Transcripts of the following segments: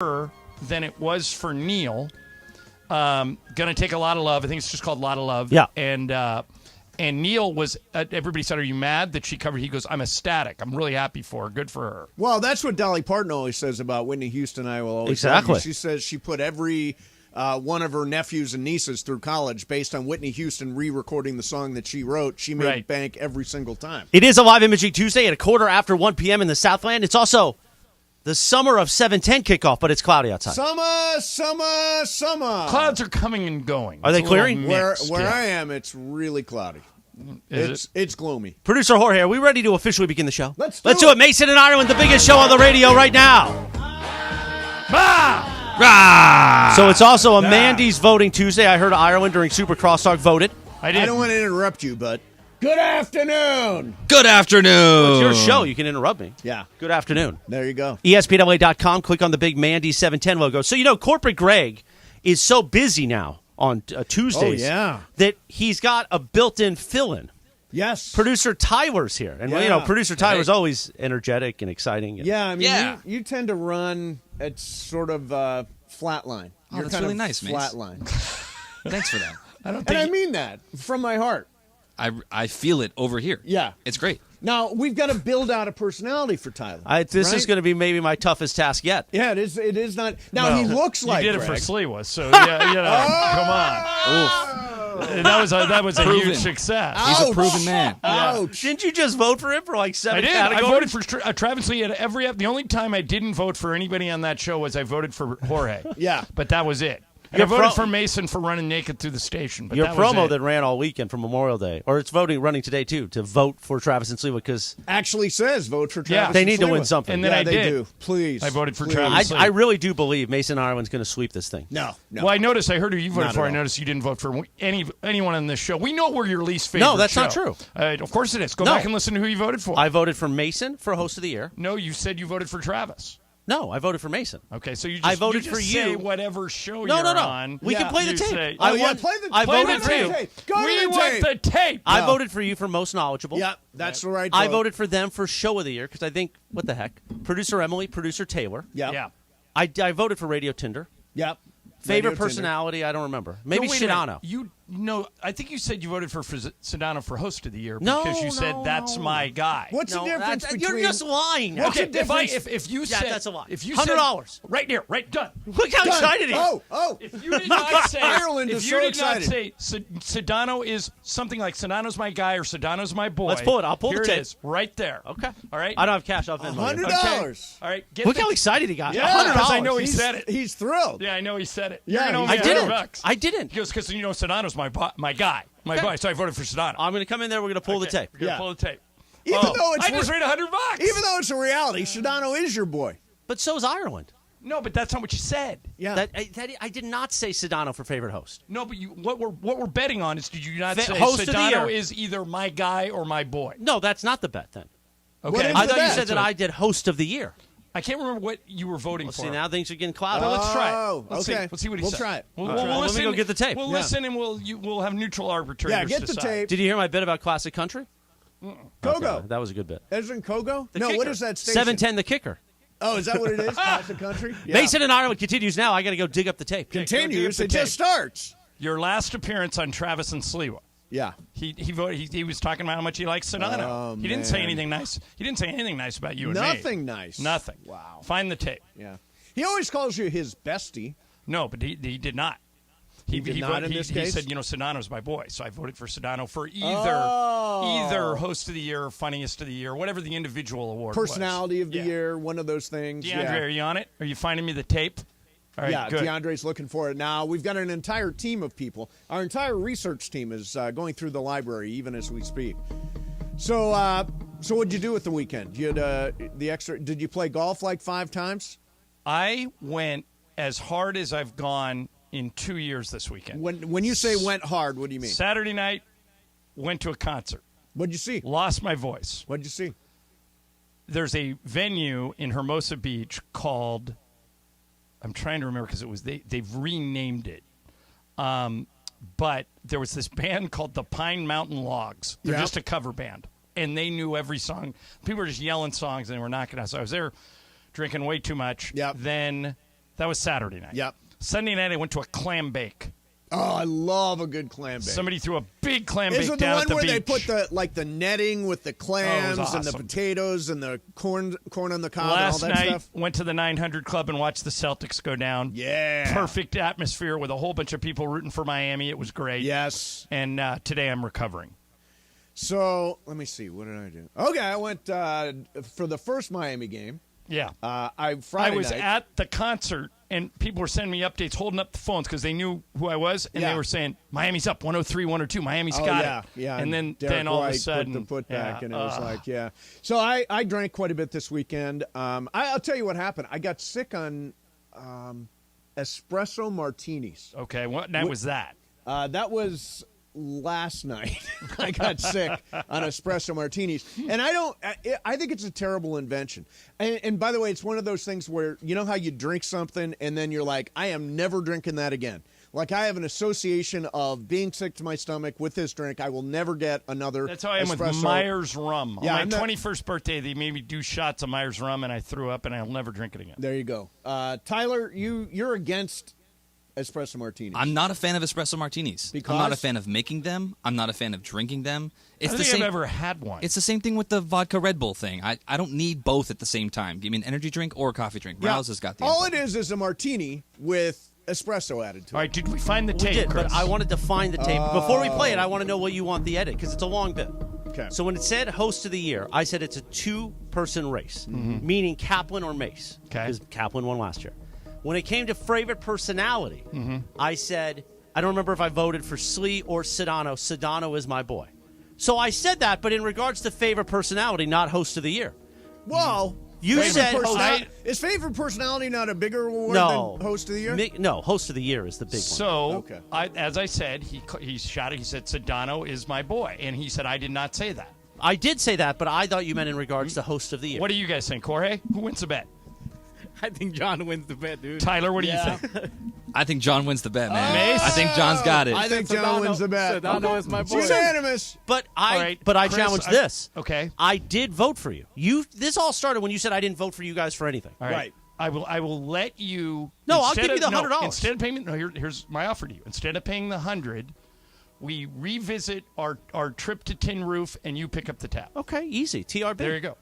her than it was for Neil. Gonna take a lot of love. I think it's just called "Lot of Love." Yeah. And Neil was. Everybody said, "Are you mad that she covered?" He goes, "I'm ecstatic. I'm really happy for her. Good for her." Well, that's what Dolly Parton always says about Whitney Houston. I will always Exactly. argue. She says she put every one of her nephews and nieces through college based on Whitney Houston re-recording the song that she wrote. She made bank every single time. It is a live Imaging Tuesday at 1:15 p.m. in the Southland. It's also the summer of 7:10 kickoff, but it's cloudy outside. Summer. Clouds are coming and going. Are they clearing? Where I am, it's really cloudy. It's gloomy. Producer Jorge, are we ready to officially begin the show? Let's do it. Mason and Ireland, the biggest show on the radio right now. So it's also a Mandy's Voting Tuesday. I heard Ireland during Super Crosstalk voted. I did. I don't want to interrupt you, but good afternoon. Good afternoon. Well, it's your show. You can interrupt me. Yeah. Good afternoon. There you go. ESPNLA.com. Click on the big Mandy 710 logo. So, Corporate Greg is so busy now on Tuesdays that he's got a built-in fill-in. Yes. Producer Tyler's here. And, Producer Tyler's always energetic and exciting. You tend to run at sort of flatline. Oh, that's really nice, Mace. Flatline. Thanks for that. I mean that from my heart. I feel it over here. Yeah. It's great. Now, we've got to build out a personality for Tyler. This is going to be maybe my toughest task yet. Yeah, it is. It is not. Now, he looks like you did Greg. it for Sliwa, so come on. Oof. That was a huge success. He's a proven man. Ouch. Didn't you just vote for him for like 7 I did. categories? I voted for Travis Lee at every. The only time I didn't vote for anybody on that show was I voted for Jorge. Yeah. But that was it. And I voted for Mason for running naked through the station. But Your that was promo it. that ran all weekend for Memorial Day, or it's running today too, to vote for Travis and Sliwa because Actually says vote for Travis. they need to Sliwa. win something. And then I they did. do. Please. I voted for Please. Travis. I really do believe Mason Ireland's going to sweep this thing. No. Well, I noticed. I heard who you voted Not for. at I all. noticed you didn't vote for anyone on this show. We know we're your least favorite. No, that's show. not true. Of course it is. Go No. back and listen to who you voted for. I voted for Mason for host of the year. No, you said you voted for Travis. No, I voted for Mason. Okay, so you just, I voted you just for say you. whatever show No, you're no. on. We can play the You tape. say- Oh, yeah, won- play the I play voted the for you. tape. Go to We the want tape. the tape. I voted for you for most knowledgeable. Yeah, that's the right. I vote. voted for them for show of the year because I think, what the heck? Producer Emily, producer Taylor. Yeah. Yeah. I voted for Radio Tinder. Yep. Favorite Radio personality, I don't remember. Maybe No, wait a minute. Shidano. I think you said you voted for Sedano for host of the year No, because you said no, that's no. Tinder. my guy. What's the difference between? You're just lying. What's Okay, the difference? if you Yeah, said that's a lot. If you $100. said, right here, right done. Look how excited he is. Oh. If you did not say Ireland if is you so did excited. not say Sedano is something like Sedano's my guy or Sedano's my boy. Let's pull it. I'll pull here the tape. it is, right there. Okay. All right. I don't have cash. I'll Venmo you. $100. All right. Get Look the- how excited he got. Yeah. $100. Because I know he said it. He's thrilled. Yeah, I know he said it. Yeah, You're gonna owe he me I said didn't. $100. I didn't. He goes, because Sedano's my guy, my Okay. boy. So I voted for Sedano. I'm going to come in there. We're going to pull the tape. We're gonna Yeah. pull the tape. Even though it's I just made $100. even though it's a reality, Shadano is your boy. But so is Ireland. No, but that's not what you said. Yeah. I did not say Sedano for favorite host. No, but what we're betting on is did you not say Host of the Sedano year. is either my guy or my boy? No, that's not the bet then. Okay. What is I the thought you bet? said that I did host of the year. I can't remember what you were voting Well, for. see, now things are getting cloudy. Well, let's try Oh, it. Let's okay. see. Let's see what he We'll said. try it. We'll All right. Let me listen. go get the tape. We'll Yeah. listen and we'll have neutral arbitrators. Yeah, get the decide. tape. Did you hear my bit about classic country? Kogo. Okay, that was a good bit. Isn't Kogo? The No, kicker. what is that station? 710 the kicker. Oh, is that what it is? Classic country? Yeah. Mason and Ireland continues now. I got to go dig up the tape. Continues. Go It get the just starts. Your last appearance on Travis and Sliwa. Yeah. He voted. He was talking about how much he likes Sedano. Oh, he didn't say man. anything nice. He didn't say anything nice about you and me. Nothing nice. Nothing. Wow. Find the tape. Yeah. He always calls you his bestie. No, but he did not. He did not in this case? He said, Sedano's my boy, so I voted for Sedano for Oh. either host of the year, or funniest of the year, whatever the individual award Personality was. of the year, one of those things. DeAndre, are you on it? Are you finding me the tape? All right, Yeah, good. DeAndre's looking for it now. We've got an entire team of people. Our entire research team is going through the library even as we speak. So what'd you do with the weekend? You had the extra. Did you play golf like 5 times? I went as hard as I've gone in 2 years this weekend. When you say went hard, what do you mean? Saturday night, went to a concert. What'd you see? Lost my voice. What'd you see? There's a venue in Hermosa Beach called, I'm trying to remember because it was they've renamed it. But there was this band called the Pine Mountain Logs. They're Yeah. just a cover band. And they knew every song. People were just yelling songs and they were knocking out. So I was there drinking way too much. Yep. Then That was Saturday night. Yep. Sunday night, I went to a clam bake. Oh, I love a good clam bake. Somebody threw a big clam Is bake it the down one at the where beach. they put the netting with the clams and the awesome. potatoes and the corn on the cob Last and all that night, stuff? went to the 900 Club and watched the Celtics go down. Yeah. Perfect atmosphere with a whole bunch of people rooting for Miami. It was great. Yes. And today I'm recovering. So let me see. What did I do? Okay, I went for the first Miami game. Yeah. Friday I was night. at the concert, and people were sending me updates, holding up the phones because they knew who I was, and Yeah. they were saying, Miami's up 103, 102. Miami's Oh, got yeah, it. yeah. And then Derek all of a White sudden. put the putback, and it was like, uh, yeah. So I drank quite a bit this weekend. I'll tell you what happened. I got sick on espresso martinis. Okay, what night was that? That was last night. I got sick on espresso martinis, and I think it's a terrible invention. And by the way, it's one of those things where you know how you drink something and then you're like, I am never drinking that again. Like I have an association of being sick to my stomach with this drink. I will never get another. That's how I am with espresso. Myers rum. Yeah, On I'm my not- 21st birthday, they made me do shots of Myers rum, and I threw up, and I'll never drink it again. There you go. Tyler, you're against espresso martinis. I'm not a fan of espresso martinis. Because? I'm not a fan of making them. I'm not a fan of drinking them. It's I the don't think same. I've ever had one. It's the same thing with the vodka Red Bull thing. I don't need both at the same time. Give me an energy drink or a coffee drink. Yeah. Rouse has got the All info. it is a martini with espresso added to it. All right, did we find the We tape, did, Chris? but I wanted to find the tape. Before we play it, I want to know what you want the edit, because it's a long bit. Okay. So when it said host of the year, I said it's a two-person race, meaning Kaplan or Mace, Okay. because Kaplan won last year. When it came to favorite personality, I said, I don't remember if I voted for Slee or Sedano. Sedano is my boy. So I said that, but in regards to favorite personality, not host of the year. Well, You favorite said personality- host. is favorite personality not a bigger award No. than host of the year? No, host of the year is the big one. So, Okay. as I said, he shot it. He said, Sedano is my boy. And he said, I did not say that. I did say that, but I thought you meant in regards to host of the year. What do you guys think, Jorge? Who wins the bet? I think John wins the bet, dude. Tyler, what do you think? I think John wins the bet, man. Mace? I think John's got it. I think John wins the bet. Sedano is my boy. Unanimous. But I, All right, but I Chris, challenged this. Okay. I did vote for you. This all started when you said I didn't vote for you guys for anything. All right. Right. I will let you. No, I'll instead give you of- the $100. Instead of paying me, here's my offer to you. Instead of paying the 100, we revisit our trip to Tin Roof, and you pick up the tab. Okay, easy. TRB. There you go.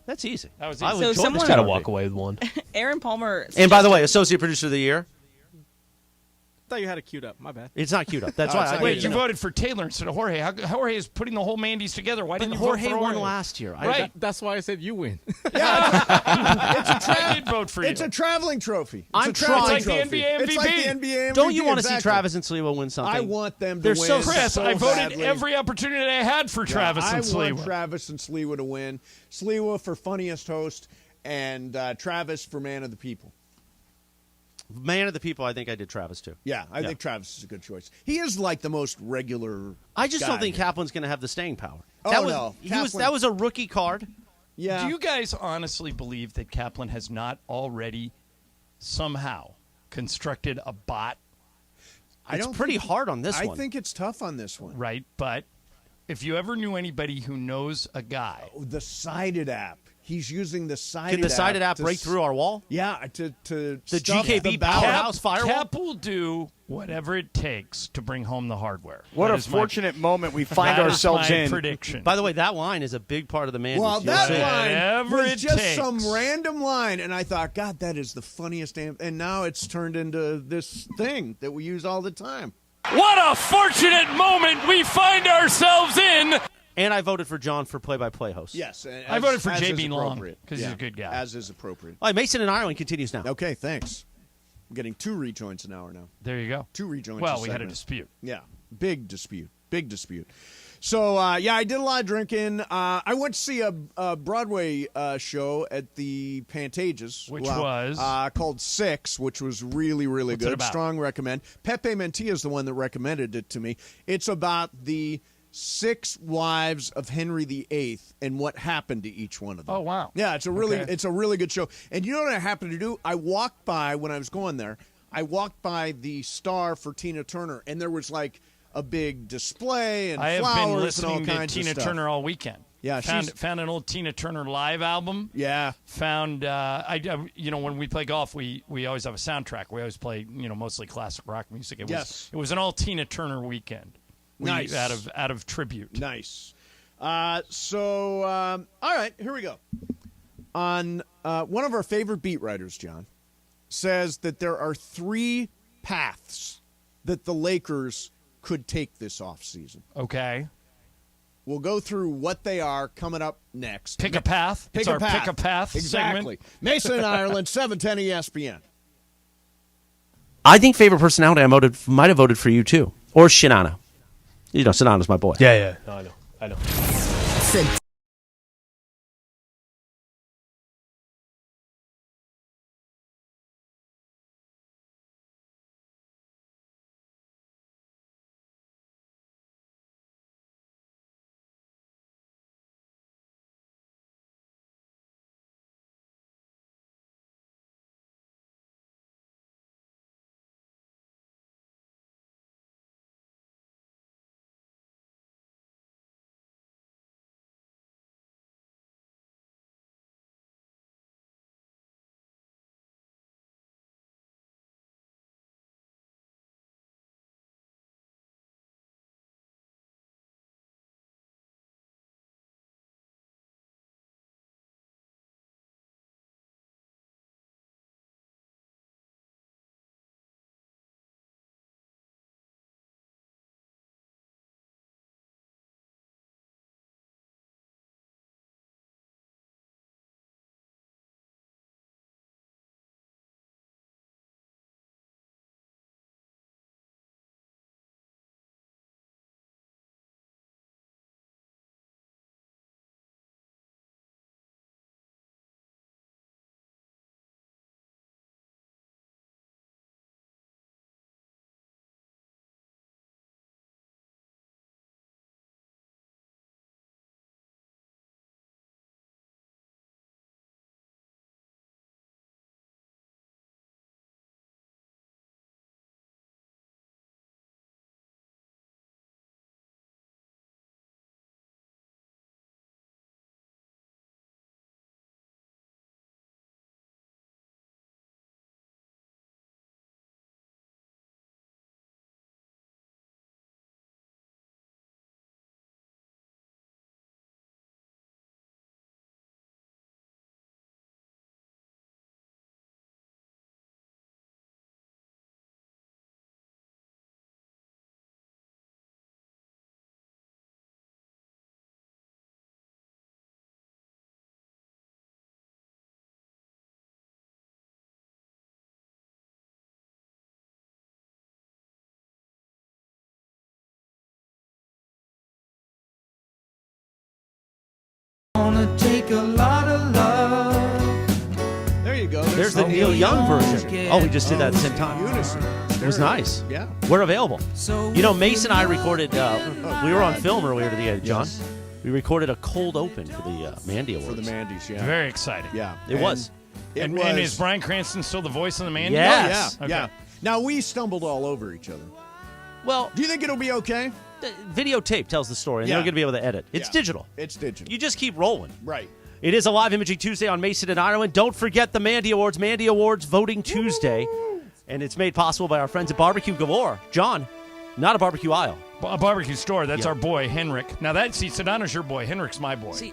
That's easy. That was I easy. would So enjoy someone- this Gotta TRB. walk away with one. Aaron Palmer. And by the way, Associate Producer of the Year, I thought you had it queued up. My bad. it's not queued up. That's why. I Wait, didn't you know. voted for Taylor instead of Jorge. Jorge is putting the whole Mandy's together. Why But didn't you Jorge vote for won Jorge? last year. Right. That's why I said you win. I did vote for you. It's a traveling trophy. It's I'm a traveling trying. It's like the trophy. NBA It's like the MVP. NBA MVP. Don't you want to see exactly. Travis and Sliwa win something? I want them to They're win. so Chris, so I voted badly. every opportunity I had for Travis I and want Sliwa. Travis and Sliwa to win. Sliwa for funniest host, and Travis for man of the people. Man of the people, I think I did Travis too. Yeah, I think Travis is a good choice. He is like the most regular. I just don't guy think here. Kaplan's going to have the staying power. Oh, That was, no. Kaplan- that was a rookie card. Yeah. Do you guys honestly believe that Kaplan has not already somehow constructed a bot? I It's don't pretty think- hard on this I one. think it's tough on this one. Right, but if you ever knew anybody who knows a guy, The sided app. He's using the sided Can the sided app to break through our wall? Yeah, to The stuff GKB the ballot. powerhouse firewall? Cap will do whatever it takes to bring home the hardware. What That a is my- fortunate moment we find that is ourselves my in. prediction. By the way, that line is a big part of the Mandy's. Well, You'll that see. line Whatever was it just takes. some random line, and I thought, God, that is the funniest damn. And now it's turned into this thing that we use all the time. What a fortunate moment we find ourselves in. And I voted for John for play-by-play host. Yes, I voted for as JB is Long, appropriate. 'cause he's a good guy. As is appropriate. All right, Mason in Ireland continues now. Okay, thanks. I'm getting 2 rejoins an hour now. There you go. 2 rejoins. Well, a we had a segment. dispute. Yeah, big dispute. Big dispute. So, I did a lot of drinking. I went to see a Broadway show at the Pantages. Which was? Called Six, which was really, really What's it good. about? Strong recommend. Pepe Mantilla is the one that recommended it to me. It's about the 6 wives of Henry VIII and what happened to each one of them. Oh, wow. Yeah, it's a really good show. And you know what I happened to do? I walked by when I was going there. I walked by the star for Tina Turner, and there was like a big display and I have flowers been and all listening to kinds Tina of stuff. Turner all weekend. Yeah, found an old Tina Turner live album. Yeah. Found when we play golf, we always have a soundtrack. We always play mostly classic rock music. It was an all Tina Turner weekend. Nice. Out of tribute. Nice. All right, here we go. On one of our favorite beat writers, John, says that there are 3 paths that the Lakers could take this offseason. Okay. We'll go through what they are coming up next. Pick a path. It's our pick a path Exactly. segment. Mason in Ireland, 710 ESPN. I think favorite personality, I might have voted for you, too. Or Shinano. Shinano's my boy. Yeah. No, I know. Take a lot of love. There you go. There's the Neil Young version. Oh, we just did that at the same time. Unison. It was nice. Yeah. We're available. Mason and I recorded, we were on film earlier today, John. Yes. We recorded a cold open for the Mandy Awards. For the Mandy's, yeah. Very exciting. Yeah. It was. And And is Bryan Cranston still the voice of the Mandy? Yes. Yeah, Okay. yeah. Now, we stumbled all over each other. Well, Do you think it'll be okay? the videotape tells the story, and Yeah. they're going to be able to edit. It's Yeah. digital. It's digital. You just keep rolling. Right. It is a live imaging Tuesday on Mason in Ireland. Don't forget the Mandy Awards voting Tuesday. And it's made possible by our friends at Barbecue Galore. John, not a barbecue aisle. A barbecue store. That's Yeah. our boy, Henrik. Now, Sedano's your boy. Henrik's my boy. See,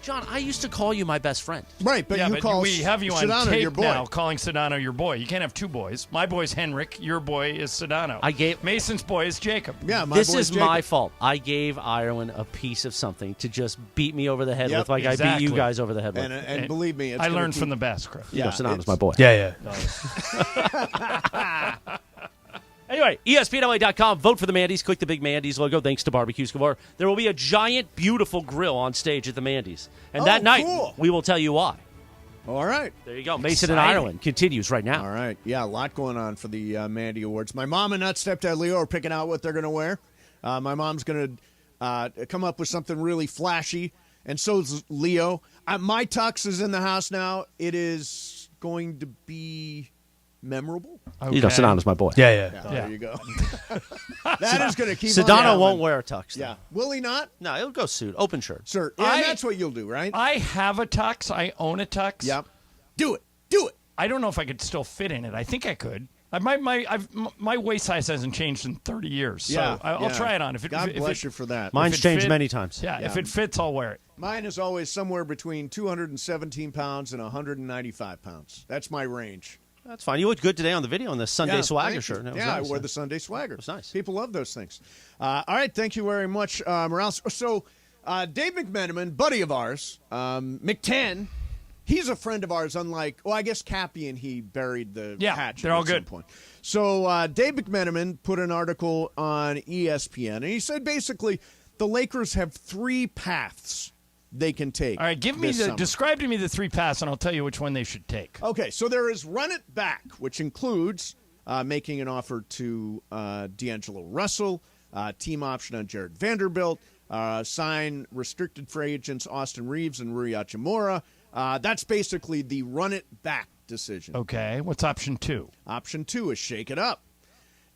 John, I used to call you my best friend. Right, but yeah, you but call we have you on Sedano tape your boy. now calling Sedano your boy. You can't have two boys. My boy's Henrik. Your boy is Sedano. Mason's boy is Jacob. Yeah, my This boy's is Jacob. my fault. I gave Ireland a piece of something to just beat me over the head Yep, with, like I exactly. beat you guys over the head with. And believe me, it's I gonna learned keep- from the best, Chris. You know, Sedano's it's- my boy. Yeah. Anyway, ESPNLA.com. Vote for the Mandy's. Click the big Mandy's logo. Thanks to Barbecues Galore. There will be a giant, beautiful grill on stage at the Mandy's. And that night, cool. we will tell you why. All right. There you go. Mason in Exciting. Ireland continues right now. All right. Yeah, a lot going on for the Mandy Awards. My mom and not stepdad Leo are picking out what they're going to wear. My mom's going to come up with something really flashy, and so's Leo. My tux is in the house now. It is going to be memorable. You know, Sedano's my boy. Yeah, there you go. That is going to keep on Sedano happening. won't wear a tux. Yeah. Will he not? No, he'll go suit, open shirt. Sir, and that's what you'll do, right? I have a tux. I own a tux. Yep. Do it. Do it. I don't know if I could still fit in it. I think I could. My waist size hasn't changed in 30 years, so Yeah, I'll try it on. If it, God if bless it, you for that. Mine's it changed fit- many times. Yeah, if it fits, I'll wear it. Mine is always somewhere between 217 pounds and 195 pounds. That's my range. That's fine. You looked good today on the video on the Sunday Swagger thank you. shirt. That was Yeah, nice. I wore the Sunday Swagger. That's nice. People love those things. All right, thank you very much, Morales. So, Dave McMenamin, buddy of ours, McTen, he's a friend of ours, unlike, I guess Cappy and he buried the hatchet they're all at some good. point. So, Dave McMenamin put an article on ESPN, and he said basically the Lakers have 3 paths they can take. All right, describe to me the 3 paths, and I'll tell you which one they should take. Okay, so there is run it back, which includes making an offer to D'Angelo Russell, team option on Jared Vanderbilt, sign restricted free agents Austin Reeves and Rui Hachimura. That's basically the run it back decision. Okay, what's option 2? Option 2 is shake it up.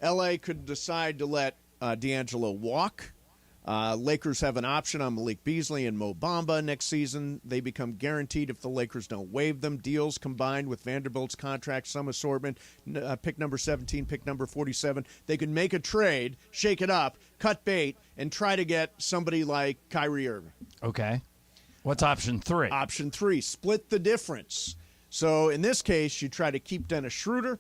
L.A. could decide to let D'Angelo walk. Lakers have an option on Malik Beasley and Mo Bamba next season. They become guaranteed if the Lakers don't waive them. Deals combined with Vanderbilt's contract, some assortment, pick number 17, pick number 47. They could make a trade, shake it up, cut bait, and try to get somebody like Kyrie Irving. Okay. What's option 3? Option 3, split the difference. So in this case, you try to keep Dennis Schroeder.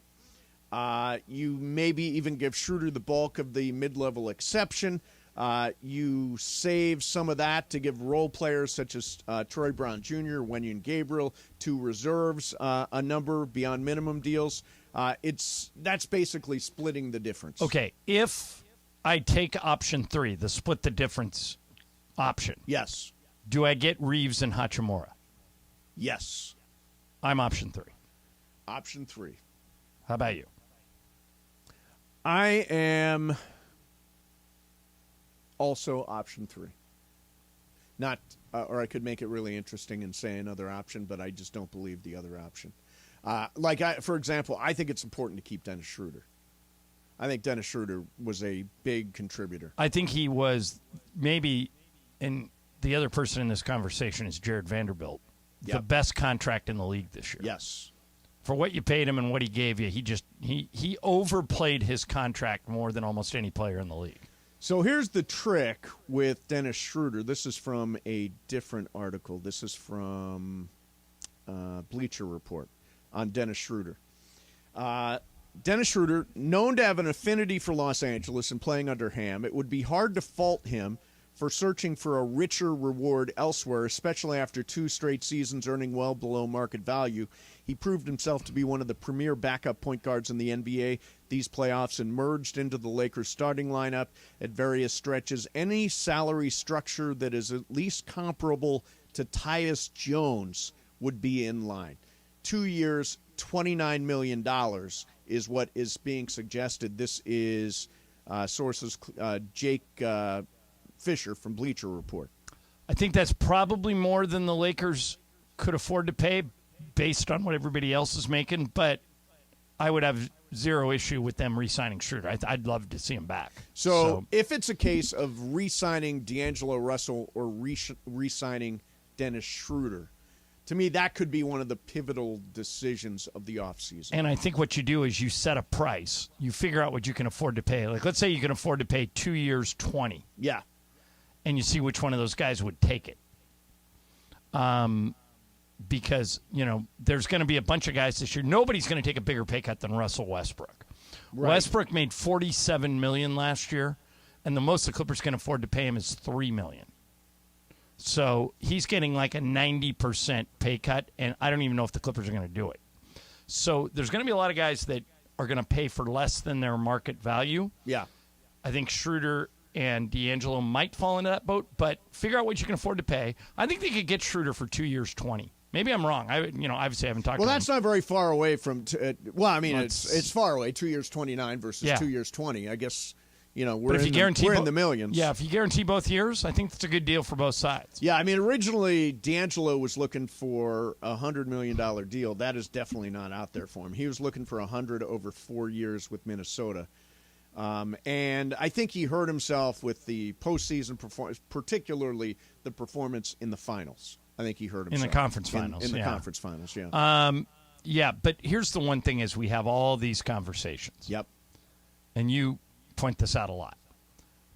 You maybe even give Schroeder the bulk of the mid-level exception. You save some of that to give role players such as Troy Brown Jr., Wenyon Gabriel, 2 reserves, a number beyond minimum deals. That's basically splitting the difference. Okay, if I take option 3, the split the difference option, Yes. do I get Reeves and Hachimura? Yes. I'm option 3. Option 3. How about you? I am also option 3. Not, or I could make it really interesting and say another option, but I just don't believe the other option. For example, I think it's important to keep Dennis Schroeder. I think Dennis Schroeder was a big contributor. I think he was maybe, and the other person in this conversation is Jared Vanderbilt, the best contract in the league this year. Yes. For what you paid him and what he gave you, he overplayed his contract more than almost any player in the league. So here's the trick with Dennis Schroeder. This is from a different article. This is from Bleacher Report on Dennis Schroeder. Dennis Schroeder, known to have an affinity for Los Angeles and playing under Ham, it would be hard to fault him for searching for a richer reward elsewhere, especially after 2 straight seasons earning well below market value. He proved himself to be one of the premier backup point guards in the NBA these playoffs and merged into the Lakers starting lineup at various stretches. Any salary structure that is at least comparable to Tyus Jones would be in line. 2 years, $29 million is what is being suggested. This is sources Jake Fisher from Bleacher Report. I think that's probably more than the Lakers could afford to pay based on what everybody else is making, but I would have zero issue with them re-signing Schroeder. I'd love to see him back. So if it's a case of re-signing D'Angelo Russell or re-signing Dennis Schroeder, to me that could be one of the pivotal decisions of the offseason. And I think what you do is you set a price. You figure out what you can afford to pay. Like, let's say you can afford to pay 2 years, 20. Yeah. And you see which one of those guys would take it. Because, there's going to be a bunch of guys this year. Nobody's going to take a bigger pay cut than Russell Westbrook. Right. Westbrook made $47 million last year, and the most the Clippers can afford to pay him is $3 million. So he's getting like a 90% pay cut, and I don't even know if the Clippers are going to do it. So there's going to be a lot of guys that are going to pay for less than their market value. Yeah. I think Schroeder and D'Angelo might fall into that boat, but figure out what you can afford to pay. I think they could get Schroeder for 2 years, 20. Maybe I'm wrong. Obviously I haven't talked to him. Well, that's not very far away from it's far away. 2 years, 29 versus 2 years, 20. I guess, we're But if you guarantee we're in the millions. Yeah, if you guarantee both years, I think that's a good deal for both sides. Yeah, I mean, originally D'Angelo was looking for a $100 million deal. That is definitely not out there for him. He was looking for 100 over 4 years with Minnesota. And I think he hurt himself with the postseason performance, particularly the performance in the finals. I think he hurt himself. In the conference finals. In the yeah. conference finals, yeah. Yeah, but here's the one thing is we have all these conversations. Yep. And you point this out a lot.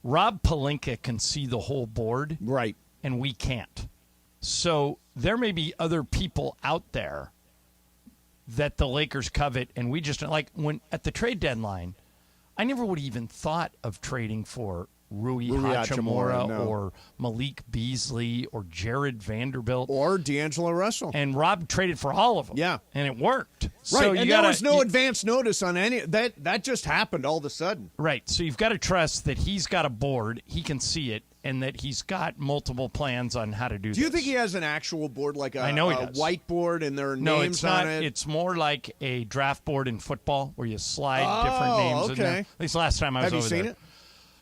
Rob Pelinka can see the whole board. Right. And we can't. So there may be other people out there that the Lakers covet, and we just, like, when at the trade deadline, I never would have even thought of trading for Rui Hachimura no. or Malik Beasley or Jared Vanderbilt. Or D'Angelo Russell. And Rob traded for all of them. Yeah. And it worked. Right, So and there was no advance notice on any that just happened all of a sudden. Right. So you've got to trust that he's got a board, he can see it, and that he's got multiple plans on how to do this. Do you think he has an actual board, like I know he a does. whiteboard and there are No, names it's not. on it? It's more like a draft board in football where you slide different names in there. okay. At least last time I was Have you over seen there. it?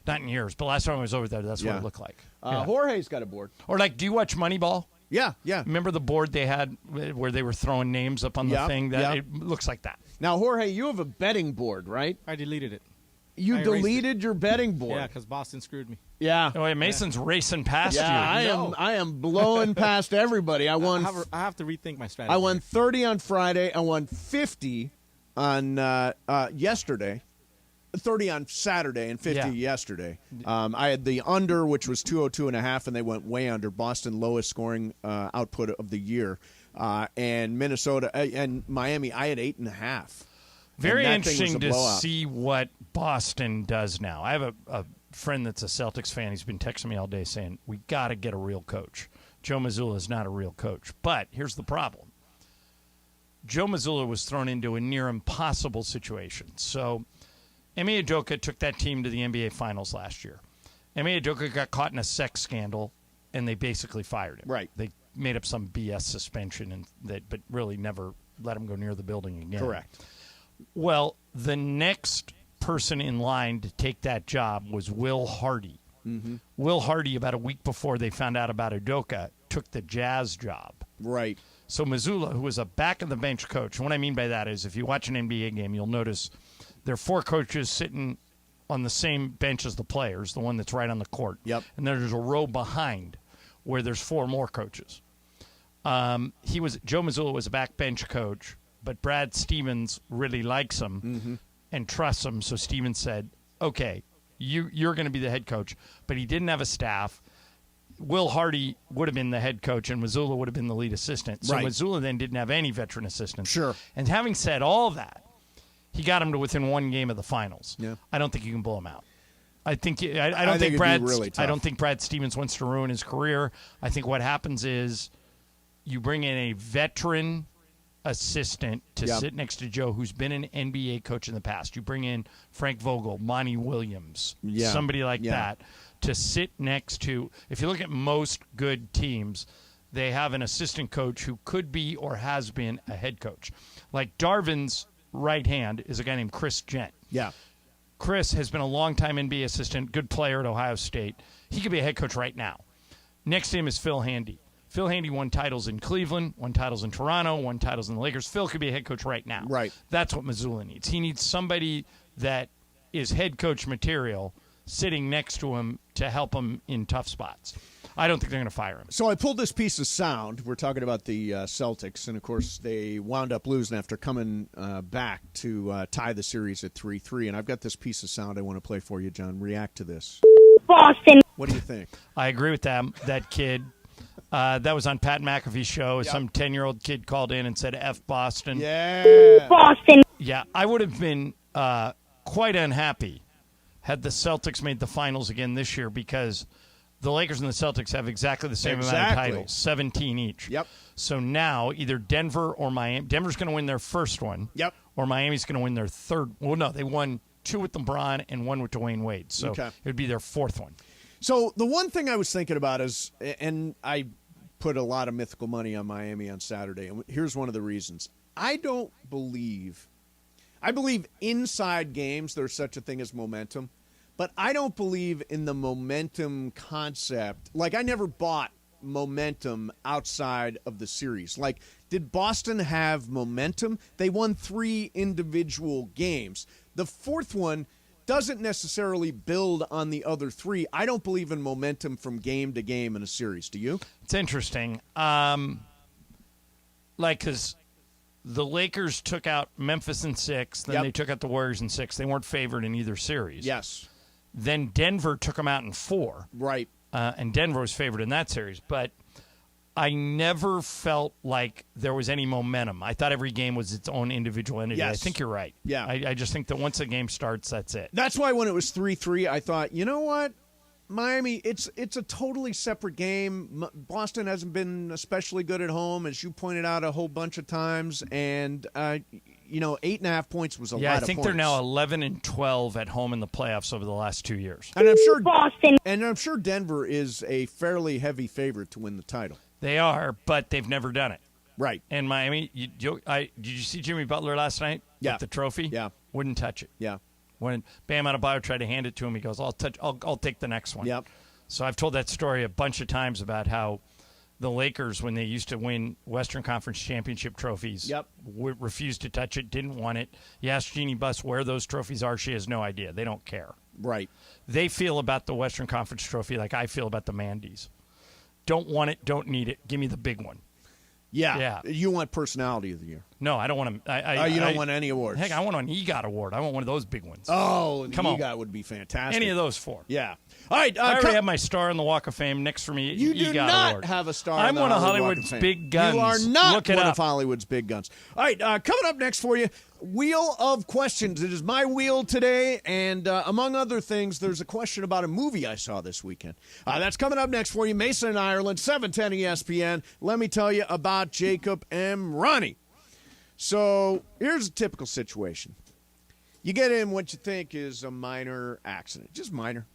Not in years, but last time I was over there, that's what Yeah. it looked like. Yeah. Jorge's got a board. Or like, do you watch Moneyball? Yeah, yeah. Remember the board they had where they were throwing names up on the Yep, thing? That yep. it looks like that. Now, Jorge, you have a betting board, right? I deleted it. You I erased deleted your betting board. Yeah, because Boston screwed me. Yeah. Oh, wait, Mason's racing past you. I am blowing past everybody. I won. I have to rethink my strategy. I won 30 on Friday. I won 50 on yesterday. 30 on Saturday and 50 yesterday. I had the under, which was 202.5, and they went way under. Boston, lowest scoring output of the year. And Minnesota and Miami, I had 8.5. Very And that thing was interesting a to blowout. see what Boston does now. I have a friend that's a Celtics fan. He's been texting me all day saying, we got to get a real coach. Joe Mazzulla is not a real coach. But here's the problem. Joe Mazzulla was thrown into a near impossible situation. So Ime Udoka took that team to the NBA Finals last year. Ime Udoka got caught in a sex scandal, and they basically fired him. Right. They made up some BS suspension, but really never let him go near the building again. Correct. Well, the next person in line to take that job was Will Hardy. Mm-hmm. Will Hardy, about a week before they found out about Udoka, took the Jazz job. Right. So Mazzulla, who was a back-of-the-bench coach, and what I mean by that is if you watch an NBA game, you'll notice there are four coaches sitting on the same bench as the players, the one that's right on the court. Yep. And there's a row behind where there's four more coaches. Joe Mazzulla was a backbench coach, but Brad Stevens really likes him and trusts him. So Stevens said, okay, you're going to be the head coach. But he didn't have a staff. Will Hardy would have been the head coach, and Mazzulla would have been the lead assistant. So Right. Mazzulla then didn't have any veteran assistants. Sure. And having said all that, he got him to within one game of the finals. Yeah. I don't think you can blow him out. I don't think think it'd Brad. be really tough. I don't think Brad Stevens wants to ruin his career. I think what happens is you bring in a veteran assistant to Yep. sit next to Joe, who's been an NBA coach in the past. You bring in Frank Vogel, Monty Williams, Yeah. somebody like Yeah. that to sit next to. If you look at most good teams, they have an assistant coach who could be or has been a head coach. Like Darvin's right hand is a guy named Chris Gent. Yeah. Chris has been a long-time NBA assistant, good player at Ohio State. He could be a head coach right now. Next to him is Phil Handy. Phil Handy won titles in Cleveland, won titles in Toronto, won titles in the Lakers. Phil could be a head coach right now. Right. That's what Mazzulla needs. He needs somebody that is head coach material sitting next to him to help him in tough spots. I don't think they're going to fire him. So I pulled this piece of sound. We're talking about the Celtics, and of course they wound up losing after coming back to tie the series at 3-3. And I've got this piece of sound I want to play for you, John. React to this. Boston. What do you think? I agree with that kid. That was on Pat McAfee's show. Some 10-year-old kid called in and said, F Boston. Yeah. Boston. Yeah, I would have been quite unhappy had the Celtics made the finals again this year because the Lakers and the Celtics have exactly the same amount of Exactly. titles, 17 each. Yep. So now either Denver or Miami. Denver's going to win their first one. Yep. Or Miami's going to win their third. Well, no, they won 2 with LeBron and 1 with Dwayne Wade. So Okay. it would be their fourth one. So the one thing I was thinking about is, and I put a lot of mythical money on Miami on Saturday, and here's one of the reasons. I believe inside games there's such a thing as momentum, But I don't believe in the momentum concept. Like, I never bought momentum outside of the series. Like, did Boston have momentum? They won 3 individual games. The fourth one doesn't necessarily build on the other 3. I don't believe in momentum from game to game in a series. Do you? It's interesting. Because the Lakers took out Memphis in 6, then they took out the Warriors in 6. They weren't favored in either series. Yes. Then Denver took them out in 4. Right. And Denver was favored in that series. But I never felt like there was any momentum. I thought every game was its own individual entity. Yes. I think you're right. Yeah. I just think that once a game starts, that's it. That's why when it was 3-3, I thought, you know what? Miami, it's a totally separate game. Boston hasn't been especially good at home, as you pointed out a whole bunch of times. And, 8.5 points was a lot of points. I think they're now 11-12 at home in the playoffs over the last 2 years. And I'm sure Boston. And I'm sure Denver is a fairly heavy favorite to win the title. They are, but they've never done it. Right. And Miami, did you see Jimmy Butler last night? Yeah. With the trophy? Yeah. Wouldn't touch it. Yeah. When Bam Adebayo tried to hand it to him, he goes, I'll take the next one. Yep. So I've told that story a bunch of times about how the Lakers, when they used to win Western Conference championship trophies, refused to touch it, didn't want it. You ask Jeannie Buss where those trophies are, she has no idea. They don't care. Right. They feel about the Western Conference trophy like I feel about the Mandy's. Don't want it, don't need it. Give me the big one. Yeah. You want personality of the year. No, I don't want to. You don't want any awards. Heck, I want an EGOT award. I want one of those big ones. Oh, Come on. EGOT would be fantastic. Any of those 4. Yeah. All right. I already have my star on the Walk of Fame next for me. You do EGOT not award. have a star. I'm on one the of Hollywood Hollywood's Walk of Fame. big guns. You are not Look it one up. of Hollywood's big guns. All right. Coming up next for you, Wheel of Questions. It is my wheel today, and among other things, there's a question about a movie I saw this weekend. That's coming up next for you. Mason in Ireland, 710 ESPN. Let me tell you about Jacob M. Ronnie. So here's a typical situation. You get in what you think is a minor accident, just minor.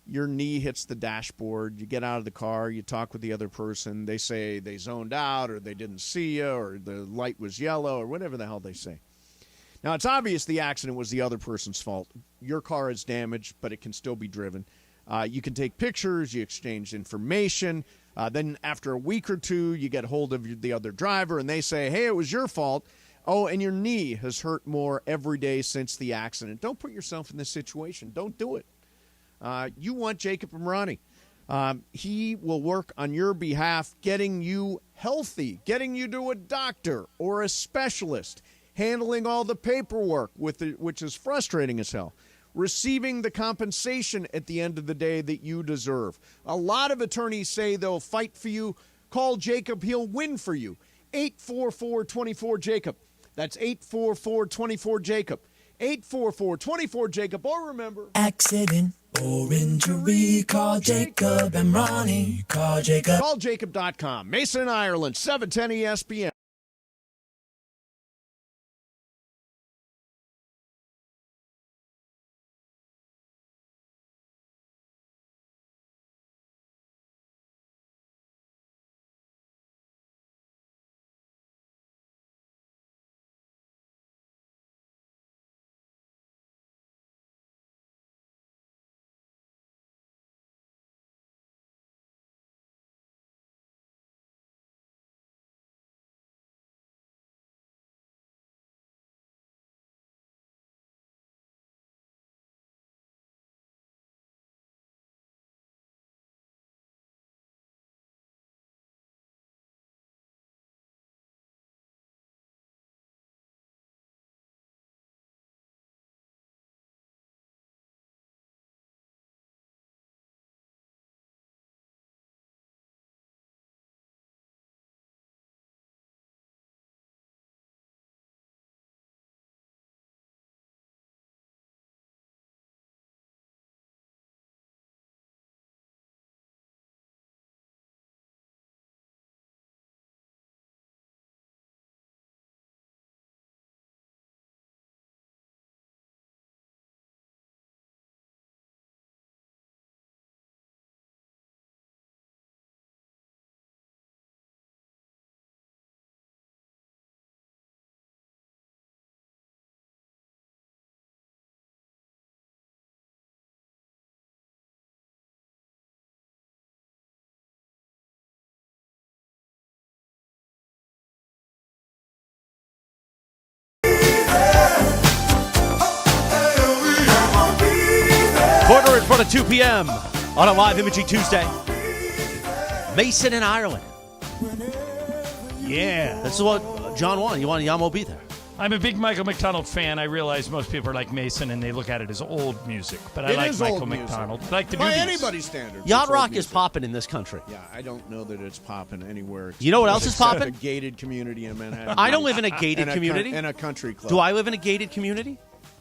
Your knee hits the dashboard. You get out of the car. You talk with the other person. They say they zoned out or they didn't see you or the light was yellow or whatever the hell they say. Now, it's obvious the accident was the other person's fault. Your car is damaged, but it can still be driven. You can take pictures. You exchange information. Then after a week or two, you get hold of the other driver, and they say, hey, it was your fault. Oh, and your knee has hurt more every day since the accident. Don't put yourself in this situation. Don't do it. You want Jacob Imrani. He will work on your behalf, getting you healthy, getting you to a doctor or a specialist, handling all the paperwork, which is frustrating as hell, receiving the compensation at the end of the day that you deserve. A lot of attorneys say they'll fight for you. Call Jacob. He'll win for you. 844-24-JACOB. That's 844-24-JACOB. 844-24-JACOB. Or remember, Accident or injury, call Jacob and Ronnie. Call Jacob. calljacob.com. Mason, Ireland, 710 ESPN. Quarter in front of 2 p.m. on a live Imaging Tuesday. Mason in Ireland. Yeah. This is what John wanted. You want Yamo be there. I'm a big Michael McDonald fan. I realize most people are like Mason and they look at it as old music, but I It like is Michael old music. McDonald. I like the By newbies. anybody's standards. Yacht it's old rock is music. popping in this country. Yeah, I don't know that it's popping anywhere. You know what else is except popping? A gated community in Manhattan. I don't live in a gated community. And a country club. Do I live in a gated community?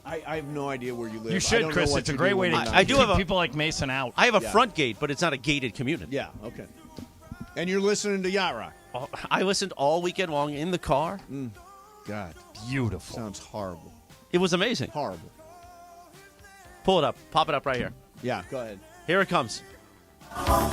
I have no idea where you live. You I should, don't know Chris. what It's a you great do way when to you're I not do keep have a- people like Mason out. I have a Yeah. front gate, but it's not a gated community. Yeah, okay. And you're listening to Yacht Rock. I listened all weekend long in the car. God, Beautiful. sounds horrible. It was amazing. Horrible. Pull it up. Pop it up right here. Yeah, go ahead. Here it comes. Oh,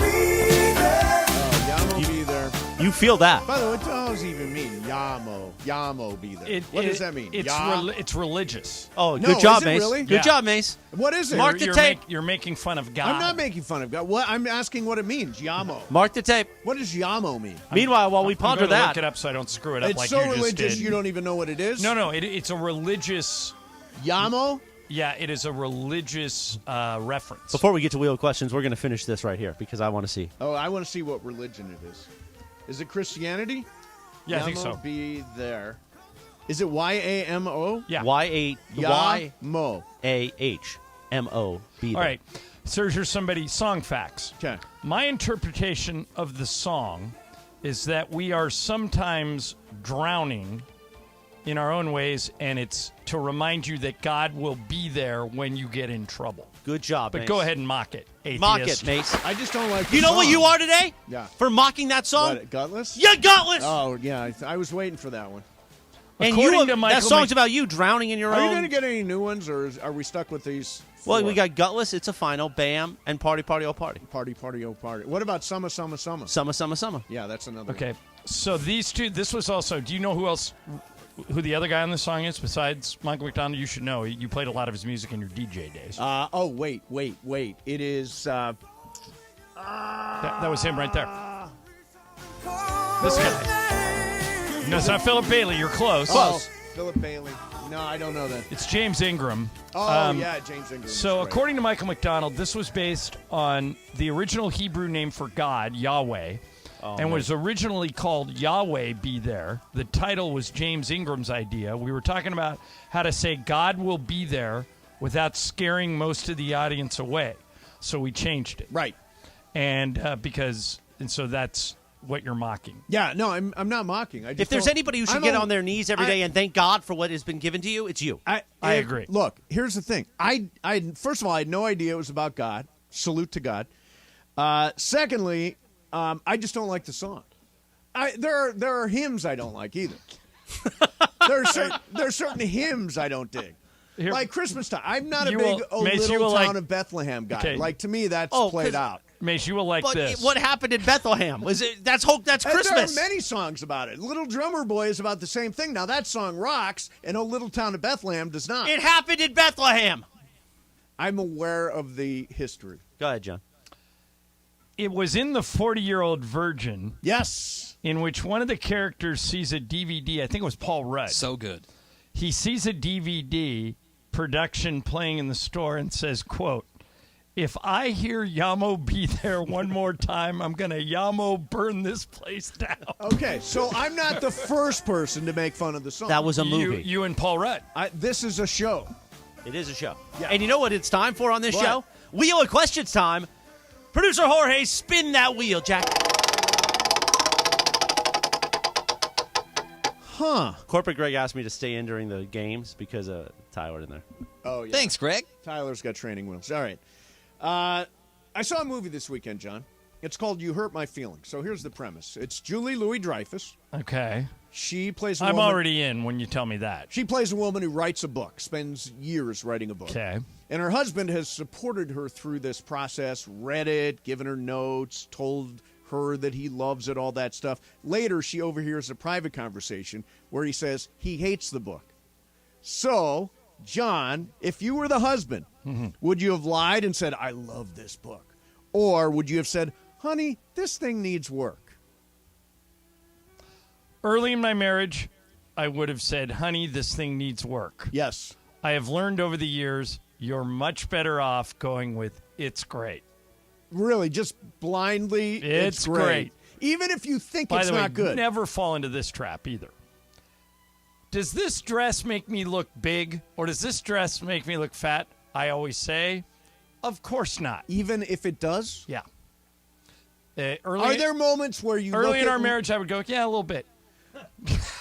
Yamo be there. You feel that. By the way, what does even mean? Yamo be there. What does that mean? It's Ya? it's religious. Oh, No, good job, is it Mace. really? Good Yeah. job, Mace. What is it? Mark the tape. You're making fun of God. I'm not making fun of God. What? I'm asking what it means. Yamo. Mark the tape. What does Yamo mean? Meanwhile, while we I'm ponder gonna that, look it up so I don't screw it up It's like so you just religious did. you don't even know what it is? No, it's a religious. Yamo? Yeah, it is a religious reference. before we get to wheel of questions, we're going to finish this right here because I want to see. Oh, I want to see what religion it is. Is it Christianity? Yeah, I Yamo think so. be there. Is it Y-A-M-O? Yeah. Yamo. Y-A-H-M-O. Be All right. So here's somebody song facts. Okay. My interpretation of the song is that we are sometimes drowning in our own ways, and it's to remind you that God will be there when you get in trouble. Good job, But Mace. go ahead and mock it, atheist. Mock it, Mace. I just don't like the You know what song. you are today? Yeah. For mocking that song? What, gutless? You gutless! Oh, yeah. I was waiting for that one. and According you, to Michael that song's Mc- about you drowning in your Are you own... going to get any new ones, or are we stuck with these Well, four? we got Gutless, It's a Final, Bam, and Party, Party, Oh Party. Party, party, oh, party. What about Summer, Summer, Summer? Summer, Summer, Summer. Yeah, that's another Okay. So these two, this was also, do you know who the other guy on this song is besides Michael McDonald? You should know. You played a lot of his music in your DJ days. Oh, wait. It is... that was him right there. This guy. No, it's not Philip Bailey. You're close. Philip Bailey. No, I don't know that. It's James Ingram. Oh, yeah, James Ingram. So, is great. according to Michael McDonald, this was based on the original Hebrew name for God, Yahweh, and was originally called Yahweh Be There. The title was James Ingram's idea. We were talking about how to say God will be there without scaring most of the audience away. So we changed it. Right. And so that's what you're mocking. Yeah, no, I'm not mocking. I just If there's don't- anybody who should I'm get a- on their knees every day and thank God for what has been given to you, it's you. I agree. Look, here's the thing. I first of all, I had no idea it was about God. Salute to God. Secondly, I just don't like the song. There are hymns I don't like either. there are certain hymns I don't dig. Here- Like Christmas time. I'm not a You big will- Mace, you little will town like- of Bethlehem guy. Okay. Like to me, that's Oh, played 'cause- out. Mace, you will like But this. what happened in Bethlehem? That's And Christmas. there are many songs about it. Little Drummer Boy is about the same thing. Now that song rocks, and Oh Little Town of Bethlehem does not. It happened in Bethlehem. I'm aware of the history. Go ahead, John. It was in the 40-Year-Old Virgin, Yes. in which one of the characters sees a DVD. I think it was Paul Rudd. So good. He sees a DVD production playing in the store and says, quote, "If I hear Yamo Be There one more time, I'm going to Yamo burn this place down." Okay, so I'm not the first person to make fun of the song. That was a movie. You and Paul Rudd. This is a show. It is a show. Yeah. And you know what it's time for on this What? show? Wheel of Questions time. Producer Jorge, spin that wheel, Jack. Huh. Corporate Greg asked me to stay in during the games because Tyler in there. Oh, yeah. Thanks, Greg. Tyler's got training wheels. All right. I saw a movie this weekend, John. It's called You Hurt My Feelings. So here's the premise. It's Julie Louis-Dreyfus. Okay. She plays a I'm woman. already in when you tell me that. She plays a woman who writes a book, spends years writing a book. Okay. And her husband has supported her through this process, read it, given her notes, told her that he loves it, all that stuff. Later, she overhears a private conversation where he says he hates the book. So, John, if you were the husband, would you have lied and said, I love this book? Or would you have said, honey, this thing needs work? Early in my marriage, I would have said, honey, this thing needs work. Yes. I have learned over the years you're much better off going with it's great. Really, just blindly, It's great. great. Even if you think By it's the way, not good. never fall into this trap either. Does this dress make me look big or does this dress make me look fat? I always say, of course not. Even if it does? Yeah. Are there moments where you early look in at our marriage, I would go, yeah, a little bit.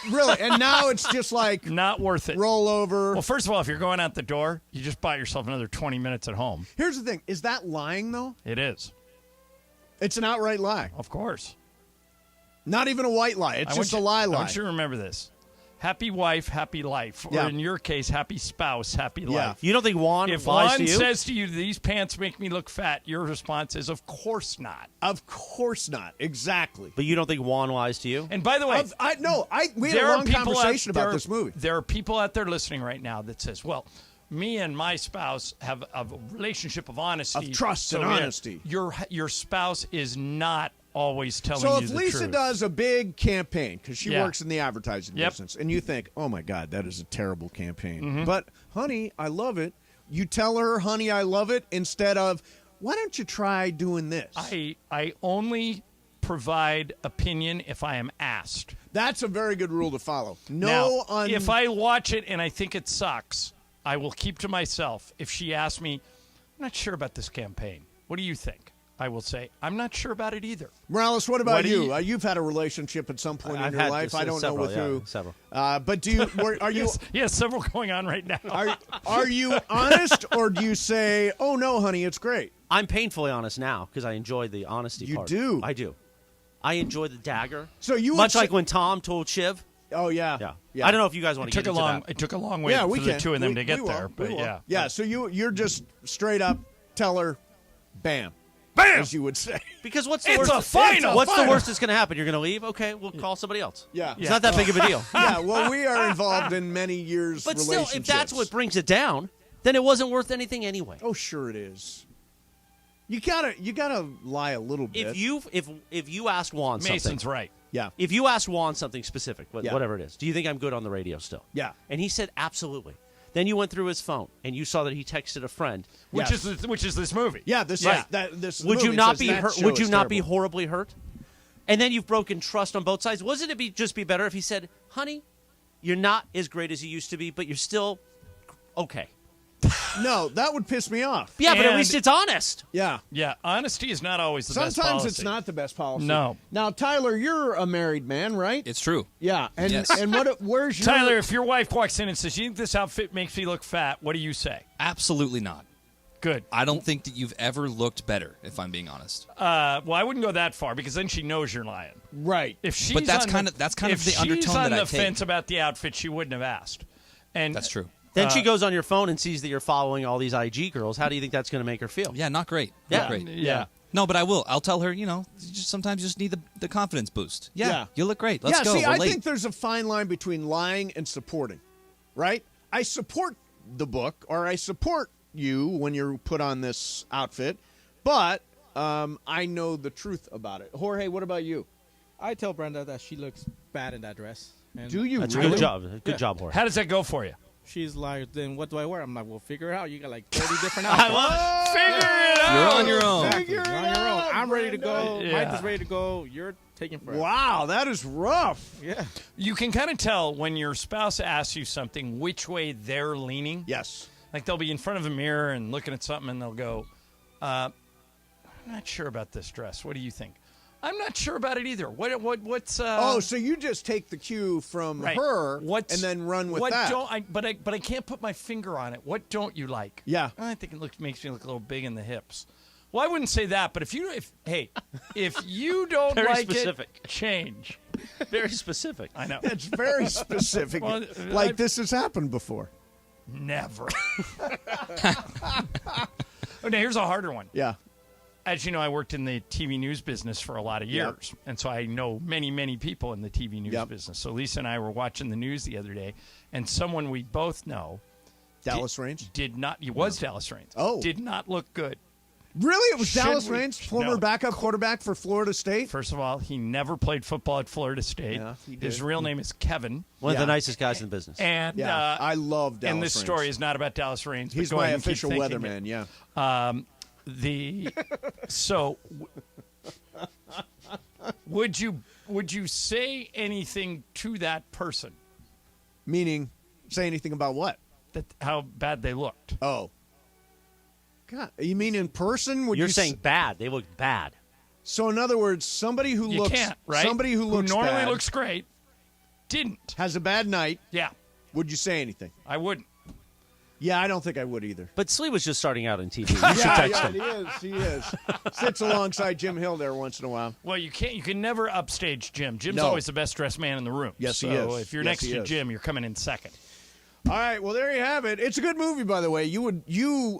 Really? And now it's just like Not worth it. roll over. Well, first of all, if you're going out the door, you just buy yourself another 20 minutes at home. Here's the thing. Is that lying, though? It is. It's an outright lie. Of course. Not even a white lie. It's just a lie. I want you to remember this. Happy wife, happy life. Yeah. Or in your case, happy spouse, happy life. You don't think Juan If lies Juan to you? says to you, these pants make me look fat, your response is, of course not. Of course not. Exactly. But you don't think Juan lies to you? And by the way, We had a long conversation about there- this movie. There are people out there listening right now that says, well, me and my spouse have a relationship of honesty. Of trust and honesty. Your spouse is not always telling So you if the Lisa truth. does a big campaign, because she Yeah. works in the advertising Yep. business, and you think, oh my God, that is a terrible campaign. Mm-hmm. But, honey, I love it. You tell her, honey, I love it, instead of, why don't you try doing this? I only provide opinion if I am asked. That's a very good rule to follow. Now, No, if I watch it and I think it sucks, I will keep to myself. If she asks me, I'm not sure about this campaign. What do you think? I will say, I'm not sure about it either. Morales, what about What do you? you- You've had a relationship at some point I've in your had life. I don't several, know with who. several. But do you? Are you? Yes, several going on right now. Are you honest, or do you say, "Oh no, honey, it's great"? I'm painfully honest now because I enjoy the honesty You part. do? I do. I enjoy the dagger. So you would Much say- like when Tom told Shiv. Oh yeah, Yeah. I don't know if you guys want It to took get a into long. that. It took a long way Yeah, for we the can. two of them We to get will. there. We But will. yeah, yeah. So you're just straight up tell her, bam, Bam! as you would say. Because what's the It's worst? a final! What's the Final! worst that's going to happen? You're going to leave? Okay, we'll call somebody else. Yeah. It's not that big of a deal. Yeah. Well, we are involved in many years. But still, relationships. if that's what brings it down, then it wasn't worth anything anyway. Oh, sure it is. You gotta lie a little bit. If you asked Juan Mason's something, right. Yeah. if you asked Juan something specific, Yeah. whatever it is, do you think I'm good on the radio still? Yeah. And he said absolutely. Then you went through his phone and you saw that he texted a friend. Which Yes. is this movie. Yeah. This. Right. This. Would movie you not says be that hurt? show Would you is not be terrible. horribly hurt? And then you've broken trust on both sides. Wasn't it just be better if he said, "Honey, you're not as great as you used to be, but you're still okay." No, that would piss me off. Yeah, but at And- least it's honest. Yeah. Yeah, honesty is not always the best Sometimes policy. it's not the best policy. No. Now, Tyler, you're a married man, right? It's true. Yeah. And Yes. and where's your Tyler, if your wife walks in and says, "You think this outfit makes me look fat?" What do you say? Absolutely not. Good. I don't think that you've ever looked better, if I'm being honest. Well, I wouldn't go that far because then she knows you're lying. right? If she's But that's on kind the- of- that's kind of if the she's undertone on that I the take. fence about the outfit, she wouldn't have asked. And That's true. Then she goes on your phone and sees that you're following all these IG girls. How do you think that's going to make her feel? Yeah, not great. Yeah. Not great. Yeah. No, but I will. I'll tell her, sometimes you just need the confidence boost. Yeah, you look great. Let's yeah, go. see, We're I late. think there's a fine line between lying and supporting, right? I support the book, or I support you when you're put on this outfit, but I know the truth about it. Jorge, what about you? I tell Brenda that she looks bad in that dress. And Do you That's a really? good job. Good Yeah. job, Jorge. how does that go for you? she's like, then what do I wear? I'm like, well, figure it out. You got like 30 different outfits. Figure it You're out. on your own. Exactly. You're on your own. I'm ready to go. Yeah. Mike is ready to go. You're taking forever. Wow, that is rough. Yeah. You can kind of tell when your spouse asks you something which way they're leaning. Yes. Like they'll be in front of a mirror and looking at something and they'll go, I'm not sure about this dress. What do you think? I'm not sure about it either. What's So you just take the cue from right. her What's- and then run with what that. Don't I, but I can't put my finger on it. What don't you like? Yeah. I think it makes me look a little big in the hips. Well, I wouldn't say that, but if you don't Very like specific. it, change. Very specific. I know. That's very specific. Well, like this has happened before. Never. Oh, now here's a harder one. Yeah. As you know, I worked in the TV news business for a lot of years, and so I know many, many people in the TV news Yep. business. So Lisa and I were watching the news the other day, and someone we both know Dallas Range. did not. He was Dallas Raines. Oh. did not look good. Really? It was Should Dallas we- Reigns, former No. backup quarterback for Florida State? First of all, he never played football at Florida State. Yeah, he did. His real name is Kevin. One of Yeah. the nicest guys in the business. And Yeah, I love Dallas And this Reigns. story is not about Dallas Reigns. He's but go my ahead and keep official thinking weatherman, it. yeah. Would you say anything to that person Meaning, say anything about what? that how bad they looked? Oh. God, you mean in person? Would You're you saying bad. They look bad. So in other words, somebody who You looks can't, right? somebody who looks normally bad, looks great didn't. has a bad night, Yeah, would you say anything? I wouldn't. Yeah, I don't think I would either. But Slee was just starting out in TV. You should text him. he is. Sits alongside Jim Hill there once in a while. Well, you can't. You can never upstage Jim. Jim's No. always the best dressed man in the room. Yes, so he is. if you're Yes, next he to is. Jim, you're coming in second. All right, well there you have it. It's a good movie, by the way.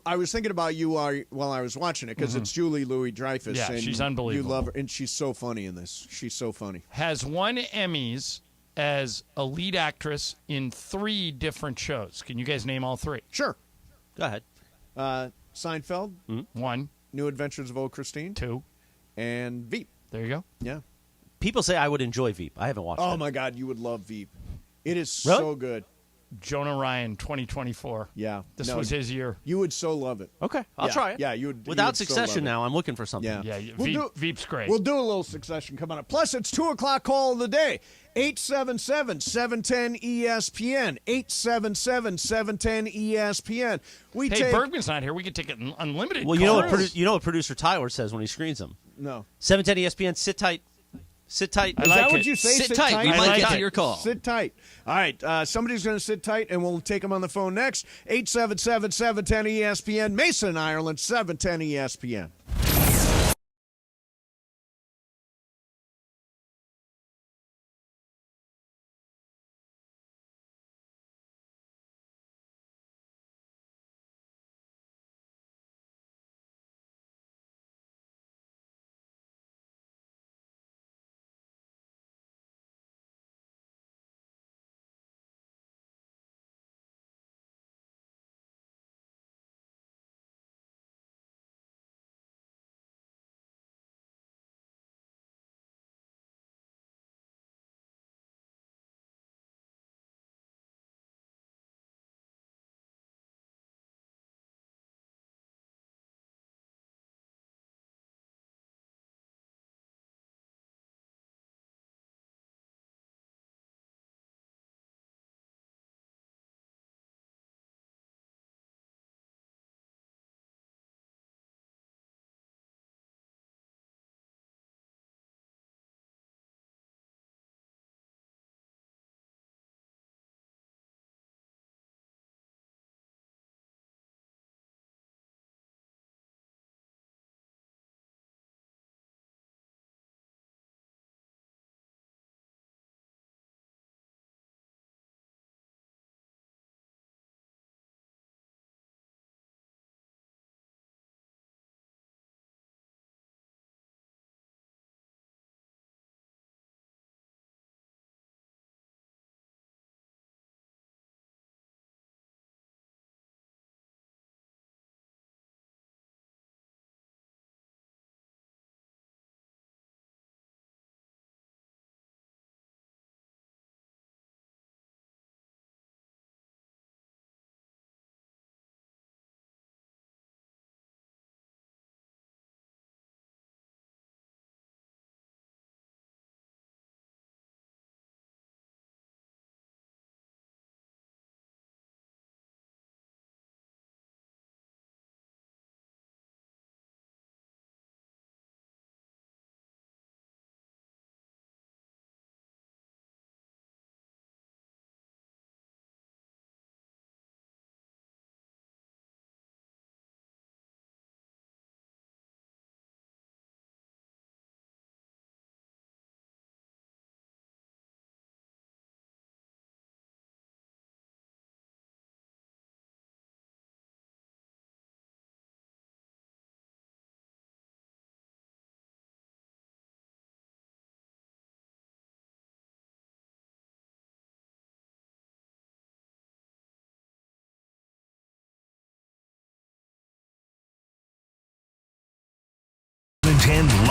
I was thinking about you while I was watching it because it's Julie Louis-Dreyfus. Yeah, and she's unbelievable. You love her, and she's so funny in this. She's so funny. Has won Emmys as a lead actress in 3 different shows. Can you guys name all 3? Sure. Go ahead. Seinfeld, 1, New Adventures of Old Christine, 2. and Veep. There you go. Yeah. People say I would enjoy Veep. I haven't watched Oh it. my God, you would love Veep. It is Really? so good. Jonah Ryan, 2024. Yeah. This No, was his year. You would so love it. Okay, I'll Yeah, try it. yeah, you would- Without you would so Succession love it. now, I'm looking for something. Yeah. Yeah, We'll Veep's great. We'll do a little Succession coming up. Plus, it's 2 o'clock call of the day. 877-710 ESPN. 877-710 ESPN. We hey, take Bergman's not here. We could take an unlimited. Well, you know what calls. you know what producer Tyler says when he screens them. no. 710 ESPN. Sit tight. Sit tight. I Is like that it. what you say? Sit tight. We I might like get to it. your call. Sit tight. All right. Somebody's going to sit tight, and we'll take them on the phone next. 877-710 ESPN. Mason, Ireland, 710 ESPN.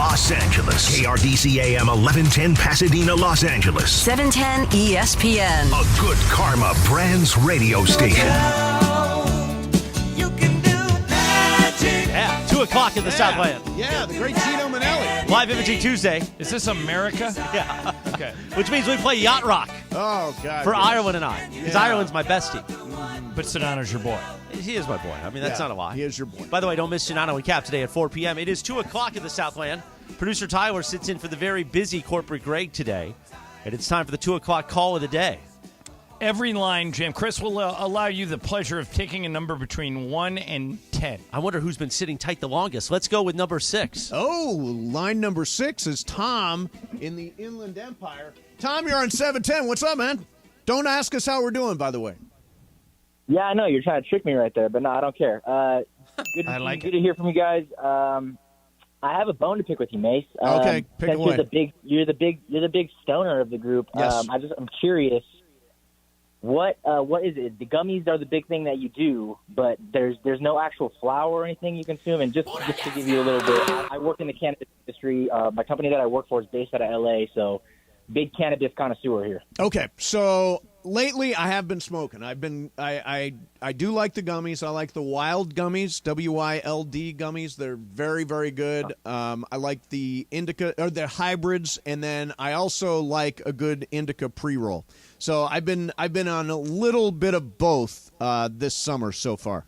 Los Angeles. KRDC AM 1110 Pasadena, Los Angeles. 710 ESPN. A good karma brands radio station. Yeah, 2 o'clock in the Southland. Yeah, the great Gino Manelli. Live Imaging Tuesday. Is this America? Yeah. Okay. Which means we play Yacht Rock Oh, God. for yes. Ireland and I. Because Yeah. Ireland's my bestie. But Sedano's your boy. He is my boy. I mean, that's Yeah, not a lie. He is your boy. By the way, don't miss Sedano and Cap today at 4 p.m. It is 2 o'clock in the Southland. Producer Tyler sits in for the very busy corporate Greg today. And it's time for the 2 o'clock call of the day. Every line, Jim. Chris will allow you the pleasure of taking a number between 1 and 10. I wonder who's been sitting tight the longest. Let's go with number 6. Oh, line number 6 is Tom in the Inland Empire. Tom, you're on 710. What's up, man? Don't ask us how we're doing, by the way. Yeah, I know. You're trying to trick me right there, but no, I don't care. Good to hear from you guys. I have a bone to pick with you, Mace. Okay, pick since away. You're the big stoner of the group. Yes. I'm curious. What is it? The gummies are the big thing that you do, but there's no actual flower or anything you consume. And just to give you a little bit, I work in the cannabis industry. My company that I work for is based out of LA, so big cannabis connoisseur here. Okay, so lately I have been smoking. I do like the gummies. I like the wild gummies, WILD gummies. They're very, very good. I like the indica or the hybrids, and then I also like a good indica pre-roll. So I've been on a little bit of both this summer so far.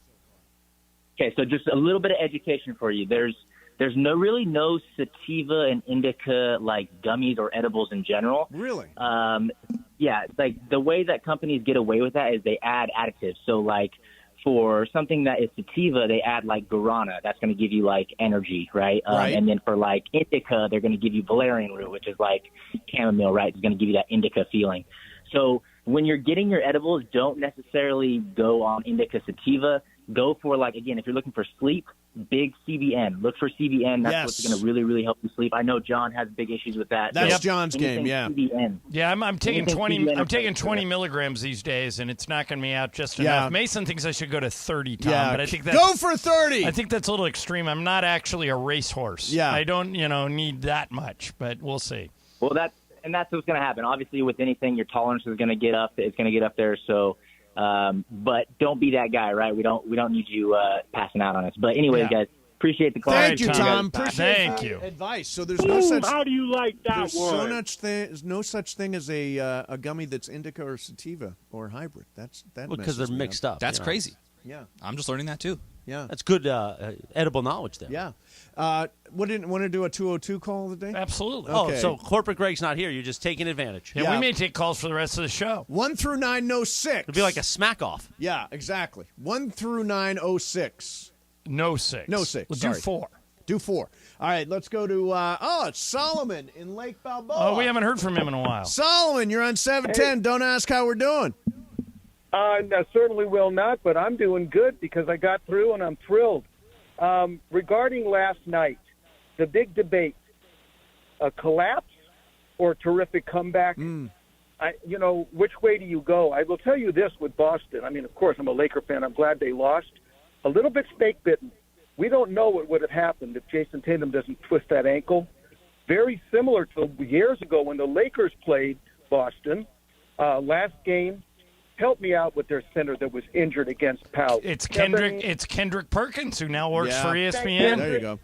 Okay, so just a little bit of education for you. There's no sativa and indica like gummies or edibles in general. Really? Yeah, like the way that companies get away with that is they add additives. So like for something that is sativa, they add like guarana. That's going to give you like energy, right? Right. And then for like indica, they're going to give you valerian root, which is like chamomile, right? It's going to give you that indica feeling. So when you're getting your edibles, don't necessarily go on indica sativa. Go for, like, again, if you're looking for sleep, big CBN. Look for CBN. That's what's going to really, really help you sleep. I know John has big issues with that. That's so John's game, yeah. CBN. Yeah, I'm taking Anything 20. CBN I'm taking is 20 correct. milligrams these days, and it's knocking me out just Yeah. enough. Mason thinks I should go to 30, Tom, Yeah, but I think that's, go for 30. I think that's a little extreme. I'm not actually a racehorse. Yeah. I don't, need that much, but we'll see. Well, that's what's going to happen. Obviously, with anything, your tolerance is going to get up. It's going to get up there. So, but don't be that guy, right? We don't need you passing out on us. But anyway, guys, appreciate the call. Thank you, Tom. Tom. Appreciate Thank the you. advice. So there's no such. How do you like that one? There's no such thing as a gummy that's indica or sativa or hybrid. That Because they're mixed up. That's crazy. Yeah, I'm just learning that too. yeah, That's good edible knowledge there. yeah. Wouldn't want to do a 202 call of the day? Absolutely. Okay. Oh, so corporate Greg's not here. You're just taking advantage. Yeah, Yeah. we may take calls for the rest of the show. 1 through 906. It'll be like a smack off. Yeah, exactly. 1 through 906. No 6. No 6. We'll sorry. do 4. Do 4. All right, let's go to. it's Solomon in Lake Balboa. Oh, we haven't heard from him in a while. Solomon, you're on 710. Don't ask how we're doing. I certainly will not, but I'm doing good because I got through and I'm thrilled. Regarding last night, the big debate, a collapse or a terrific comeback? Which way do you go? I will tell you this with Boston. I mean, of course, I'm a Laker fan. I'm glad they lost. A little bit snake-bitten. We don't know what would have happened if Jason Tatum doesn't twist that ankle. Very similar to years ago when the Lakers played Boston. Last game, help me out with their center that was injured against Powell. It's Kendrick Perkins, who now works for ESPN. There you go.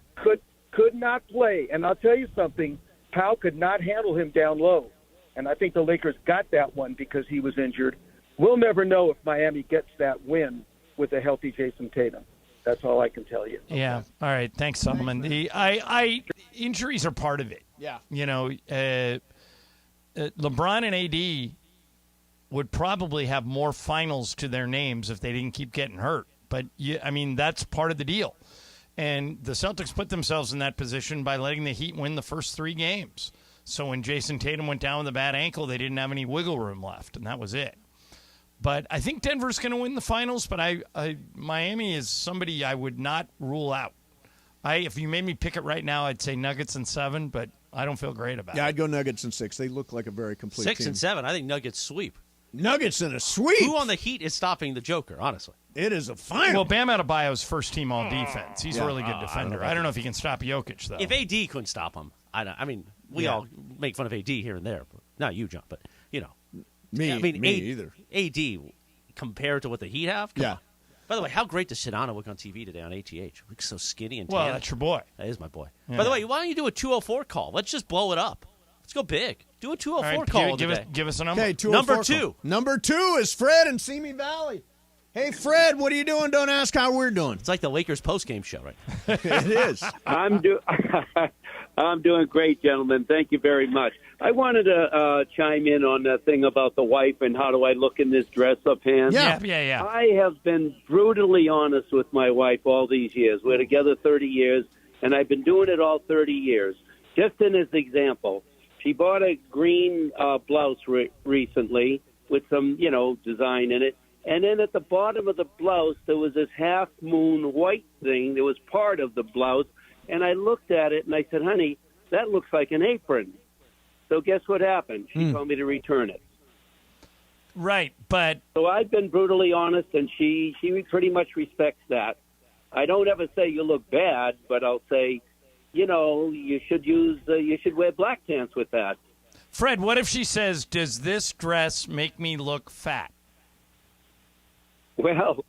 Could not play. And I'll tell you something, Powell could not handle him down low. And I think the Lakers got that one because he was injured. We'll never know if Miami gets that win with a healthy Jason Tatum. That's all I can tell you. Yeah. All right. Thanks, Solomon. Injuries are part of it. Yeah. LeBron and AD would probably have more finals to their names if they didn't keep getting hurt. But, that's part of the deal. And the Celtics put themselves in that position by letting the Heat win the first 3 games. So when Jason Tatum went down with a bad ankle, they didn't have any wiggle room left, and that was it. But I think Denver's going to win the finals, but Miami is somebody I would not rule out. If you made me pick it right now, I'd say Nuggets in 7, but I don't feel great about it. Yeah, I'd go Nuggets in 6. They look like a very complete 6 team. and 7. I think Nuggets sweep. Nuggets in a sweep. Who on the Heat is stopping the Joker, honestly? It is a final. Well, Bam Adebayo's first team all defense. He's a really good defender. I don't know if he can stop Jokic, though. If AD couldn't stop him, I mean, we all make fun of AD here and there. But not you, John, but, Me either. AD, compared to what the Heat have? Come on. By the way, how great does Sedano look on TV today on ATH? Looks so skinny and tan. Well, that's your boy. That is my boy. Yeah. By the way, why don't you do a 204 call? Let's just blow it up. Let's go big. Do a 204 call today. Give us a number. Okay, Number 2. Number 2 is Fred in Simi Valley. Hey, Fred, what are you doing? Don't ask how we're doing. It's like the Lakers postgame show, right? It is. I'm doing great, gentlemen. Thank you very much. I wanted to chime in on that thing about the wife and how do I look in this dress-up hand. Yeah. I have been brutally honest with my wife all these years. We're together 30 years, and I've been doing it all 30 years. Just in as example, she bought a green blouse recently with some, design in it. And then at the bottom of the blouse, there was this half-moon white thing that was part of the blouse. And I looked at it, and I said, honey, that looks like an apron. So guess what happened? She told me to return it. Right, but... So I've been brutally honest, and she pretty much respects that. I don't ever say you look bad, but I'll say, you should wear black pants with that. Fred, what if she says, does this dress make me look fat? Well,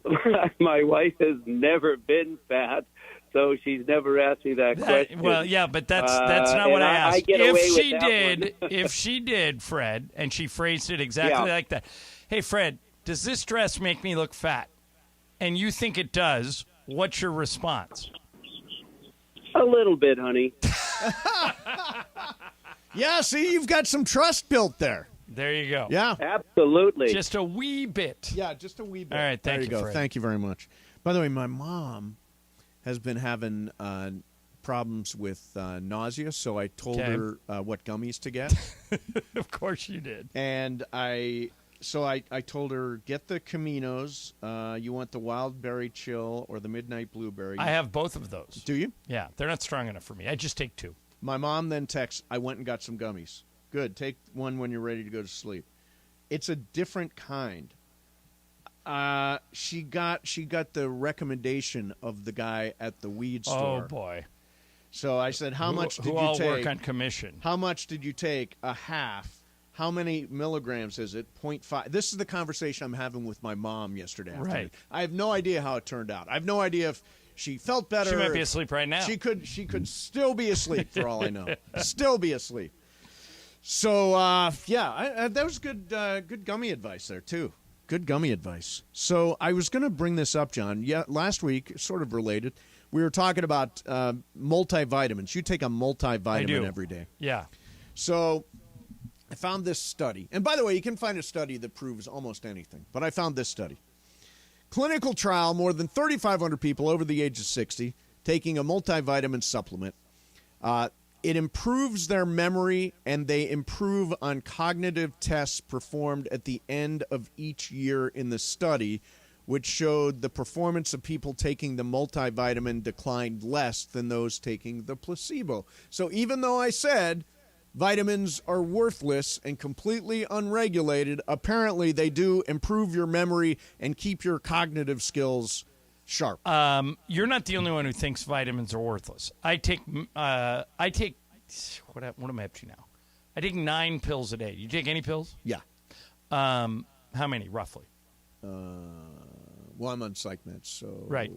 my wife has never been fat, so she's never asked me that question. Well, yeah, but that's not what I asked. I get away with that one. If she did, Fred, and she phrased it exactly like that. Hey, Fred, does this dress make me look fat? And you think it does. What's your response? A little bit, honey. Yeah, see, you've got some trust built there. There you go. Yeah. Absolutely. Just a wee bit. Yeah, just a wee bit. All right, there you go. Fred. Thank you very much. By the way, my mom has been having problems with nausea, so I told her what gummies to get. Of course you did. And I told her, get the Caminos. You want the Wild Berry Chill or the Midnight Blueberry. I have both of those. Do you? Yeah, they're not strong enough for me. I just take 2. My mom then texts, I went and got some gummies. Good. Take one when you're ready to go to sleep. It's a different kind. She got the recommendation of the guy at the weed store. Oh, boy. So I said, how much did you all take? Work on commission. How much did you take? A half. How many milligrams is it? 0.5. This is the conversation I'm having with my mom yesterday afternoon. Right. I have no idea how it turned out. I have no idea if she felt better. She might be asleep right now. She could still be asleep for all I know. Still be asleep. So, that was good gummy advice there, too. Good gummy advice. So I was going to bring this up, John. Yeah, last week, sort of related, we were talking about multivitamins. You take a multivitamin every day. Yeah. So I found this study. And by the way, you can find a study that proves almost anything. But I found this study. Clinical trial, more than 3,500 people over the age of 60 taking a multivitamin supplement. It improves their memory, and they improve on cognitive tests performed at the end of each year in the study, which showed the performance of people taking the multivitamin declined less than those taking the placebo. So even though I said vitamins are worthless and completely unregulated, apparently they do improve your memory and keep your cognitive skills sharp. You're not the only one who thinks vitamins are worthless. I take what am I up to now? I take 9 pills a day. You take any pills? Yeah. How many, roughly? Well, I'm on psych meds, so right.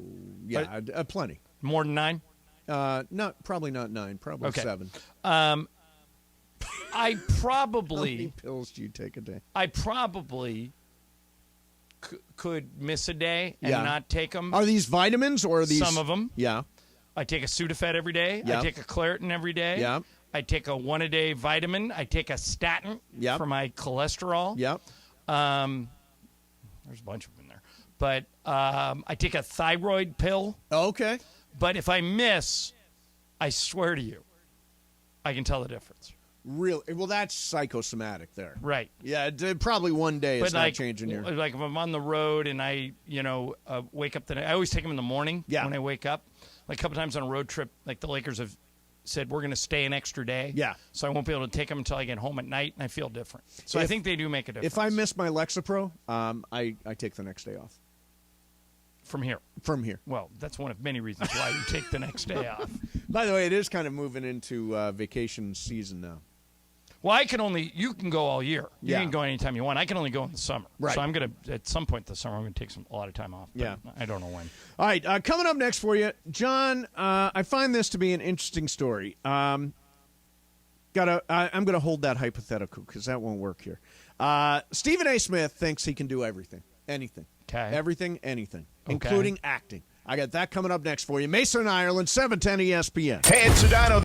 Yeah, plenty. More than 9? Probably not 9. Probably okay. 7. I probably. How many pills do you take a day? I probably could miss a day and not take them. Are these vitamins or are these? Some of them. Yeah. I take a Sudafed every day. Yep. I take a Claritin every day. Yeah. I take a 1-a-day vitamin. I take a statin for my cholesterol. Yep. There's a bunch of them in there. But I take a thyroid pill. Okay. But if I miss, I swear to you, I can tell the difference. Really? Well, that's psychosomatic there. Right. Yeah, probably one day it's not like, changing your... Like if I'm on the road and I, wake up I always take them in the morning when I wake up. Like a couple times on a road trip, like the Lakers have said, we're going to stay an extra day. Yeah. So I won't be able to take them until I get home at night, and I feel different. So I think they do make a difference. If I miss my Lexapro, I take the next day off. From here. From here. Well, that's one of many reasons why you take the next day off. By the way, it is kind of moving into vacation season now. Well, you can go all year. You Yeah. can go anytime you want. I can only go in the summer. Right. So I'm going to, at some point this summer, I'm going to take a lot of time off. But Yeah. I don't know when. All right, coming up next for you, John, I find this to be an interesting story. I'm going to hold that hypothetical because that won't work here. Stephen A. Smith thinks he can do everything, anything. Okay. Everything, anything, Okay. including acting. I got that coming up next for you. Mason, Ireland, 710 ESPN. Ted Sedano.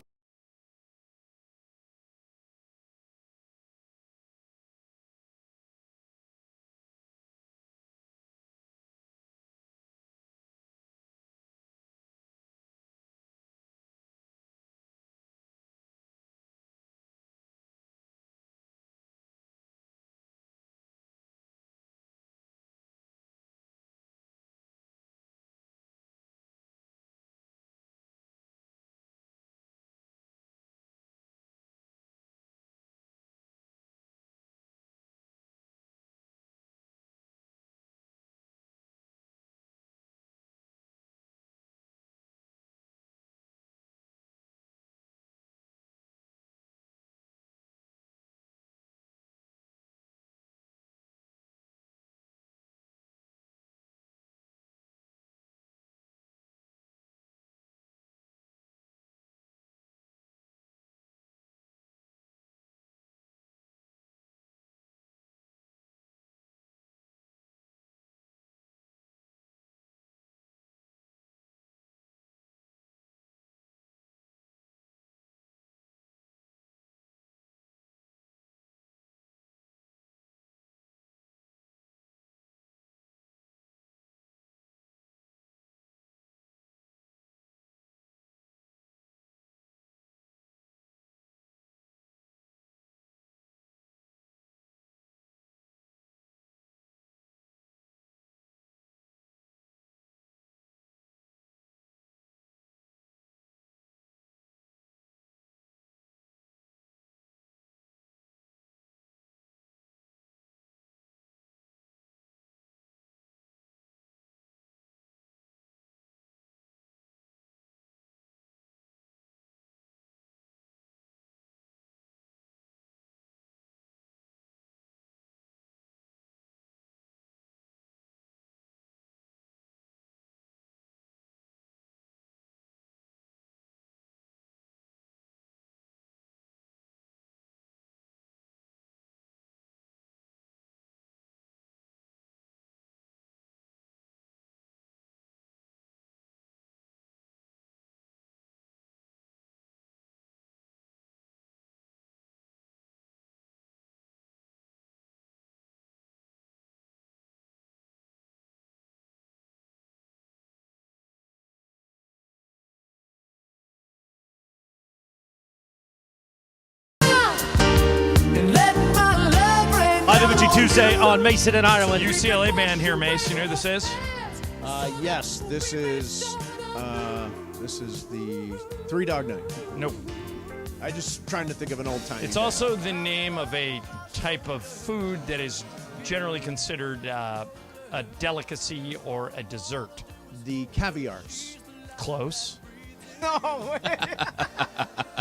High Energy Tuesday on Mason and Ireland. UCLA band here, Mace. You know who this is? Yes, this is the Three Dog Night. Nope. I just trying to think of an old time. It's also the name of a type of food that is generally considered a delicacy or a dessert. The caviars. Close. No way.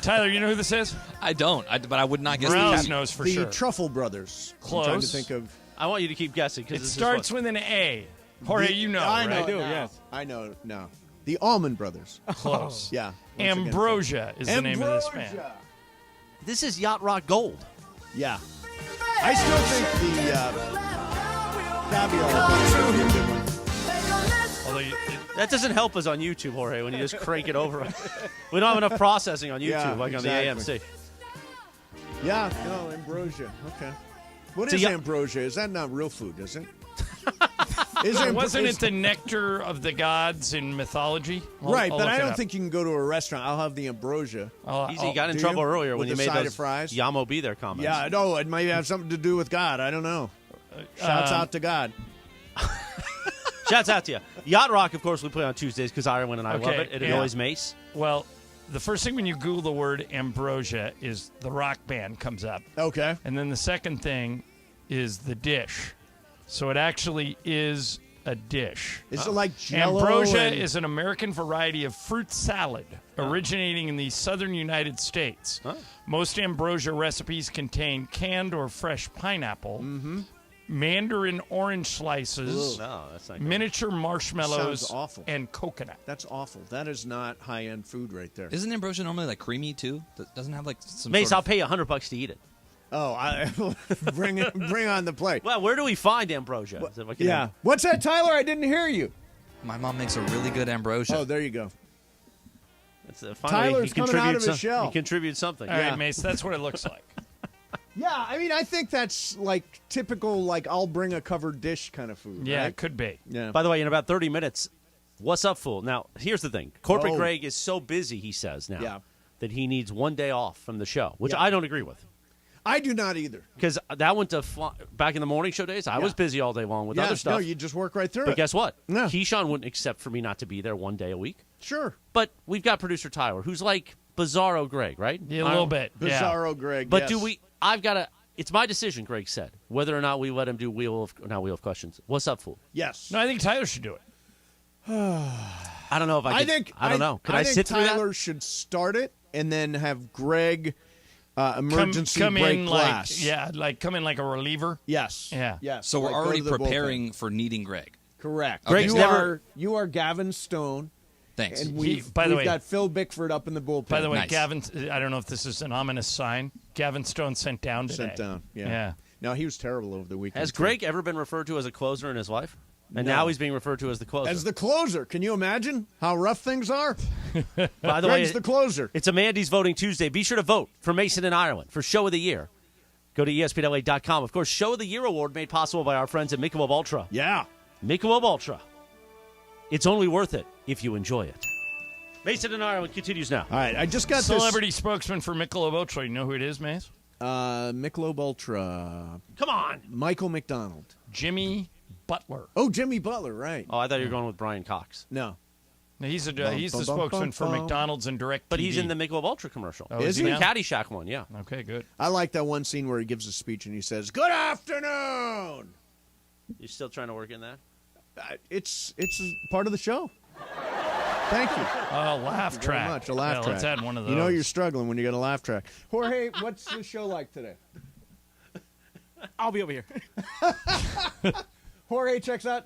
Tyler, you know who this is? I don't, but I would not guess. Morales knows for the sure. Truffle Brothers. Close. I'm trying to think of. I want you to keep guessing. It starts with an A. Jorge, you know, I know. right? I do, now. yes. I know now. The Almond Brothers. Close. Yeah. once again. Ambrosia is the name of this band. Ambrosia. This is Yacht Rock Gold. Yeah. I still think the caviar would be a good one. Although That doesn't help us on YouTube, Jorge, when you just crank it over. We don't have enough processing on YouTube Yeah, like on exactly. the AMC. Yeah, no, ambrosia. Okay. What So is yeah- ambrosia? Is that not real food, is it? wasn't it the nectar of the gods in mythology? Right, I'll but look I it don't up. think you can go to a restaurant. I'll have the ambrosia. Easy, got in do trouble you? earlier With when you the made side those of fries? Yamo Be There comments. Yeah, no, it might have something to do with God. I don't know. Shouts out to God. Shouts out to you. Yacht Rock, of course, we play on Tuesdays because Ireland and I love it. It yeah. annoys Mace. Well, the first thing when you Google the word ambrosia is the rock band comes up. Okay. And then the second thing is the dish. So it actually is a dish. Is it like Jell-O? Ambrosia is an American variety of fruit salad originating in the southern United States. Most ambrosia recipes contain canned or fresh pineapple, mandarin orange slices, No, that's not good. miniature marshmallows, Sounds awful. and coconut. That's awful. That is not high-end food right there. Isn't ambrosia normally like creamy too? Doesn't it have like some Mace, sort I'll of... pay you $100 to eat it. Oh, bring on the plate. Well, where do we find ambrosia? Is it like Yeah. What's that, Tyler? I didn't hear you. My mom makes a really good ambrosia. Oh, there you go. Finally, Tyler's coming out of his shell. He contributes something. All right, Mace, that's what it looks like. Yeah, I mean, I think that's like typical, like I'll bring a covered dish kind of food. Yeah, right? it could be. Yeah. By the way, in about 30 minutes, what's up, fool? Now, here's the thing. Corporate Oh. Greg is so busy, he says now, Yeah. that he needs one day off from the show, which Yeah. I don't agree with. I do not either. Because that went to back in the morning show days. I was busy all day long with other stuff. No, you just work right through but it. guess what? Yeah. Keyshawn wouldn't accept for me not to be there one day a week. Sure. But we've got producer Tyler, who's like Bizarro Greg, right? Yeah, a little bit. Yeah. Bizarro Greg. But yes. do we? I've got to. It's my decision, Greg said, whether or not we let him do Wheel of Questions. What's up, fool? Yes. No, I think Tyler should do it. I don't know if I. don't know. Can I think sit through Tyler that? should start it and then have Greg emergency come break in glass. come in like a reliever. Yes. Yeah. Yes. So we're Like, go already to the preparing for needing Greg. bullpen. Correct. Greg's you never- you are Gavin Stone. Thanks. And He- we've, by the we've way- got Phil Bickford up in the bullpen. By the way, Nice. Gavin, I don't know if this is an ominous sign. Gavin Stone sent down today. Sent down. Yeah. Yeah. No, he was terrible over the weekend. Has too. Greg ever been referred to as a closer in his life? And No. now he's being referred to as the closer. As the closer? Can you imagine how rough things are? By the Greg's way, the closer. it's a Mandy's Voting Tuesday. Be sure to vote for Mason in Ireland for Show of the Year. Go to ESPNLA.com. Of course, Show of the Year award made possible by our friends at Michelob Ultra. Yeah. Michelob Ultra. It's only worth it if you enjoy it. Mason in Ireland continues now. All right. I just got Celebrity spokesman for Michelob Ultra. You know who it is, Mace? this Michelob Ultra. Come on. Michael McDonald. Jimmy Butler. Oh, Jimmy Butler, right. Oh, I thought you were going with Brian Cox. No. Now, he's the bum, spokesman bum, for bum. McDonald's and DirecTV. But he's in the Michelob Ultra commercial. Oh, Is He's he in the now? Caddyshack one, yeah. Okay, good. I like that one scene where he gives a speech and he says, "Good afternoon." You still trying to work in that? It's part of the show. Thank you. Oh, laugh Very track. much. A laugh Yeah, track. Let's add one of those. You know you're struggling when you got a laugh track. Jorge, what's the show like today? I'll be over here. Jorge checks out.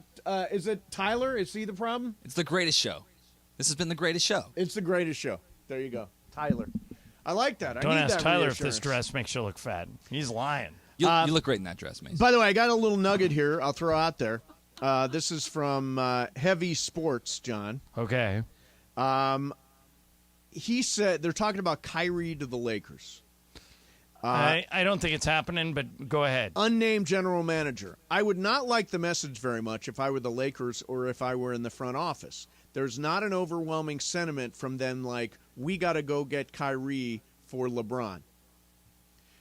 Is it Tyler? Is he the problem? It's the greatest show. This has been the greatest show. It's the greatest show. There you go. Tyler. I like that. I Don't need ask that Tyler if this reassurance. dress makes you look fat. He's lying. You look great in that dress, Mason. By the way, I got a little nugget here I'll throw out there. This is from Heavy Sports, John. Okay. He said they're talking about Kyrie to the Lakers. I don't think it's happening, but go ahead. Unnamed general manager. I would not like the message very much if I were the Lakers or if I were in the front office. There's not an overwhelming sentiment from them like, we got to go get Kyrie for LeBron.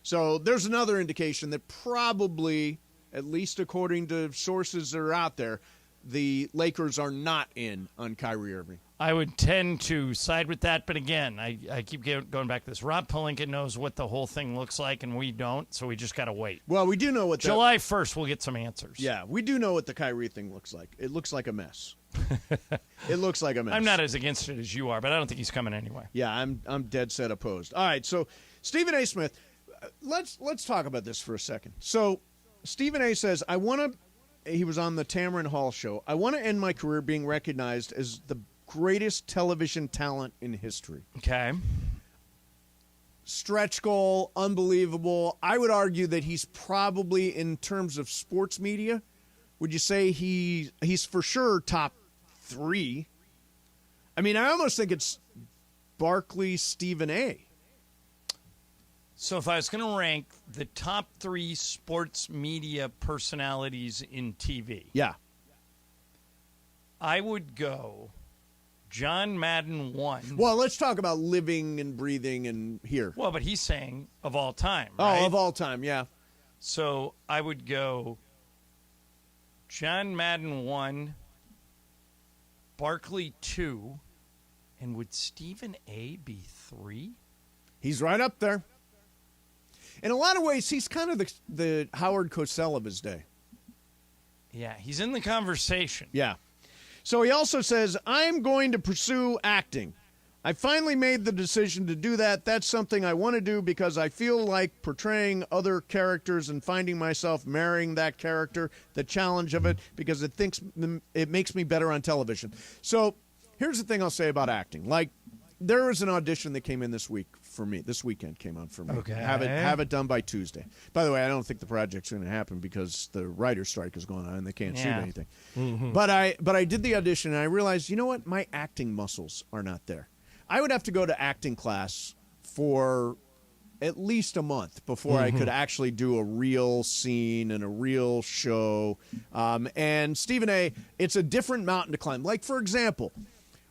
So there's another indication that probably, at least according to sources that are out there, the Lakers are not in on Kyrie Irving. I would tend to side with that, but again, I keep going back to this. Rob Pelinka knows what the whole thing looks like, and we don't, so we just got to wait. Well, we do know what July 1st, we'll get some answers. Yeah, we do know what the Kyrie thing looks like. It looks like a mess. It looks like a mess. I'm not as against it as you are, but I don't think he's coming anyway. Yeah, I'm dead set opposed. All right, so Stephen A. Smith, let's talk about this for a second. So Stephen A. says, he was on the Tamron Hall show, I want to end my career being recognized as the greatest television talent in history. Okay. Stretch goal, unbelievable. I would argue that he's probably, in terms of sports media, would you say he's for sure top 3? I mean, I almost think it's Barkley, Stephen A. So if I was going to rank the top 3 sports media personalities in TV, Yeah. I would go John Madden 1. Well, let's talk about living and breathing and here. Well, but he's saying of all time, right? Oh, of all time, yeah. So I would go John Madden 1, Barkley 2, and would Stephen A. be 3? He's right up there. In a lot of ways, he's kind of the Howard Cosell of his day. Yeah, he's in the conversation. Yeah. So he also says, I'm going to pursue acting. I finally made the decision to do that. That's something I want to do because I feel like portraying other characters and finding myself marrying that character, the challenge of it, because it makes me better on television. So here's the thing I'll say about acting. Like, there was an audition that came in this week for me. This weekend came on for me. Okay. Have it done by Tuesday. By the way, I don't think the project's going to happen because the writer's strike is going on and they can't shoot anything. Mm-hmm. But I did the audition and I realized, you know what? My acting muscles are not there. I would have to go to acting class for at least a month before I could actually do a real scene and a real show. And Stephen A., it's a different mountain to climb. Like, for example,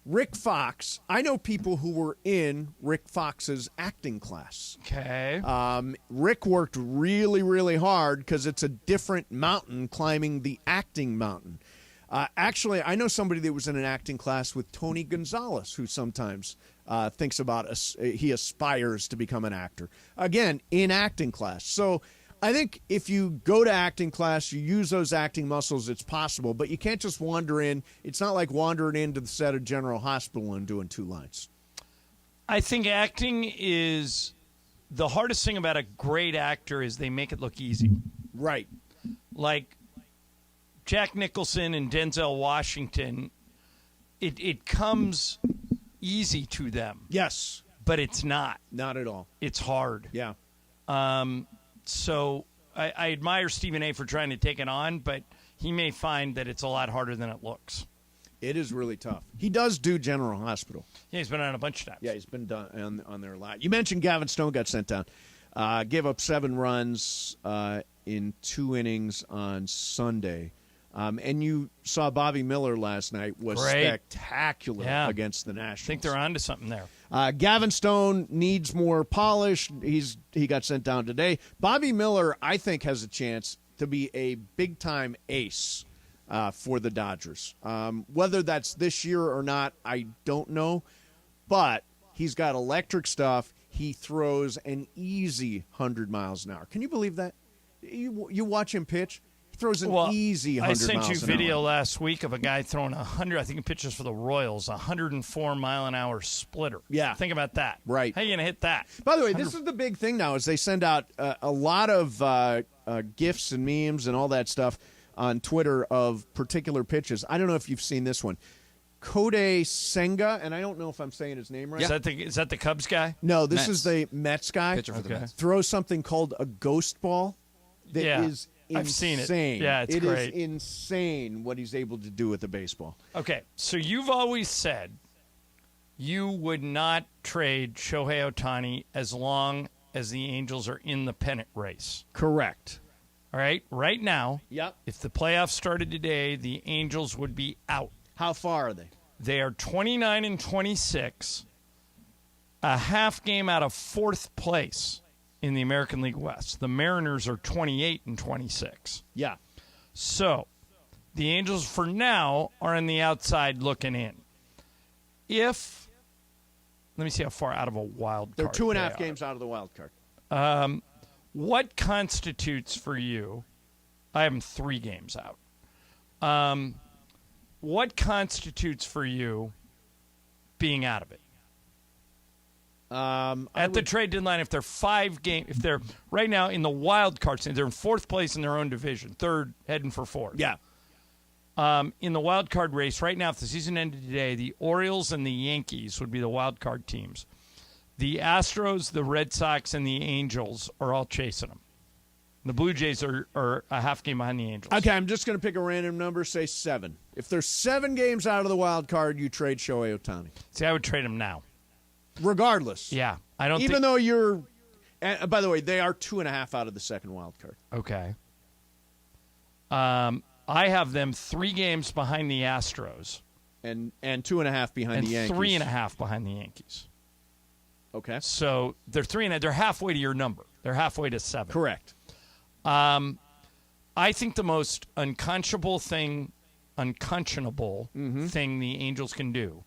Rick Fox, I know people who were in Rick Fox's acting class. Okay. Rick worked really, really hard because it's a different mountain climbing the acting mountain. Actually, I know somebody that was in an acting class with Tony Gonzalez, who sometimes thinks about he aspires to become an actor. Again, in acting class. So I think if you go to acting class, you use those acting muscles, it's possible. But you can't just wander in. It's not like wandering into the set of General Hospital and doing 2 lines. I think acting is the hardest thing about a great actor is they make it look easy. Right. Like Jack Nicholson and Denzel Washington, it comes easy to them. Yes. But it's not. Not at all. It's hard. Yeah. So I admire Stephen A. for trying to take it on, but he may find that it's a lot harder than it looks. It is really tough. He does do General Hospital. Yeah, he's been on a bunch of times. Yeah, he's been done on there a lot. You mentioned Gavin Stone got sent down. Gave up 7 runs in 2 innings on Sunday. And you saw Bobby Miller last night was spectacular against the Nationals. I think they're onto something there. Gavin Stone needs more polish. He got sent down today. Bobby Miller, I think, has a chance to be a big-time ace for the Dodgers. Whether that's this year or not, I don't know. But he's got electric stuff. He throws an easy 100 miles an hour. Can you believe that? You watch him pitch. Throws an easy 100 miles an hour. I sent you video last week of a guy throwing 100, I think he pitches for the Royals, 104-mile-an-hour splitter. Yeah. Think about that. Right. How are you going to hit that? By the way, this is the big thing now is they send out a lot of GIFs and memes and all that stuff on Twitter of particular pitches. I don't know if you've seen this one. Kodai Senga, and I don't know if I'm saying his name right. Yeah. Is that the Cubs guy? No, this is the Mets guy. Pitcher for the Mets. Throws something called a ghost ball that is insane. I've seen it. Yeah, it's great. It is insane what he's able to do with a baseball. Okay, so you've always said you would not trade Shohei Ohtani as long as the Angels are in the pennant race. Correct. All right? Right now, Yep. if the playoffs started today, the Angels would be out. How far are they? They are 29-26, a half game out of 4th place in the American League West. The Mariners are 28-26. Yeah. So, the Angels for now are on the outside looking in. Let me see how far out of a wild card. They're 2.5 games out of the wild card. What constitutes for you? I have them 3 games out. What constitutes for you being out of it? At the trade deadline, if they're 5 games, if they're right now in the wild card, they're in 4th place in their own division, 3rd heading for 4th. Yeah. In the wild card race right now, if the season ended today, the Orioles and the Yankees would be the wild card teams. The Astros, the Red Sox, and the Angels are all chasing them. The Blue Jays are a half game behind the Angels. Okay, I'm just going to pick a random number, say 7. If there's 7 games out of the wild card, you trade Shohei Ohtani. See, I would trade him now. Regardless. Yeah. I don't Even though you're by the way, they are 2.5 out of the second wild card. Okay. I have them 3 games behind the Astros. And 2.5 behind the Yankees. 3.5 behind the Yankees. Okay. So they're 3.5. They're halfway to your number. They're halfway to 7. Correct. I think the most unconscionable thing the Angels can do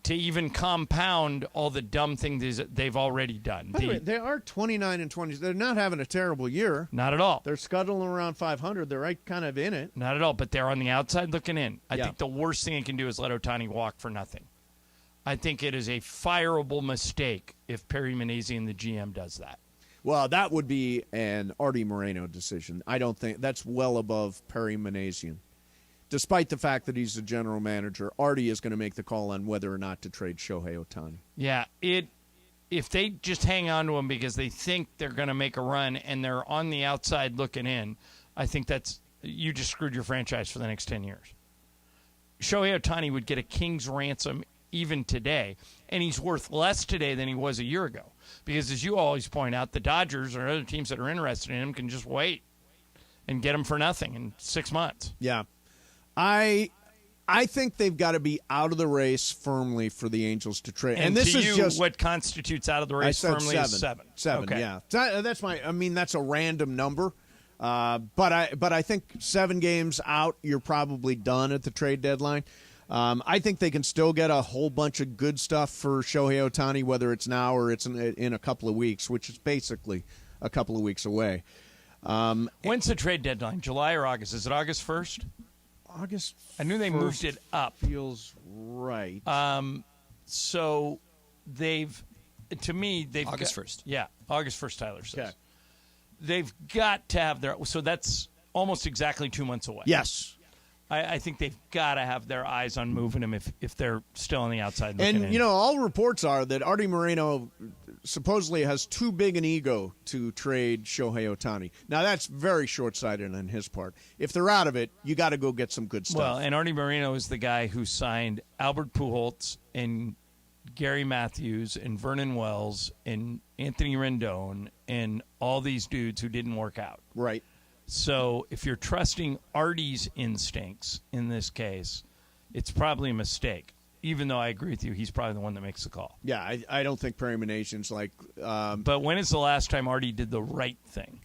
to even compound all the dumb things that they've already done. By the way, they are 29-20. They're not having a terrible year. Not at all. They're scuttling around 500. They're right kind of in it. Not at all, but they're on the outside looking in. I think the worst thing it can do is let Ohtani walk for nothing. I think it is a fireable mistake if Perry Minasian, the GM, does that. Well, that would be an Artie Moreno decision. I don't think that's well above Perry Minasian. Despite the fact that he's the general manager, Artie is going to make the call on whether or not to trade Shohei Ohtani. Yeah, if they just hang on to him because they think they're going to make a run and they're on the outside looking in, I think you just screwed your franchise for the next 10 years. Shohei Ohtani would get a king's ransom even today, and he's worth less today than he was a year ago. Because as you always point out, the Dodgers or other teams that are interested in him can just wait and get him for nothing in 6 months. Yeah. I think they've got to be out of the race firmly for the Angels to trade. And this to is you, just what constitutes out of the race firmly is 7. 7, okay. yeah. That's a random number. But I think 7 games out, you're probably done at the trade deadline. I think they can still get a whole bunch of good stuff for Shohei Ohtani, whether it's now or it's in a couple of weeks, which is basically a couple of weeks away. When's the trade deadline? July or August? Is it August 1st? August. I knew they moved it up. Feels right. So they've August 1st. Yeah, August 1st. Tyler says. Okay. They've got to have so that's almost exactly 2 months away. Yes. I think they've got to have their eyes on moving him if they're still on the outside looking in. And, all reports are that Artie Moreno supposedly has too big an ego to trade Shohei Ohtani. Now, that's very short-sighted on his part. If they're out of it, you got to go get some good stuff. Well, and Artie Moreno is the guy who signed Albert Pujols and Gary Matthews and Vernon Wells and Anthony Rendon and all these dudes who didn't work out. Right. So if you're trusting Artie's instincts in this case, it's probably a mistake. Even though I agree with you, he's probably the one that makes the call. Yeah, I don't think Perry Minasian's like... But when is the last time Artie did the right thing?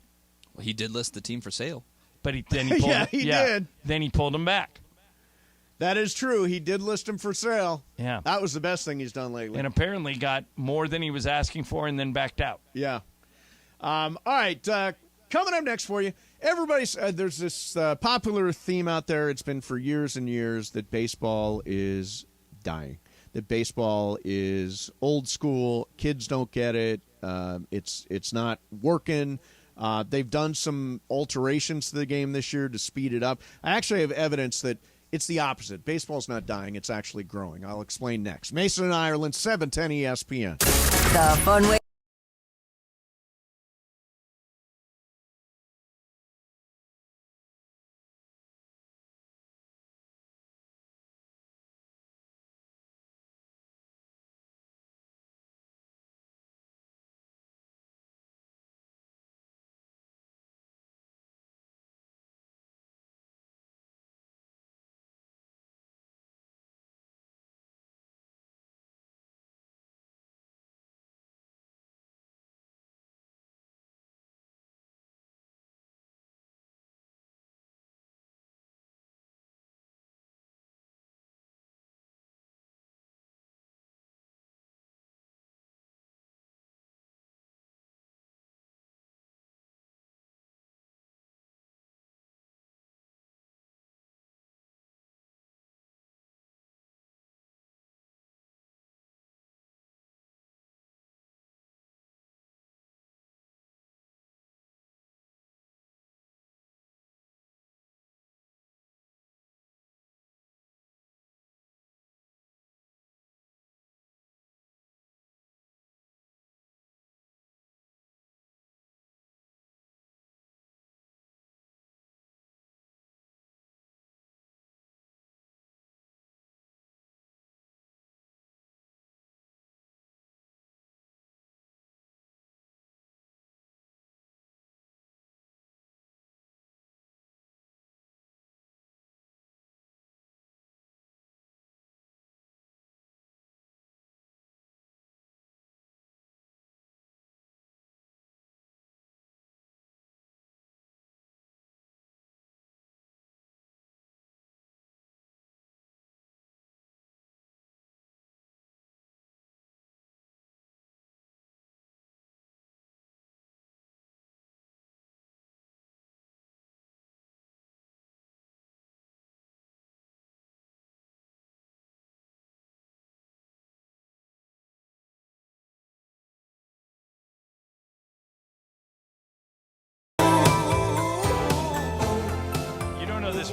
Well, he did list the team for sale. But then he pulled he did. Then he pulled him back. That is true. He did list him for sale. Yeah. That was the best thing he's done lately. And apparently got more than he was asking for and then backed out. Yeah. All right. Coming up next for you, there's this popular theme out there. It's been for years and years that baseball is dying, that baseball is old school. Kids don't get it. It's not working. They've done some alterations to the game this year to speed it up. I actually have evidence that it's the opposite. Baseball's not dying. It's actually growing. I'll explain next. Mason and Ireland, 710 ESPN. The Fun Way.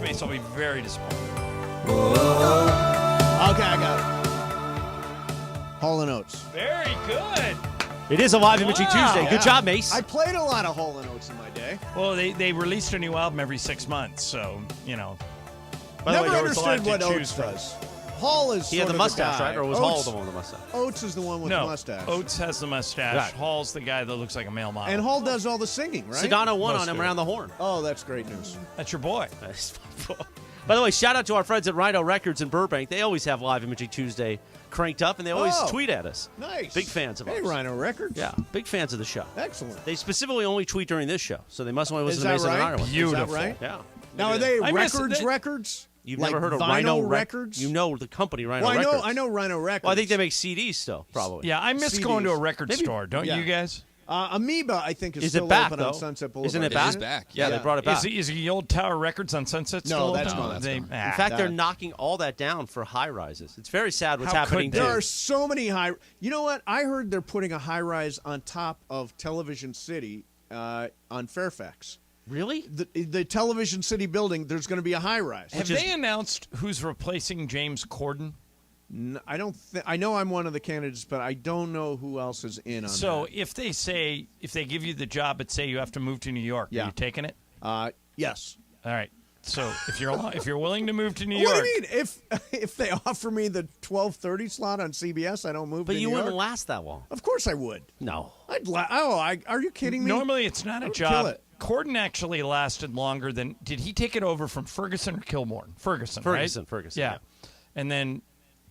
Mace, I'll be very disappointed. Okay, I got it. Hall & Oates. Very good. It is a live imaging Wow. Tuesday. Good job, Mace. I played a lot of Hall & Oates in my day. Well, they released a new album every 6 months, so, you know. By the Never way, there was a lot understood to what choose Oates from. does. Hall is He had sort the of mustache, guy. right? Or was Hall the one with the mustache? Oates is the one with the No, mustache. Oates has the mustache. Right. Hall's the guy that looks like a male model. And Hall does all the singing, right? Sedano won Most on him do. around the horn. Oh, that's great news. That's your boy. By the way, shout out to our friends at Rhino Records in Burbank. They always have Live Imaging Tuesday cranked up, and they always Oh. tweet at us. Nice. Big fans of Hey, ours. Rhino Records. Yeah, big fans of the show. Excellent. They specifically only tweet during this show, so they must only listen Is to that Mason and right? Ireland. Beautiful. Is that right? Yeah. Now, are they I miss records it. records? You've Like never heard of vinyl Rhino Records? You know the company Rhino Well, Records. I know Rhino Records. Well, I think they make CDs still, probably. Yeah, I miss CDs. going to a record Maybe- store. Don't yeah. you guys? Amoeba, I think, is Is still it back, open though? on Sunset Boulevard. Isn't it It back? is back. Yeah, Yeah. they brought it back. Is the old Tower Records on Sunset still that's open? gone. that's They- gone. ah. In fact, they're that- knocking all that down for high rises. It's very sad what's How happening could to There are so many high. You know what? I heard they're putting a high rise on top of Television City on Fairfax. Really? The Television City building. There's going to be a high rise. Have they announced who's replacing James Corden? I don't. I know I'm one of the candidates, but I don't know who else is in on So if they give you the job, but say you have to move to New York, Yeah. are you taking it? that. Yes. All right. So if you're willing to move to New What York, do you mean? If they offer me the 12:30 slot on CBS, I don't move. But to you New wouldn't York? last that long. Of course I would. No. Are you kidding me? normally it's not a Kill job. it. Corden actually lasted longer than. Did he take it over from Ferguson or Kilborn? Ferguson, right? Ferguson. Yeah. And then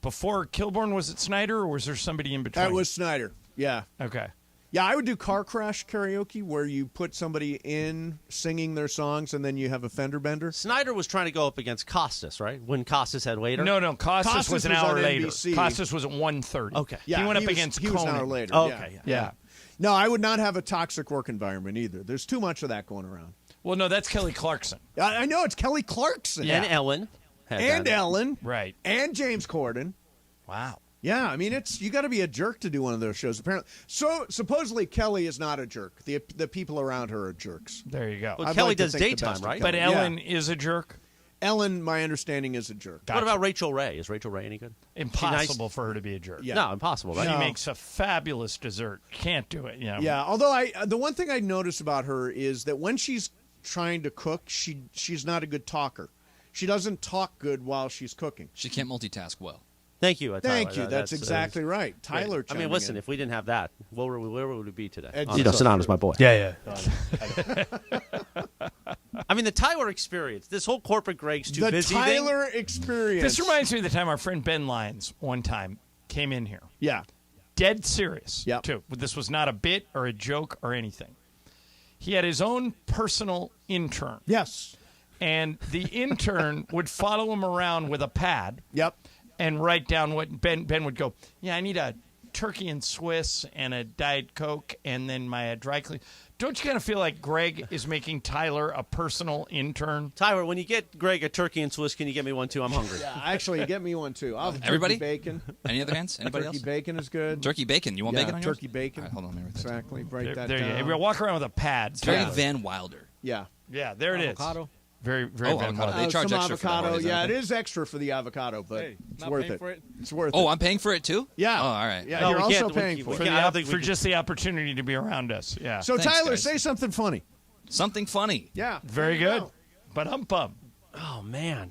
before Kilborn, was it Snyder or was there somebody in between? That was Snyder. Yeah. Okay. Yeah, I would do car crash karaoke where you put somebody in singing their songs and then you have a fender bender. Snyder was trying to go up against Costas, right? When Costas had later. No, Costas Costas was an was hour on later. NBC. Costas was at 1:30. Okay. Yeah, he went up was- against he was an Conan. hour later. Okay, Yeah. No, I would not have a toxic work environment either. There's too much of that going around. Well, no, that's Kelly Clarkson. I know it's Kelly Clarkson. And Ellen. had And that. Ellen. Right. And James Corden. Wow. Yeah, I mean you got to be a jerk to do one of those shows. Apparently, so supposedly Kelly is not a jerk. The people around her are jerks. There you go. Well, I'd Kelly like to does think the daytime, best of right? Kelly. But Yeah. Ellen is a jerk. Ellen, my understanding, is a jerk. What about Rachel Ray? Is Rachel Ray any good? Impossible for her to be a jerk. Yeah. No, impossible, right? She No. makes a fabulous dessert. Can't do it. Yeah, although the one thing I notice about her is that when she's trying to cook, she's not a good talker. She doesn't talk good while she's cooking. She can't multitask well. Thank you. Thank Tyler. you. That's exactly right. Tyler. I mean, chiming listen, in. if we didn't have that, where would we be today? It's- You know, it's so Sonata's true. my boy. Yeah. I mean, the Tyler experience, this whole corporate Greg's too the busy Tyler experience. This reminds me of the time our friend Ben Lyons one time came in here. Yeah. Dead serious, Yep. too. This was not a bit or a joke or anything. He had his own personal intern. Yes. And the intern would follow him around with a pad. Yep. And write down what Ben would go, yeah, I need a turkey and Swiss and a Diet Coke and then my dry clean. Don't you kind of feel like Greg is making Tyler a personal intern? Tyler, when you get Greg a turkey and Swiss, can you get me one too? I'm hungry. Yeah, actually, get me one too. I'll have Everybody? turkey bacon. Any other hands? Anybody Turkey else? bacon is good. Turkey bacon. You want bacon on yours? turkey bacon. All right, hold on, let me write that down. Exactly. Write that There you down. go. Walk around with a pad. It's very Yeah. Van Wilder. Yeah. Yeah, there it is. Avocado. Very, very Oh, Van avocado. Wilder. They charge some extra for that avocado. one, isn't Yeah, it? it is extra for the avocado, but Hey, it's not worth paying it. for it. It's worth Oh, it. I'm paying for it too? Yeah. Oh, all right. Yeah, No, you're we also can't- paying we for it. can't- I don't think we For can- just the opportunity to be around us. Yeah. So, Thanks, Tyler, guys. say something funny. Something funny. Yeah. Very There you good. go. But bum. Oh, man.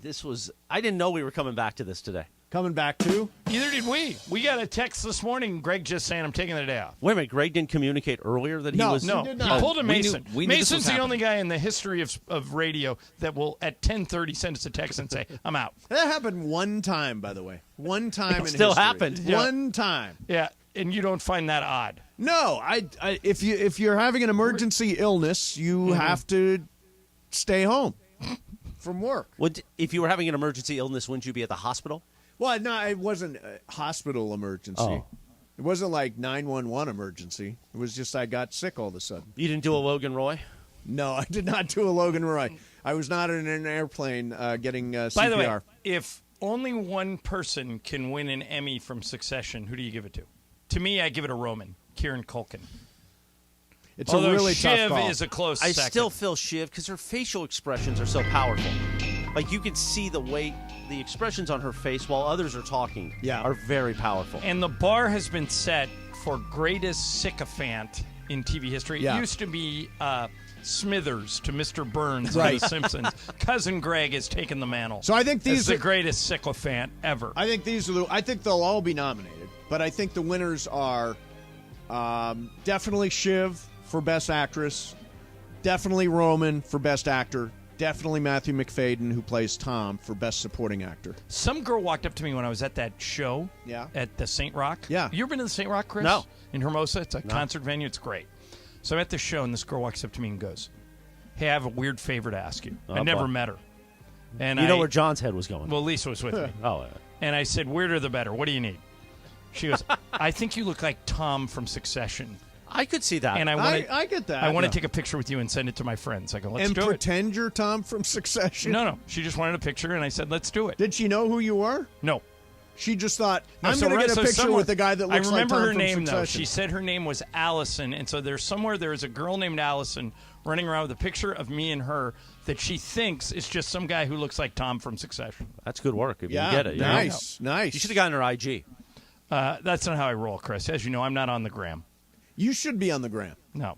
I didn't know we were coming back to this today. Coming back to? Neither did we. We got a text this morning. Greg just saying I'm taking the day off. Wait a minute. Greg didn't communicate earlier that he No. was. No, did he not. pulled a We knew- Mason. we knew this Mason's was the only guy in the history of radio that will, at 10:30, send us a text and say, I'm out. That happened one time, by the way. One time in still history. happened. Yeah. One time. Yeah, and you don't find that odd. No, if you're having an emergency illness, you have to stay home from work. If you were having an emergency illness, wouldn't you be at the hospital? Well, no, it wasn't a hospital emergency. Oh. It wasn't like 911 emergency. It was just I got sick all of a sudden. You didn't do a Logan Roy? No, I did not do a Logan Roy. I was not in an airplane getting CPR. By the way, if only one person can win an Emmy from Succession, who do you give it to? To me, I give it to Roman, Kieran Culkin. it's Although a really Shiv tough call. is a close I second. still feel Shiv because her facial expressions are so powerful. like you can see the weight, the expressions on her face while others are talking are very powerful. And the bar has been set for greatest sycophant in TV history. Yeah. It used to be Smithers to Mr. Burns Right. on The Simpsons. Cousin Greg has taken the mantle. So I think these as the greatest sycophant ever. I think I think they'll all be nominated, but I think the winners are definitely Shiv for Best Actress, definitely Roman for Best Actor, definitely Matthew McFadden, who plays Tom, for Best Supporting Actor. Some girl walked up to me when I was at that show at the St. Rock. Yeah. You ever been to the St. Rock, Chris? No. In Hermosa? It's a concert venue. It's great. So I'm at the show, and this girl walks up to me and goes, "Hey, I have a weird favor to ask you." I never met her. And you know where John's head was going. Well, Lisa was with me. Oh, And I said, "Weirder the better. What do you need?" She goes, "I think you look like Tom from Succession." I could see that. And I get that. I want to take a picture with you and send it to my friends. I go, "Let's and do it." pretend you're Tom from Succession? No. She just wanted a picture, and I said, "Let's do it." Did she know who you were? No. She just thought, No, I'm so going to get a picture somewhere- with the guy that looks I remember like Tom her from name, Succession. though. She said her name was Allison, and so there's a girl named Allison running around with a picture of me and her that she thinks is just some guy who looks like Tom from Succession. That's good work if Yeah, you get it. nice. You should have gotten her IG. That's not how I roll, Chris. As you know, I'm not on the gram. You should be on the gram. No.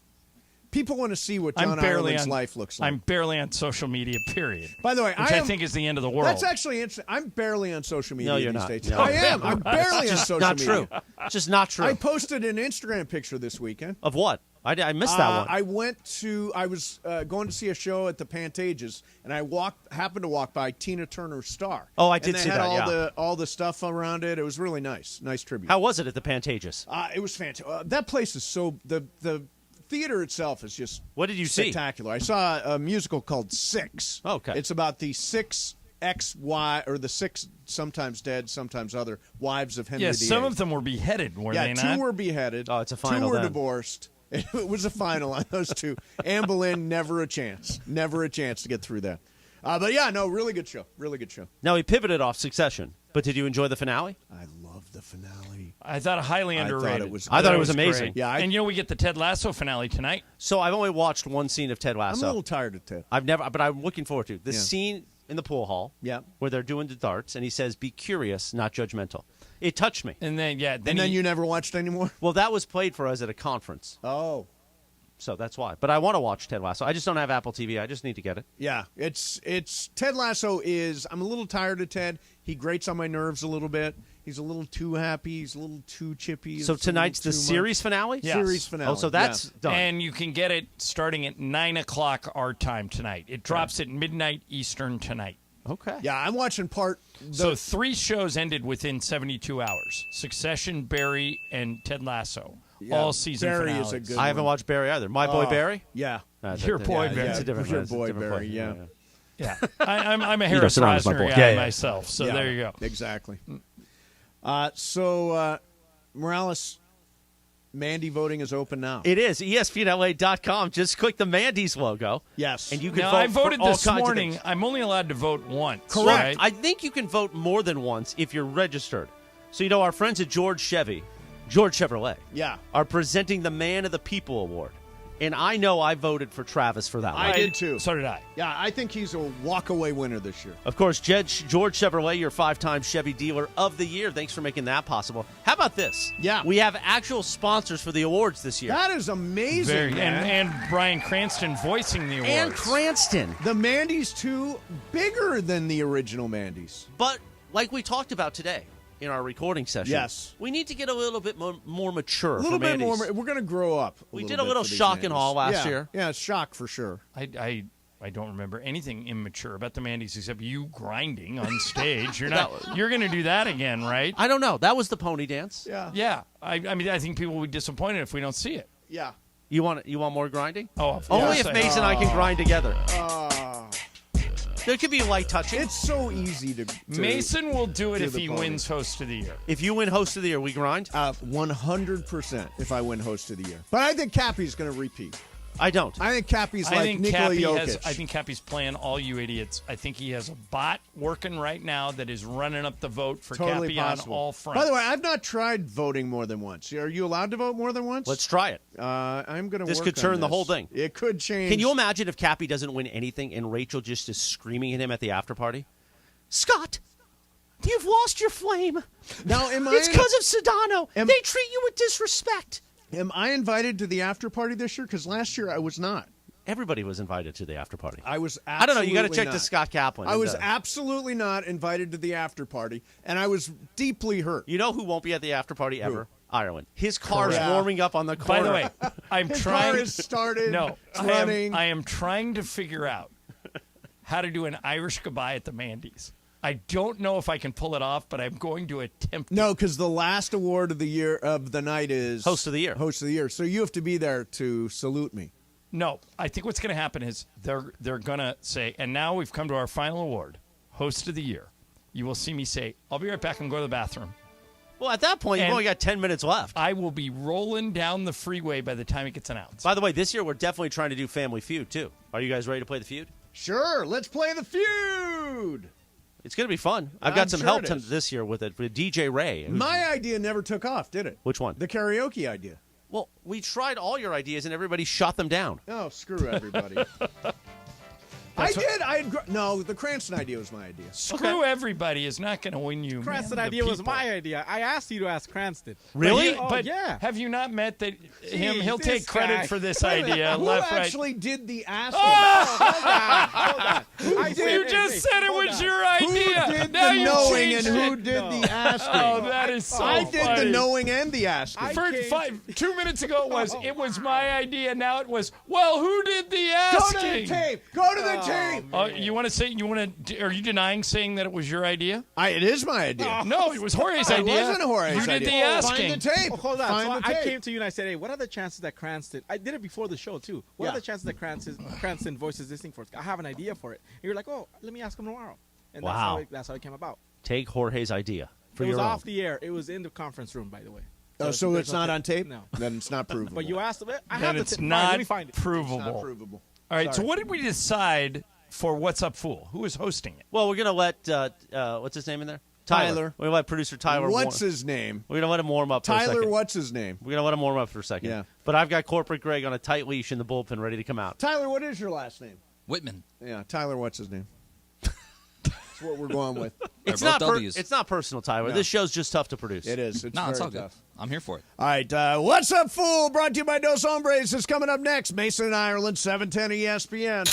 People want to see what John Ireland's life looks like. I'm barely on social media, period. By the way, which I think is the end of the world. That's actually interesting. I'm barely on social media No, you're these not. days. No. I am. I'm barely on social not media. true. It's just not true. I posted an Instagram picture this weekend. Of what? I missed that one. I was going to see a show at the Pantages, and I happened to walk by Tina Turner's Star. Oh, I did and see had that, all the stuff around it. It was really nice. Nice tribute. How was it at the Pantages? It was fantastic. That place is so the theater itself is just What did you see? spectacular. I saw a musical called Six. Okay. It's about the six sometimes dead, sometimes other wives of Henry VIII. some of them were beheaded, were they not? two were beheaded. Oh, it's a final Two were then. divorced. It was a final on those two. Anne Boleyn, never a chance to get through that. But yeah, no, really good show. Really good show. Now, he pivoted off Succession, but did you enjoy the finale? I love the finale. I thought highly underrated. I thought it was amazing. Great. Yeah, and we get the Ted Lasso finale tonight. So I've only watched one scene of Ted I'm Lasso. a little tired of Ted. but I'm looking forward to it. The scene in the pool hall where they're doing the darts, and he says, "Be curious, not judgmental." It touched me. And then, then you never watched anymore? Well, that was played for us at a conference. Oh. So that's why. But I want to watch Ted Lasso. I just don't have Apple TV. I just need to get it. Yeah, it's Ted Lasso is. I'm a little tired of Ted. He grates on my nerves a little bit. He's a little too happy. He's a little too chippy. So tonight's the series finale? Yes. Series finale. Oh, so that's done. And you can get it starting at 9 o'clock our time tonight. It drops at midnight Eastern tonight. Okay. Yeah, I'm watching part. So 3 shows ended within 72 hours: Succession, Barry, and Ted Lasso. Yeah, All season Barry finales. is a good I haven't one. watched Barry either. My Boy Barry? Yeah. Your boy Barry. It's a different Your it's a boy different Barry, play. yeah. Yeah, I'm a know, Harris Sedano's my Rosner boy. guy Yeah. myself, so Yeah, there you go. Exactly. So Morales, Mandy voting is open now. It is. ESPNLA.com. Just click the Mandy's logo. Yes. And you can Now, vote I voted for all this kinds of morning. things. I'm only allowed to vote once. Correct. Right? I think you can vote more than once if you're registered. So, our friends at George Chevrolet, are presenting the Man of the People Award. And I know I voted for Travis for that one. I did too. So did I. Yeah, I think he's a walk-away winner this year. Of course, George Chevrolet, your 5-time Chevy Dealer of the Year. Thanks for making that possible. How about this? Yeah. We have actual sponsors for the awards this year. That is amazing, man. And Bryan Cranston voicing the awards. And Cranston. The Mandy's too bigger than the original Mandy's. But like we talked about today in our recording session, yes, we need to get a little bit more mature. A little bit Mandy's. more. We're going to grow up. We did a little shock and awe last year. Yeah, shock for sure. I don't remember anything immature about the Mandy's except you grinding on stage. You're going to do that again, right? I don't know. That was the pony dance. Yeah. Yeah. I mean, I think people will be disappointed if we don't see it. Yeah. You want more grinding? Oh, only if Mason and I can grind together. There could be light touching. It's so easy to Mason will do it do if the he pony. wins Host of the Year. If you win Host of the Year, we grind? 100% if I win Host of the Year. But I think Cappy's going to repeat. I don't. I think Cappy's I like think Nikola Cappy Jokic. I think Cappy's playing all you idiots. I think he has a bot working right now that is running up the vote for Totally Cappy possible. on all fronts. By the way, I've not tried voting more than once. Are you allowed to vote more than once? Let's try it. I'm going to. This could turn the whole thing. It could change. Can you imagine if Cappy doesn't win anything and Rachel just is screaming at him at the after party? Scott, you've lost your flame. Now, it's because of Sedano. They treat you with disrespect. Am I invited to the after party this year? Because last year I was not. Everybody was invited to the after party. I was. I don't know. You got to check not. to Scott Kaplan. I was absolutely not invited to the after party, and I was deeply hurt. You know who won't be at the after party ever? Ireland. His car's Correct. warming up on the corner. By the way, I'm His trying. car has started. No, running. I am trying to figure out how to do an Irish goodbye at the Mandy's. I don't know if I can pull it off, but I'm going to attempt. No, because the last award of the year of the night is Host of the Year. Host of the Year. So you have to be there to salute me. No, I think what's going to happen is they're going to say, and now we've come to our final award, Host of the Year. You will see me say, I'll be right back and go to the bathroom. Well, at that point, you've And only got 10 minutes left. I will be rolling down the freeway by the time it gets announced. By the way, this year we're definitely trying to do Family Feud, too. Are you guys ready to play the feud? Sure, let's play the feud. It's going to be fun. I've got some sure help it is. this year with it, with DJ Ray. My idea never took off, did it? Which one? The karaoke idea. Well, we tried all your ideas, and everybody shot them down. Oh, screw everybody. I did. No, the Cranston idea was my idea. Screw everybody is not going to win you. Cranston man, the idea was people. my idea. I asked you to ask Cranston. Really? But yeah. have you not met that him? Jeez, He'll this take credit guy. for this Wait a minute. idea. Who left, actually did the asking? Hold on. You just said it was your idea. Who did now the you knowing and changed who it. did the asking? Oh, that is so I did funny. the knowing and the asking. For 2 minutes ago it was my idea. Now it was, well, who did the Go asking? to the tape. Go to the tape. You want to say? Are you denying saying that it was your idea? It is my idea. No, it was Jorge's It idea. wasn't Jorge's You did idea. the asking. Find the tape. Oh, hold on. Find So the I tape. came to you and I said, hey, what are the chances that Cranston... I did it before the show, too. What Yeah. are the chances that Cranston voices this thing for us? I have an idea for it. And you're like, oh, let me ask him tomorrow. And Wow. that's how it came about. Take Jorge's idea for It was your own. off the air. It was in the conference room, by the way. Oh, so there's it's not on tape? No. Then it's not provable. But you asked him. I Then have the it's tape. Fine, not let me find it. provable. It's not provable. All right. So Sorry. what did we decide for What's Up Fool? Who is hosting it? Well, we're going to let, what's his name in there? Tyler. We're going to let producer Tyler What's his name? We're going to let him warm up for a Tyler, second. what's his name? We're going to let him warm up for a second. Yeah. But I've got Corporate Greg on a tight leash in the bullpen ready to come out. Tyler, what is your last name? Whitman. Yeah, Tyler, what's his name? That's what we're going with. It's both not, W's. it's not personal, Tyler. No. This show's just tough to produce. It is. It's No, it's very all good. tough. I'm here for it. All right, What's Up, Fool? Brought to you by Dos Hombres is coming up next. Mason and Ireland, 710 ESPN.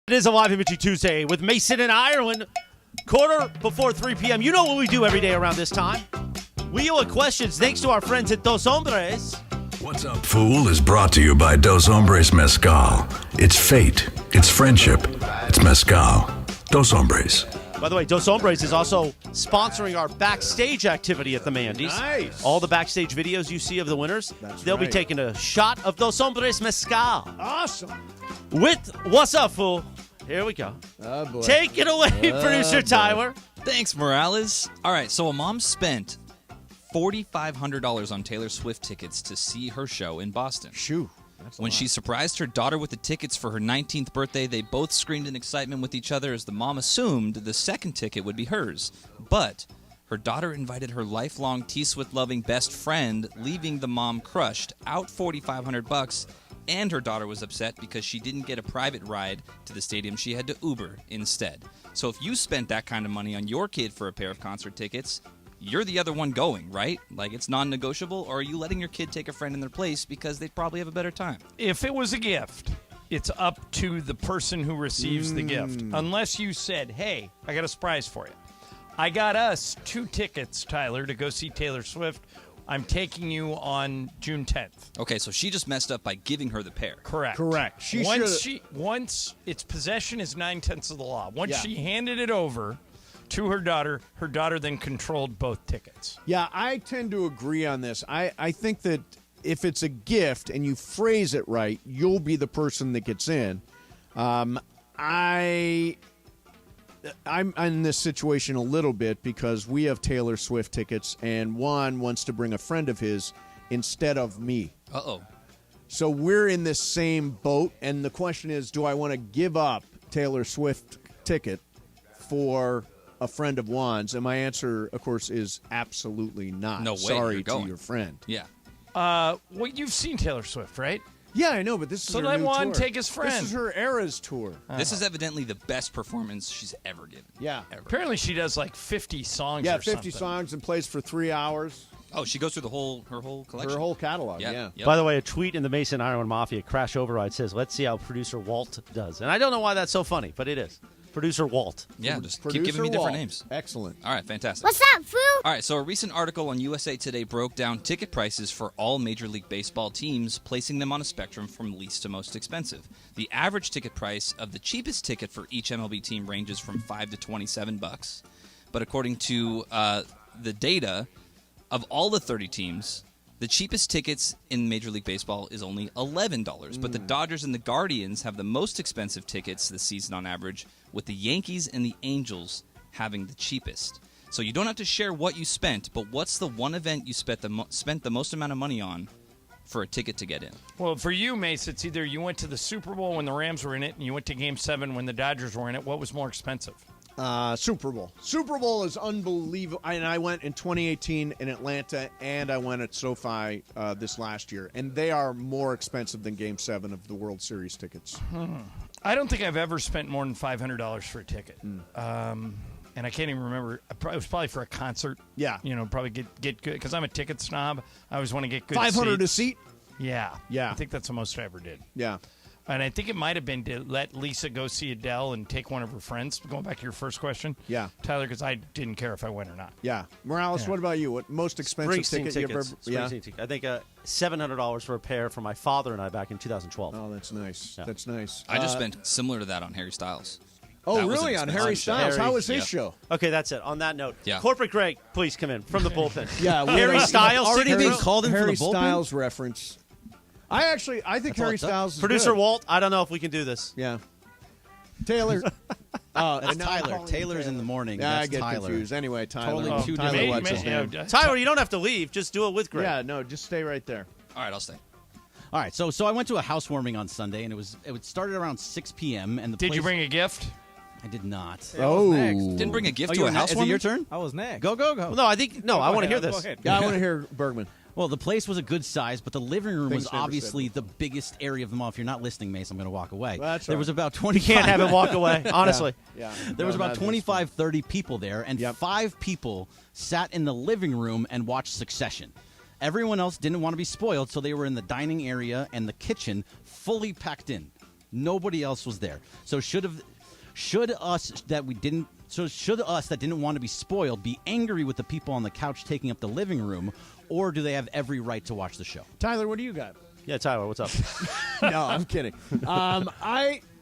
It is a live Imagery Tuesday with Mason in Ireland. Quarter before 3 p.m. You know what we do every day around this time. Wheel of Questions, thanks to our friends at Dos Hombres. What's Up, Fool is brought to you by Dos Hombres Mezcal. It's fate. It's friendship. It's Mezcal. Dos Hombres. By the way, Dos Hombres is also sponsoring our backstage activity at the Mandy's. Nice. All the backstage videos you see of the winners, they'll be right. taking a shot of Dos Hombres Mezcal. Awesome. With What's Up, Fool? Here we go. Oh, boy. Take it away, producer Tyler. Thanks, Morales. All right, so a mom spent $4,500 on Taylor Swift tickets to see her show in Boston. Shoo. When she surprised her daughter with the tickets for her 19th birthday, they both screamed in excitement with each other as the mom assumed the second ticket would be hers. But her daughter invited her lifelong T-Swift-loving best friend, leaving the mom crushed, out $4,500, and her daughter was upset because she didn't get a private ride to the stadium. She had to Uber instead. So if you spent that kind of money on your kid for a pair of concert tickets, you're the other one going, right? Like, it's non-negotiable, or are you letting your kid take a friend in their place because they'd probably have a better time? If it was a gift, it's up to the person who receives the gift. Unless you said, hey, I got a surprise for you. I got us 2 tickets, Tyler, to go see Taylor Swift. I'm taking you on June 10th. Okay, so she just messed up by giving her the pair. Correct. Once its possession is 9/10 of the law. Once she handed it over to her daughter then controlled both tickets. Yeah, I tend to agree on this. I think that if it's a gift and you phrase it right, you'll be the person that gets in. I'm in this situation a little bit because we have Taylor Swift tickets, and Juan wants to bring a friend of his instead of me. Uh-oh. So we're in this same boat, and the question is, do I want to give up Taylor Swift ticket for a friend of Juan's? And my answer, of course, is absolutely not. No way. Sorry to your friend. Yeah. Well, you've seen Taylor Swift, right? Yeah, I know, but this is her let new Juan tour. take his friend. This is her Eras tour. This is evidently the best performance she's ever given. Yeah. Ever. Apparently she does like 50 songs Yeah, or 50 something. songs and plays for 3 hours. Oh, she goes through her whole collection? Her whole catalog, Yep. yeah. Yep. By the way, a tweet in the Mason Iron Mafia Crash Override says, let's see how producer Walt does. And I don't know why that's so funny, but it is. Producer Walt. Yeah, just keep Producer giving me different Walt. names. Excellent. All right, fantastic. What's up, fool? All right, so a recent article on USA Today broke down ticket prices for all Major League Baseball teams, placing them on a spectrum from least to most expensive. The average ticket price of the cheapest ticket for each MLB team ranges from $5 to $27. But according to the data, of all the 30 teams, the cheapest tickets in Major League Baseball is only $11. But the Dodgers and the Guardians have the most expensive tickets this season on average, with the Yankees and the Angels having the cheapest. So you don't have to share what you spent, but what's the one event you spent the most amount of money on for a ticket to get in? Well, for you, Mace, it's either you went to the Super Bowl when the Rams were in it and you went to Game 7 when the Dodgers were in it. What was more expensive? Super Bowl. Super Bowl is unbelievable. And I went in 2018 in Atlanta, and I went at SoFi this last year. And they are more expensive than Game 7 of the World Series tickets. I don't think I've ever spent more than $500 for a ticket. And I can't even remember. It was probably for a concert. Yeah. You know, probably get good. Because I'm a ticket snob. I always want to get good $500 a seats. seat? Yeah. Yeah. I think that's the most I ever did. Yeah. And I think it might have been to let Lisa go see Adele and take one of her friends. Going back to your first question. Yeah. Tyler, because I didn't care if I went or not. Yeah. Morales, what about you? What most expensive Springsteen ticket you've ever... tickets. Yeah. Springsteen tickets. I think $700 for a pair for my father and I back in 2012. Oh, that's nice. Yeah. That's nice. I just spent similar to that on Harry Styles. Oh, That was really? an On expensive Harry show. Styles? How was his show? Okay, that's it. On that note, Yeah. Corporate Greg, please come in from the bullpen. Yeah. Harry Styles already sitting being through- called in for Harry the bullpen? Styles reference. I think all Harry it took. Styles is Producer good. Walt, I don't know if we can do this. Yeah. Taylor. That's now I'm Tyler. calling Taylor's Taylor. in the morning. Yeah, I That's get Tyler. confused. Anyway, Tyler. Totally two Tyler, different what's his name? Tyler, you don't have to leave. Just do it with Greg. Yeah, no, just stay right there. All right, I'll stay. All right, so I went to a housewarming on Sunday, and it started around 6 p.m. And the Did you place- bring a gift? I did not. Oh. Didn't bring a gift to you a were house. Is it your turn? I was next. Go. No, I think I want to hear this. Go ahead. Yeah, I want to hear Bergman. Well, the place was a good size, but the living room Things was never obviously said. the biggest area of them all. If you're not listening, Mace, I'm going to walk away. Well, that's there all was right. about 25. You can't have him walk away, honestly. Yeah. There was about 25, 30 people there, and Yep. 5 people sat in the living room and watched Succession. Everyone else didn't want to be spoiled, so they were in the dining area and the kitchen fully packed in. Nobody else was there. So should us that we didn't So should us that didn't want to be spoiled be angry with the people on the couch taking up the living room, or do they have every right to watch the show? Tyler, what do you got? Yeah, Tyler, what's up? No, I'm kidding.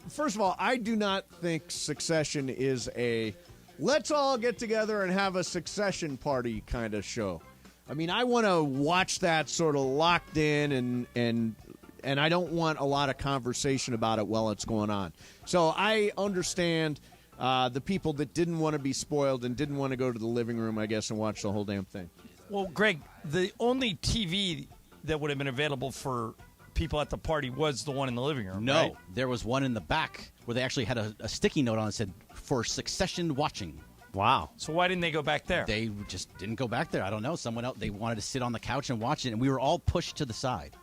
First of all, I do not think Succession is a let's all get together and have a Succession party kind of show. I mean, I want to watch that sort of locked in, and I don't want a lot of conversation about it while it's going on. So I understand the people that didn't want to be spoiled and didn't want to go to the living room, I guess, and watch the whole damn thing. Well, Greg, the only TV that would have been available for people at the party was the one in the living room, No, right? there was one in the back where they actually had a sticky note on it that said, for Succession watching. Wow. So why didn't they go back there? They just didn't go back there. I don't know. Someone else, they wanted to sit on the couch and watch it, and we were all pushed to the side.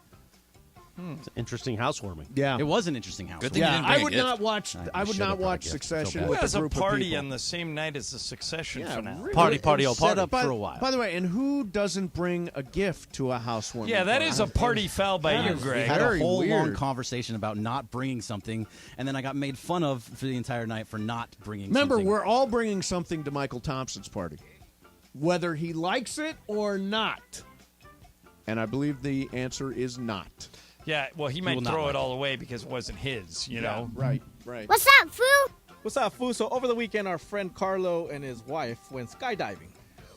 It's an interesting housewarming. Yeah. It was an interesting house. Good thing you didn't bring I a would gift. not watch. I would should've not brought a watch gift. Succession Who with has a a group party of people. on the same night as the Succession finale? really. Party, It was party. set up By, for a while. by the way, and who doesn't bring a gift to a housewarming? Yeah, that party? is a party foul by you, We Greg. had Very a whole long weird. conversation about not bringing something, and then I got made fun of for the entire night for not bringing Remember, something. we're all bringing something to Michael Thompson's party, whether he likes it or not. And I believe the answer is not. Yeah, well, he might will not throw like it all away because it wasn't his, you know? Right. What's up, fool? What's up, Fu? So over the weekend, our friend Carlo and his wife went skydiving.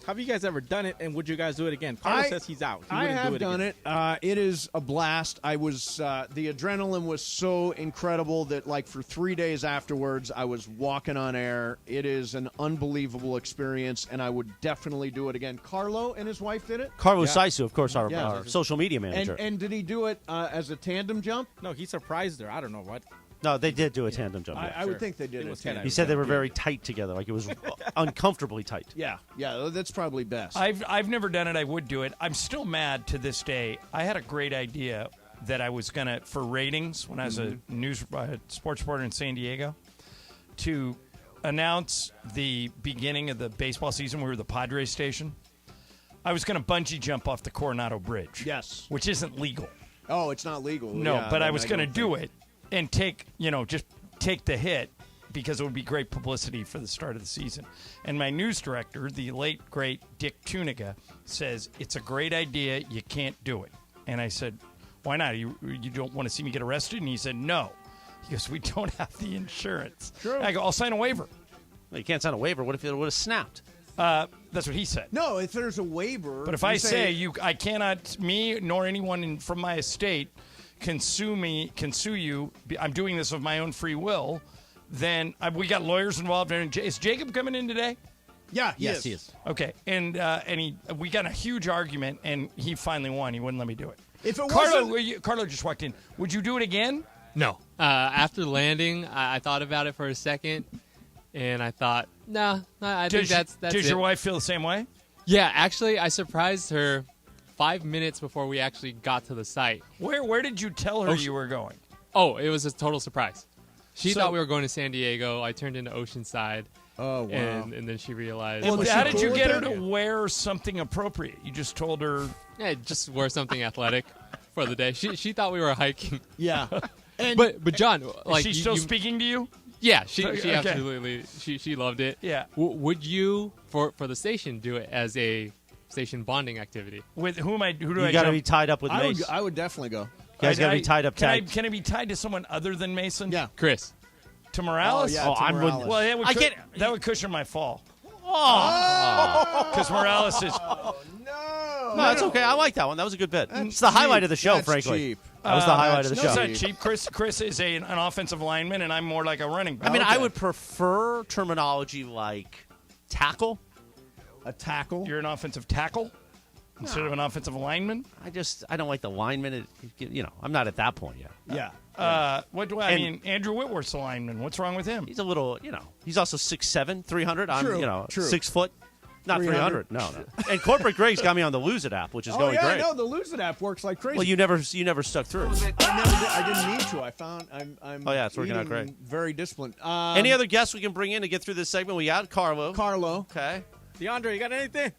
Have you guys ever done it, and would you guys do it again? Carlo says he's out. He I wouldn't have do it done again. it. It is a blast. I was the adrenaline was so incredible that like for 3 days afterwards, I was walking on air. It is an unbelievable experience, and I would definitely do it again. Carlo and his wife did it. Carlos Saisu, of course, our Yeah. social media manager. And did he do it as a tandem jump? No, he surprised her. I don't know what. No, they did do a tandem jump. I would think they did It it. was tandem. He said they were jump. very tight together, like it was uncomfortably tight. Yeah, that's probably best. I've never done it. I would do it. I'm still mad to this day. I had a great idea that I was going to, for ratings, when I was a news sports reporter in San Diego, to announce the beginning of the baseball season. We were the Padres station. I was going to bungee jump off the Coronado Bridge. Yes. Which isn't legal. Oh, it's not legal. No, Yeah, but I then was going to don't do think- it and just take the hit because it would be great publicity for the start of the season. And my news director, the late, great Dick Tuniga, says, it's a great idea. You can't do it. And I said, why not? You don't want to see me get arrested? And he said, no. He goes, we don't have the insurance. True. I go, I'll sign a waiver. Well, you can't sign a waiver. What if it would have snapped? That's what he said. No, if there's a waiver. But if I say I cannot, me nor anyone from my estate can sue you, I'm doing this of my own free will, then we got lawyers involved. Is Jacob coming in today? Yeah, Yes, he is. Okay, and we got a huge argument, and he finally won. He wouldn't let me do it. If it Carlo just walked in. Would you do it again? No. After landing, I thought about it for a second, and I thought, no, I think that's Does it. your wife feel the same way? Yeah, actually, I surprised her 5 minutes before we actually got to the site. Where did you tell her you were going? Oh, it was a total surprise. She So- thought we were going to San Diego. I turned into Oceanside. Oh, wow. And then she realized. Well, was how she did you cool get with her it? to wear something appropriate? You just told her. Yeah, just wear something athletic for the day. She thought we were hiking. Yeah. And But John, like, Is she still speaking to you? Yeah, she Okay. absolutely she loved it. Yeah. Would you for the station do it as a station bonding activity? With who do I You got to jump? be tied up with I Mace. would definitely go. You guys got to be tied up Can I, tight. can I be tied to someone other than Mason? Yeah. Chris. To Morales? Oh, yeah, to I'm with- Morales. Well, that would, I get- that would cushion my fall. Oh. Because Morales is. No, No, that's okay. I like that one. That was a good bit. It's the highlight of the show, That's frankly. cheap. That was the highlight of the No, show. it's not cheap. Chris is an offensive lineman, and I'm more like a running back. I mean, I Okay. would prefer terminology like tackle. A tackle. You're an offensive tackle instead of an offensive lineman? I don't like the lineman. I'm not at that point yet. Yeah. What do I mean? Andrew Whitworth's a lineman. What's wrong with him? He's a little, he's also 6'7", 300. I'm, True. 6 foot. Not 300. 300. No. And Corporate Greg's got me on the Lose It app, which is Oh going yeah, great. no, the Lose It app works like crazy. Well, you never stuck through. I didn't need to. I found I'm. Oh, yeah, it's working out eating great. Very disciplined. Any other guests we can bring in to get through this segment? We got Carlo. Carlo. Okay. DeAndre, you got anything?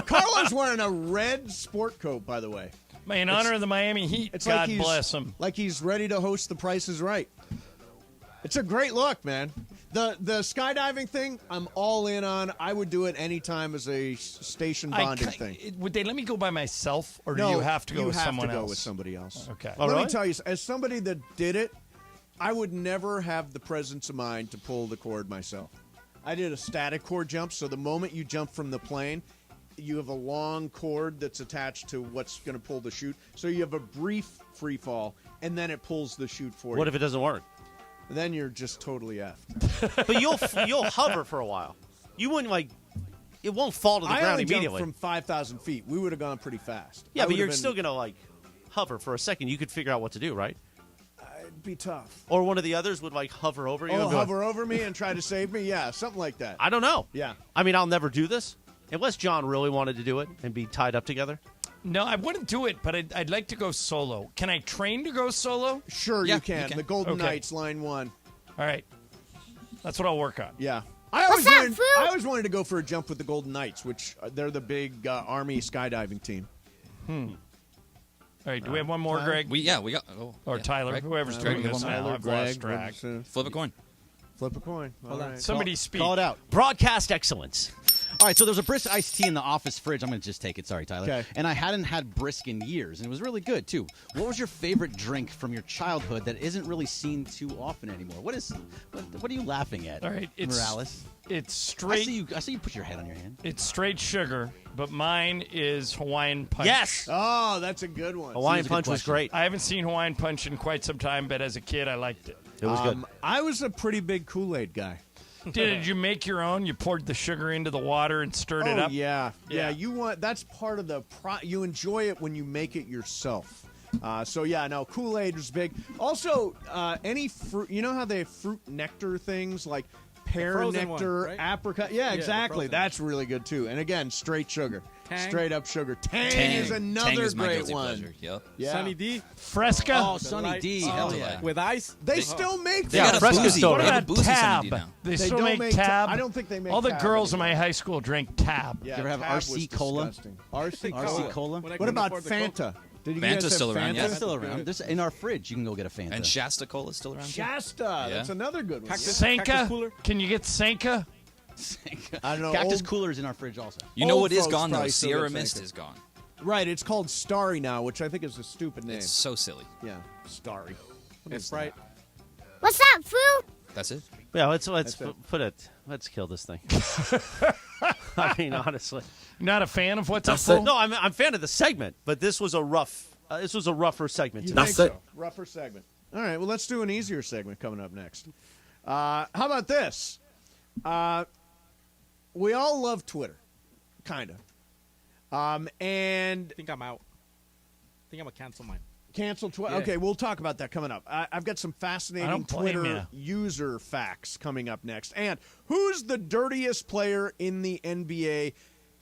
Carlo's wearing a red sport coat, by the way. In honor of the Miami Heat, It's God like he's, bless him. Like he's ready to host The Price is Right. It's a great look, man. The skydiving thing, I'm all in on. I would do it anytime as a station bonding thing. Would they let me go by myself, or do No, you have to go you with have someone to go else? with somebody else. Okay. Let me tell you, as somebody that did it, I would never have the presence of mind to pull the cord myself. I did a static cord jump, so the moment you jump from the plane, you have a long cord that's attached to what's going to pull the chute. So you have a brief free fall, and then it pulls the chute for you. What if it doesn't work? Then you're just totally effed. But you'll hover for a while. You wouldn't it won't fall to the I ground only immediately. jumped from 5,000 feet. We would have gone pretty fast. Yeah, I but would you're have been- still gonna hover for a second. You could figure out what to do, right? It'd be tough. Or one of the others would hover over you. Oh, and be like, hover over me and try to save me? Yeah, something like that. I don't know. Yeah. I mean, I'll never do this unless John really wanted to do it and be tied up together. No, I wouldn't do it, but I'd like to go solo. Can I train to go solo? Sure, Yeah, you can. The Golden Okay. Knights, line 1. All right. That's what I'll work on. Yeah. I always wanted to go for a jump with the Golden Knights, which they're the big Army skydiving team. All right, do we have one more, Tyler? Greg? We got. Or yeah, Tyler, Greg. whoever's Greg, doing you this have one now. more? I've lost track. Flip a coin. Flip a coin. All right. Somebody speak. Call it out. Broadcast excellence. All right, so there's a brisk iced tea in the office fridge. I'm going to just take it. Sorry, Tyler. Okay. And I hadn't had brisk in years, and it was really good, too. What was your favorite drink from your childhood that isn't really seen too often anymore? What are you laughing at, All right, Morales? It's I straight. see you put your head on your hand. It's straight sugar, but mine is Hawaiian Punch. Yes. Oh, that's a good one. Hawaiian Punch was great. I haven't seen Hawaiian Punch in quite some time, but as a kid, I liked it. It was good. I was a pretty big Kool-Aid guy. Did you make your own? You poured the sugar into the water and stirred it up? Yeah. Yeah. You want that's part of the you enjoy it when you make it yourself. Kool-Aid was big. Also, any fruit. You know how they have fruit nectar things like pear frozen nectar, one, right? apricot. Yeah, the exactly. frozen That's really good too. And again, straight sugar, Tang. straight up sugar. Tang is another Tang is my great guilty one. pleasure. Yep. Yeah. Sunny D Fresca? Oh, Sunny D. Hell yeah. with ice. They still make They that. got a Fresca's boozy. still What They have a about boozy Sunny Tab? D now. They still don't make make Tab? I don't think they make All the Tab girls in anymore. my high school drank Tab. Yeah, You ever have Tab RC was Cola? disgusting. RC RC Cola? When I What couldn't about afford the Coke. Fanta? Did you Fanta's guys have still around, Fanta? yeah. That's still around. There's, in our fridge, you can go get a Fanta. And Shasta Cola is still around. too? Shasta. That's another good one. Cactus Sanka? cooler? Can you get Sanka? I don't know. Cactus old- Cooler is in our fridge also. You know Old what is folks gone though? probably still Sierra get Mist Sanka. is gone. Right, it's called Starry now, which I think is a stupid name. It's so silly. Yeah, Starry. And Sprite. What's up, food? That's it. Yeah, let's That's it. put it. Let's kill this thing. I mean, honestly. Not a fan of what's up, That's it. Fool? No, I'm a fan of the segment, but this was a rough. This was a rougher segment. You today. think so? Rougher segment. All right, well, let's do an easier segment coming up next. How about this? We all love Twitter, kind of. And I think I'm out. I think I'm gonna cancel mine. cancel Twitter. Yeah. Okay, we'll talk about that coming up. I've got some I fascinating don't blame Twitter user facts coming up next. And who's the dirtiest player in the NBA?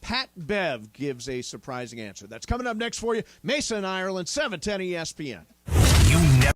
Pat Bev gives a surprising answer. That's coming up next for you. Mason, Ireland, 710 ESPN. You never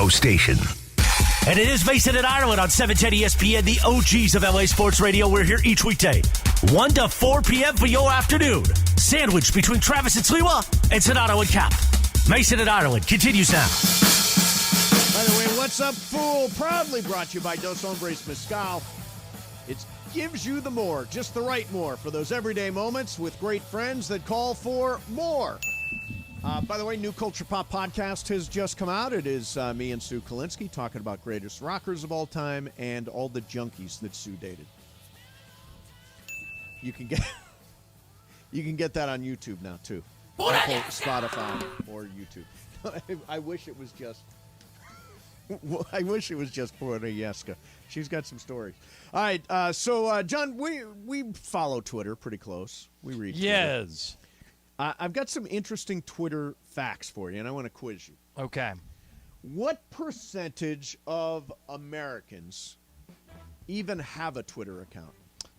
radio station. And it is Mason and Ireland on 710 ESPN, the OGs of LA Sports Radio. We're here each weekday, 1 to 4 p.m. for your afternoon. Sandwiched between Travis and Sliwa and Sonato and Cap. Mason and Ireland continues now. By the way, What's Up, Fool? Proudly brought to you by Dos Hombres Mezcal. It gives you the more, just the right more, for those everyday moments with great friends that call for more. By the way, New Culture Pop podcast has just come out. It is me and Sue Kalinsky talking about greatest rockers of all time and all the junkies that Sue dated. You can get that on YouTube now too. Apple, Spotify, or YouTube. I wish it was just. I wish it was just Puerto Yeska. She's got some stories. All right, so John, we follow Twitter pretty close. We read. Yes. Twitter. I've got some interesting Twitter facts for you, and I want to quiz you. Okay. What percentage of Americans even have a Twitter account?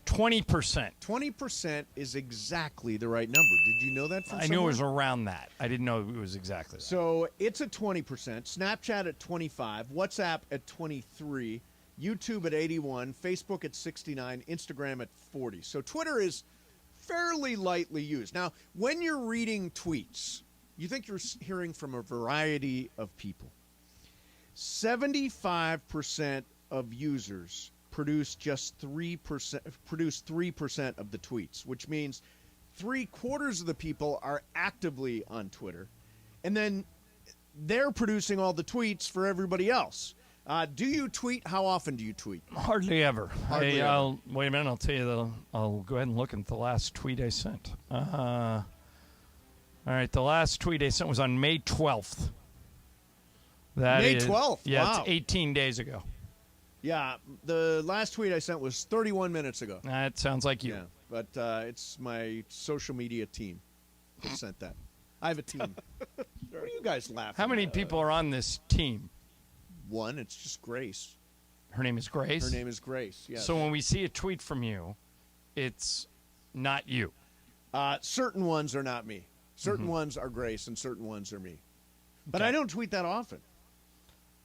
20%. 20% is exactly the right number. Did you know that from I knew it was around that. I didn't know it was exactly that. So it's at 20%, Snapchat at 25%, WhatsApp at 23%, YouTube at 81%, Facebook at 69%, Instagram at 40%. So Twitter is fairly lightly used. Now, when you're reading tweets, you think you're hearing from a variety of people. 75% of users produce just 3% of the tweets, which means 3/4 of the people are actively on Twitter, and then they're producing all the tweets for everybody else. Do you tweet? How often do you tweet? Hardly ever. Hardly ever. Wait a minute. I'll tell you. I'll go ahead and look at the last tweet I sent. All right. The last tweet I sent was on May 12th. May 12th? Yeah, Wow. it's 18 days ago. Yeah, the last tweet I sent was 31 minutes ago. That sounds like you. Yeah, but it's my social media team that sent that. I have a team. What are you guys laughing How many at? people are on this team? One. It's just Grace. Her name is Grace? Her name is Grace, yes. So when we see a tweet from you, it's not you. Certain ones are not me. Certain ones are Grace, and certain ones are me. But I don't tweet that often.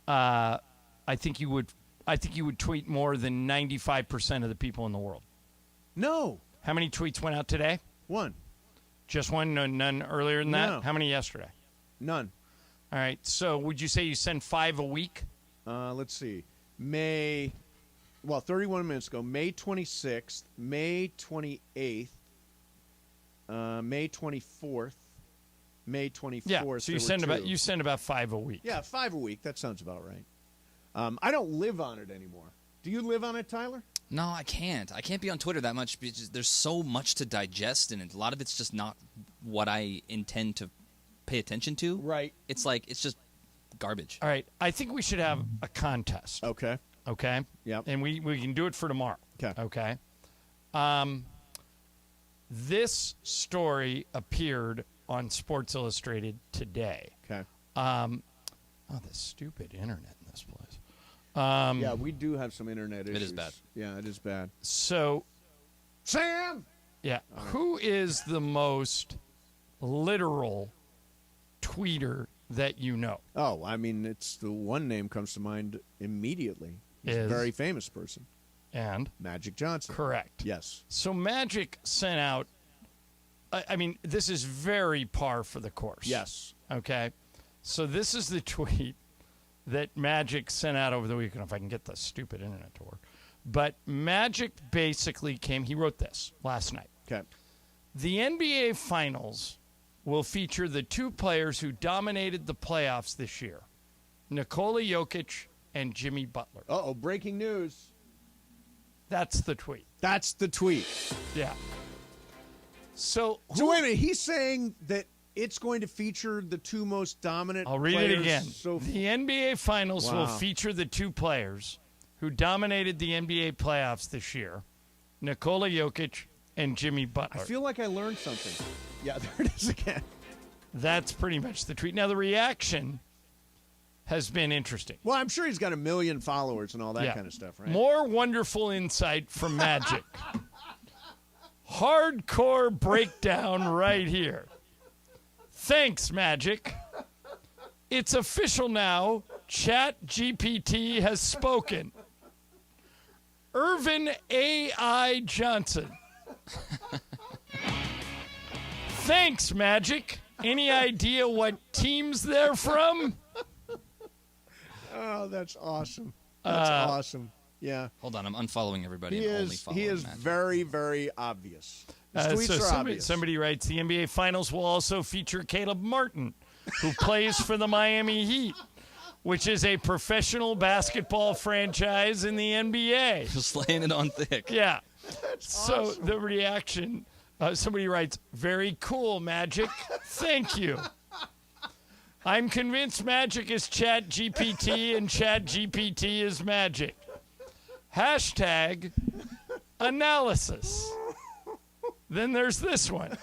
I think you would tweet more than 95% of the people in the world. No. How many tweets went out today? One. Just one? None earlier than that? No. How many yesterday? None. All right. So would you say you send 5 a week? Let's see. 31 minutes ago, May 26th, May 28th, May 24th, May 24th. Yeah. So you send about 5 a week. Yeah, 5 a week. That sounds about right. I don't live on it anymore. Do you live on it, Tyler? No, I can't. I can't be on Twitter that much because there's so much to digest, and a lot of it's just not what I intend to pay attention to. Right. It's just garbage. All right. I think we should have a contest. Okay. Okay? Yep. And we can do it for tomorrow. Okay. Okay? This story appeared on Sports Illustrated today. Okay. The stupid internet in this place. Yeah, we do have some internet issues. It is bad. Yeah, it is bad. So, Sam! Yeah. Who is the most literal tweeter that you know? Oh, I mean, it's the one name comes to mind immediately. He's a very famous person. And? Magic Johnson. Correct. Yes. So Magic sent out, I mean, this is very par for the course. Yes. Okay. So this is the tweet that Magic sent out over the weekend, if I can get the stupid internet to work. But Magic basically he wrote this last night. Okay. The NBA Finals will feature the two players who dominated the playoffs this year, Nikola Jokic and Jimmy Butler. Uh-oh, breaking news. That's the tweet. That's the tweet. Yeah. So wait a minute. He's saying that it's going to feature the two most dominant I'll read players it again. The NBA Finals will feature the two players who dominated the NBA playoffs this year, Nikola Jokic and Jimmy Butler. I feel like I learned something. Yeah, there it is again. That's pretty much the tweet. Now, the reaction has been interesting. Well, I'm sure he's got 1 million followers and all that kind of stuff, right? More wonderful insight from Magic. Hardcore breakdown right here. Thanks, Magic. It's official now. Chat GPT has spoken. Irvin A.I. Johnson. Thanks, Magic. Any idea what teams they're from? Oh, that's awesome. That's awesome. Yeah. Hold on, I'm unfollowing everybody. He and only is following very, very obvious. His tweets are obvious. Somebody writes, the NBA Finals will also feature Caleb Martin, who plays for the Miami Heat, which is a professional basketball franchise in the NBA. Just laying it on thick. Yeah. So the reaction, somebody writes, very cool, Magic. Thank you. I'm convinced Magic is Chat GPT and Chat GPT is Magic. Hashtag analysis. Then there's this one.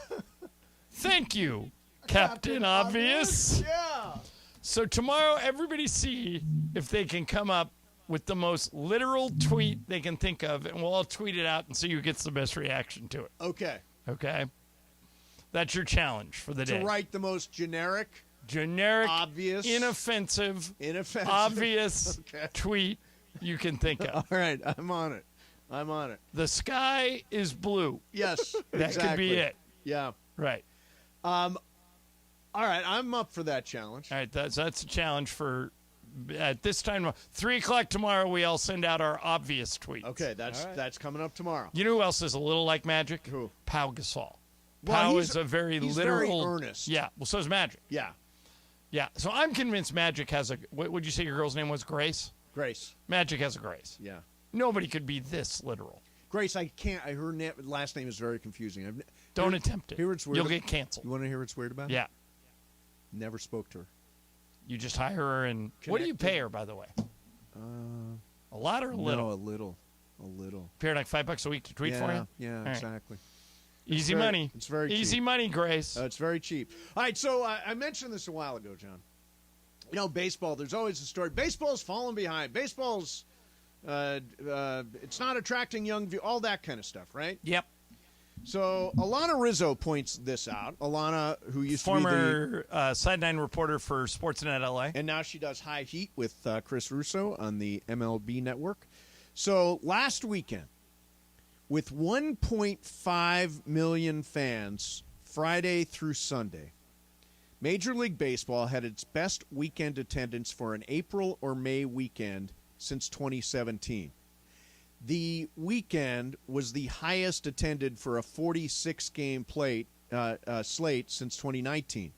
Thank you, Captain Obvious. Yeah. So tomorrow, everybody see if they can come up with the most literal tweet they can think of, and we'll all tweet it out and see who gets the best reaction to it. Okay. Okay? That's your challenge for the day. To write the most generic, obvious, inoffensive, obvious tweet you can think of. All right, I'm on it. The sky is blue. Yes, that exactly. could be it. Yeah. Right. All right, I'm up for that challenge. All right, that's a challenge for at this time. 3 o'clock tomorrow, we all send out our obvious tweets. Okay, that's coming up tomorrow. You know who else is a little like Magic? Who? Pau Gasol. Well, Pau is a very literal. Very earnest. Yeah. Well, so is Magic. Yeah. Yeah. So I'm convinced Magic has a. What would you say your girl's name was? Grace. Grace. Magic has a Grace. Yeah. Nobody could be this literal. Grace, I can't. Her last name is very confusing. Don't attempt it. Hear what's weird. You'll get canceled. You want to hear what's weird about it? Yeah. Never spoke to her. You just hire her and. What do you pay her, by the way? A lot or a little? No, a little. A little. Pay her like $5 a week to tweet for you? Yeah, right. Exactly. Easy money. It's very cheap. Easy money, Grace. It's very cheap. All right, so I mentioned this a while ago, John. You know, baseball, there's always a story. Baseball's falling behind. Baseball's, it's not attracting young view, all that kind of stuff, right? Yep. So Alana Rizzo points this out. Alana, who used to be former sideline reporter for Sportsnet LA. And now she does High Heat with Chris Russo on the MLB network. So last weekend, with 1.5 million fans Friday through Sunday, Major League Baseball had its best weekend attendance for an April or May weekend since 2017. The weekend was the highest attended for a 46-game slate since 2019.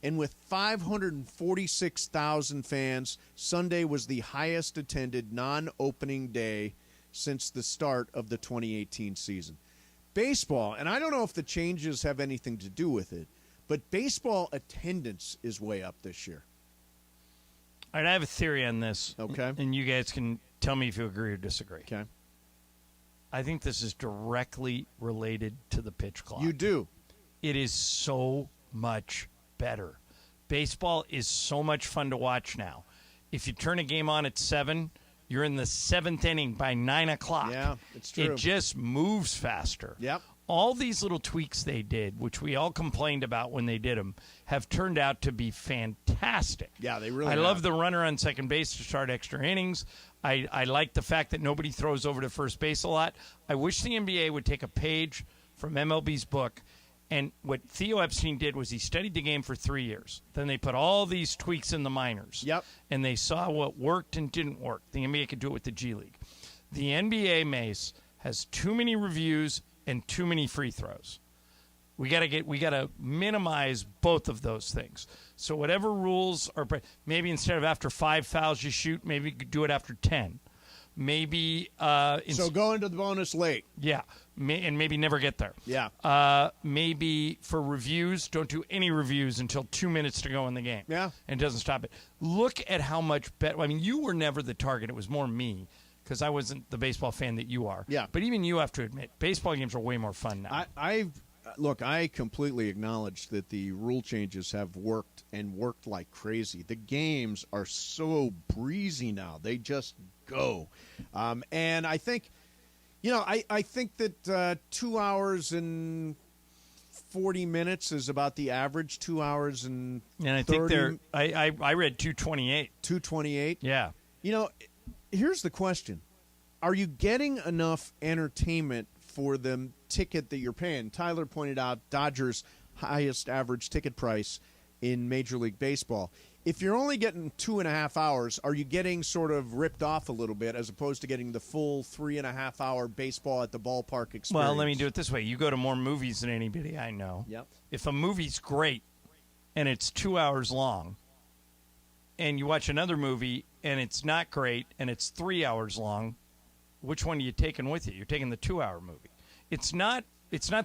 And with 546,000 fans, Sunday was the highest attended non-opening day since the start of the 2018 season. Baseball, and I don't know if the changes have anything to do with it, but baseball attendance is way up this year. All right, I have a theory on this. Okay. And you guys can tell me if you agree or disagree. Okay. I think this is directly related to the pitch clock. You do. It is so much better. Baseball is so much fun to watch now. If you turn a game on at 7, you're in the 7th inning by 9 o'clock. Yeah, it's true. It just moves faster. Yep. All these little tweaks they did, which we all complained about when they did them, have turned out to be fantastic. Yeah, they really I have. love the runner on second base to start extra innings. I like the fact that nobody throws over to first base a lot. I wish the NBA would take a page from MLB's book. And what Theo Epstein did was he studied the game for 3 years. Then they put all these tweaks in the minors. Yep. And they saw what worked and didn't work. The NBA could do it with the G League. The NBA, Mace, has too many reviews and too many free throws. We gotta minimize both of those things. So whatever rules are, maybe instead of after 5 fouls you shoot, maybe do it after 10. Maybe so go into the bonus late. Yeah, and maybe never get there. Yeah. Maybe for reviews, don't do any reviews until 2 minutes to go in the game. Yeah. And it doesn't stop it. Look at how much better. I mean, you were never the target. It was more me because I wasn't the baseball fan that you are. Yeah. But even you have to admit, baseball games are way more fun now. Look, I completely acknowledge that the rule changes have worked and worked like crazy. The games are so breezy now. They just go. And I think, I think that 2 hours and 40 minutes is about the average, 2 hours and And I 30, think they're. I read 228. 228. Yeah. You know, here's the question: are you getting enough entertainment for the ticket that you're paying? Tyler pointed out Dodgers' highest average ticket price in Major League Baseball. If you're only getting 2.5 hours, are you getting sort of ripped off a little bit as opposed to getting the full 3.5 hour baseball at the ballpark experience? Well, let me do it this way. You go to more movies than anybody I know. Yep. If a movie's great and it's 2 hours long, and you watch another movie and it's not great and it's 3 hours long, which one are you taking with you? You're taking the 2 hour movie. It's not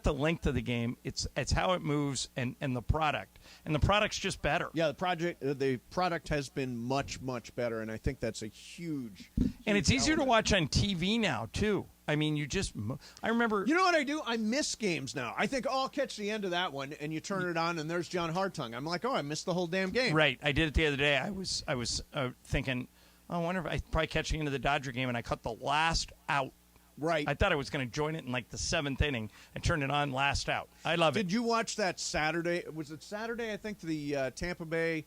the length of the game. It's how it moves and the product. And the product's just better. Yeah, the product has been much, much better, and I think that's a huge and it's easier to watch on TV now, too. I mean, I remember... You know what I do? I miss games now. I think, I'll catch the end of that one, and you turn it on, and there's John Hartung. I'm like, I missed the whole damn game. Right. I did it the other day. I was thinking, I wonder if I probably catching into the Dodger game, and I cut the last out. Right. I thought I was going to join it in like the 7th inning and turned it on last out. I love it. Did you watch that Saturday? Was it Saturday? I think the Tampa Bay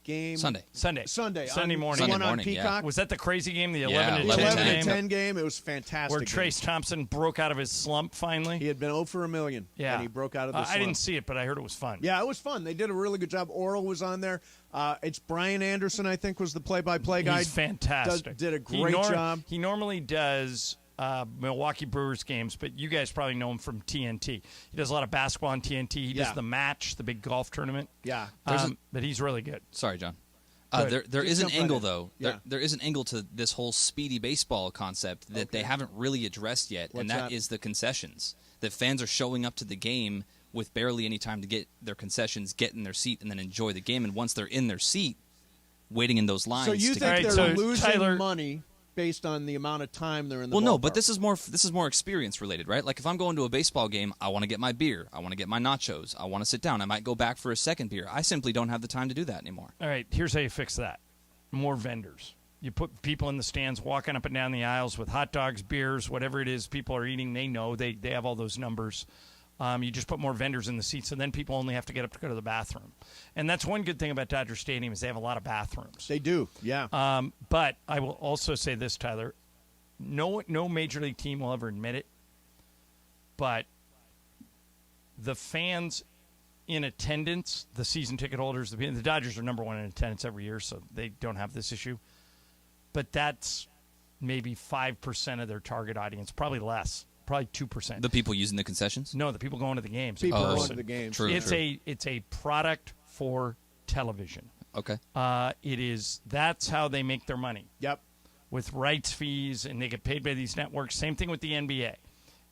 game. Sunday morning. One on Peacock. Yeah. Was that the crazy game? The 11 to 10 game. It was fantastic. Where Trace Thompson broke out of his slump finally. He had been 0 for a million. Yeah. And he broke out of the slump. I didn't see it, but I heard it was fun. Yeah, it was fun. They did a really good job. Oral was on there. It's Brian Anderson, I think, was the play-by-play guy. He's fantastic. Did a great job. He normally does Milwaukee Brewers games, but you guys probably know him from TNT. He does a lot of basketball on TNT. He does the match, the big golf tournament. Yeah. But he's really good. Sorry, John. There is an angle, though. Yeah. There is an angle to this whole speedy baseball concept that they haven't really addressed yet, and that is the concessions. That fans are showing up to the game with barely any time to get their concessions, get in their seat, and then enjoy the game. And once they're in their seat, waiting in those lines. So you think they're losing money based on the amount of time they're in the ballpark? No, but this is more experience related, right? Like if I'm going to a baseball game, I want to get my beer, I want to get my nachos, I want to sit down, I might go back for a second beer. I simply don't have the time to do that anymore. All right, here's how you fix that. More vendors. You put people in the stands walking up and down the aisles with hot dogs, beers, whatever it is people are eating. They know. They have all those numbers. You just put more vendors in the seats, and then people only have to get up to go to the bathroom. And that's one good thing about Dodger Stadium is they have a lot of bathrooms. They do, yeah. But I will also say this, Tyler. No Major League team will ever admit it, but the fans in attendance, the season ticket holders, the Dodgers are number one in attendance every year, so they don't have this issue. But that's maybe 5% of their target audience, probably less. Probably 2%. The people using the concessions? No, the people going to the games. People going to the games. True, It's a product for television. Okay. That's how they make their money. Yep. With rights fees, and they get paid by these networks. Same thing with the NBA.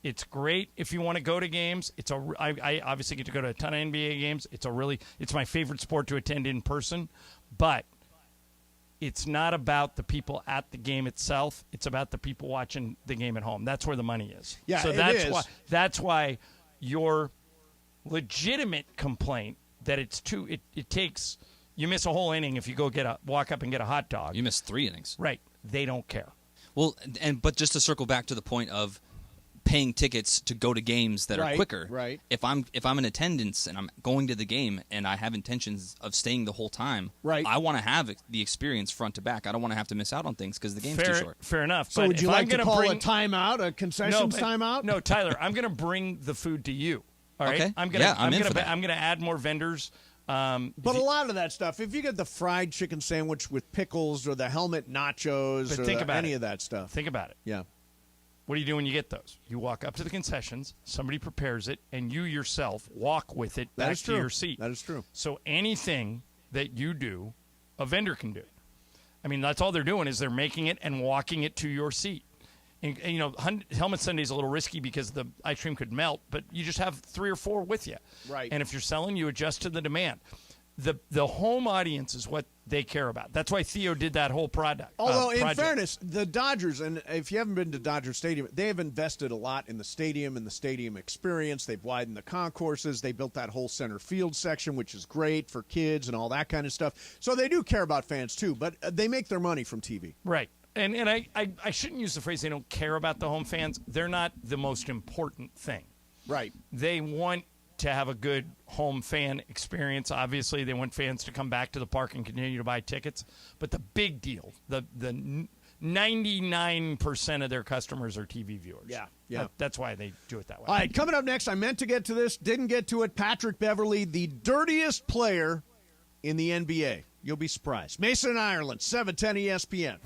It's great if you want to go to games. I obviously get to go to a ton of NBA games. It's my favorite sport to attend in person, but it's not about the people at the game itself. It's about the people watching the game at home. That's where the money is. Yeah, so that's why your legitimate complaint that it takes you miss a whole inning if you go walk up and get a hot dog. You miss 3 innings. Right. They don't care. Well, but just to circle back to the point of paying tickets to go to games that are quicker. Right. If I'm in attendance and I'm going to the game and I have intentions of staying the whole time, right. I want to have the experience front to back. I don't want to have to miss out on things because the game's too short. Fair enough. So but would you if like I'm to gonna call bring, a timeout, a concessions timeout? No, Tyler, I'm going to bring the food to you. All right. Okay. I'm going to add more vendors. But a lot of that stuff, if you get the fried chicken sandwich with pickles or the helmet nachos or any of that stuff. Think about it. Yeah. What do you do when you get those? You walk up to the concessions, somebody prepares it, and you yourself walk with it back to your seat. That is true. So anything that you do, a vendor can do. I mean, that's all they're doing is they're making it and walking it to your seat. And Helmet Sunday is a little risky because the ice cream could melt, but you just have 3 or 4 with you. Right. And if you're selling, you adjust to the demand. The home audience is what they care about. That's why Theo did that whole project. Although, in fairness, the Dodgers, and if you haven't been to Dodger Stadium, they have invested a lot in the stadium and the stadium experience. They've widened the concourses. They built that whole center field section, which is great for kids and all that kind of stuff. So they do care about fans, too, but they make their money from TV. Right. And I shouldn't use the phrase they don't care about the home fans. They're not the most important thing. Right. They want to have a good home fan experience. Obviously, they want fans to come back to the park and continue to buy tickets. But the big deal, the 99% of their customers are TV viewers. Yeah. That's why they do it that way. All right, coming up next, I meant to get to this, didn't get to it. Patrick Beverley, the dirtiest player in the NBA. You'll be surprised. Mason, Ireland, 710 ESPN.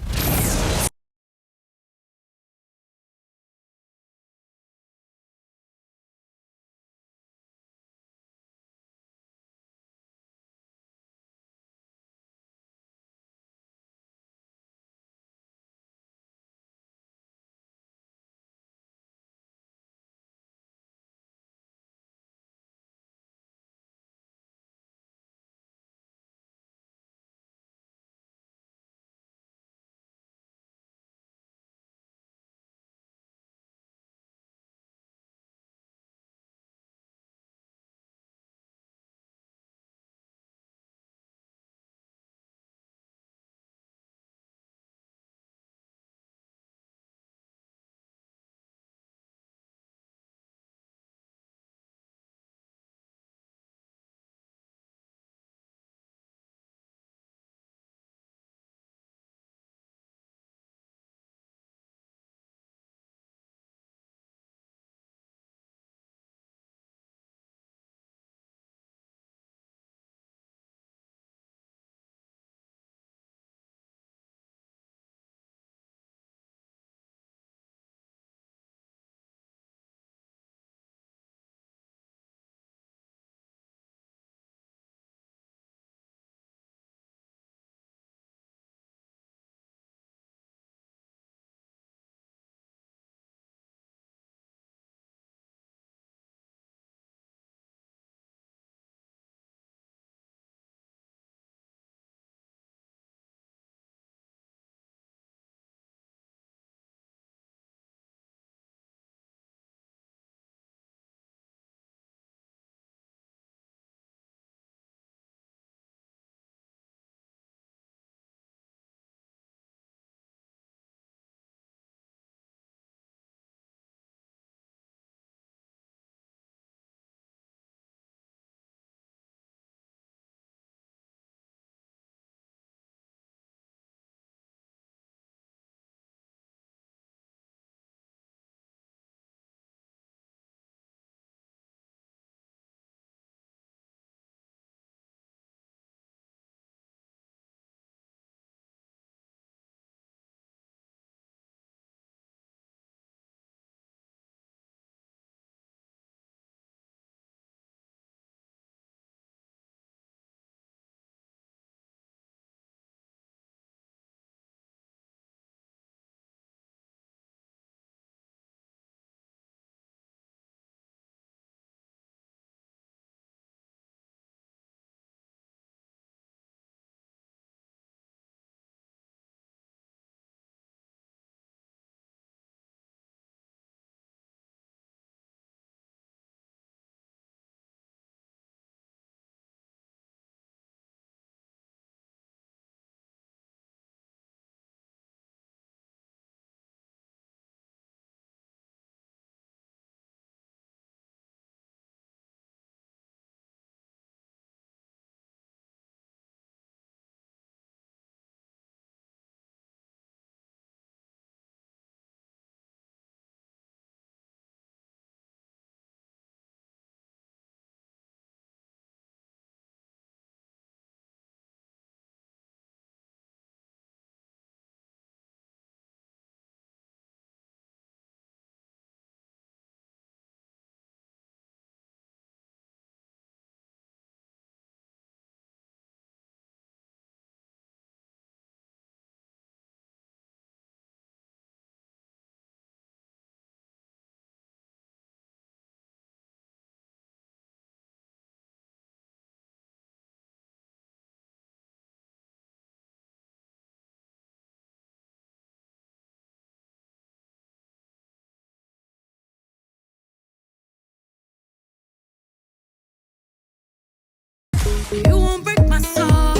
You won't break my soul.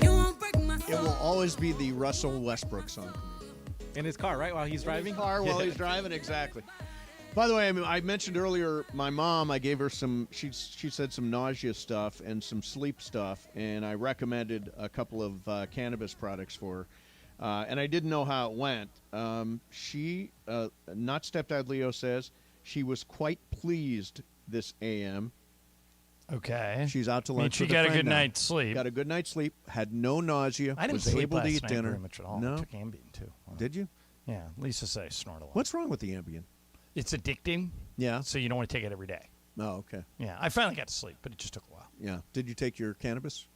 You won't break my soul. It will always be the Russell Westbrook song. In his car, right? While he's driving? In his car while he's driving, exactly. By the way, I mentioned earlier my mom. I gave her some. She said some nausea stuff and some sleep stuff, and I recommended a couple of cannabis products for her. And I didn't know how it went. She, not Stepdad Leo, says she was quite pleased this AM. Okay. She's out to lunch. She with got a friend good now. night's sleep. Got a good night's sleep. Had no nausea. I didn't was sleep able last to eat night dinner. very much at all. No. I took Ambien too. Did you? Yeah. Lisa said I snort a lot. What's wrong with the Ambien? It's addicting. Yeah. So you don't want to take it every day. Oh, okay. Yeah. I finally got to sleep, but it just took a while. Yeah. Did you take your cannabis?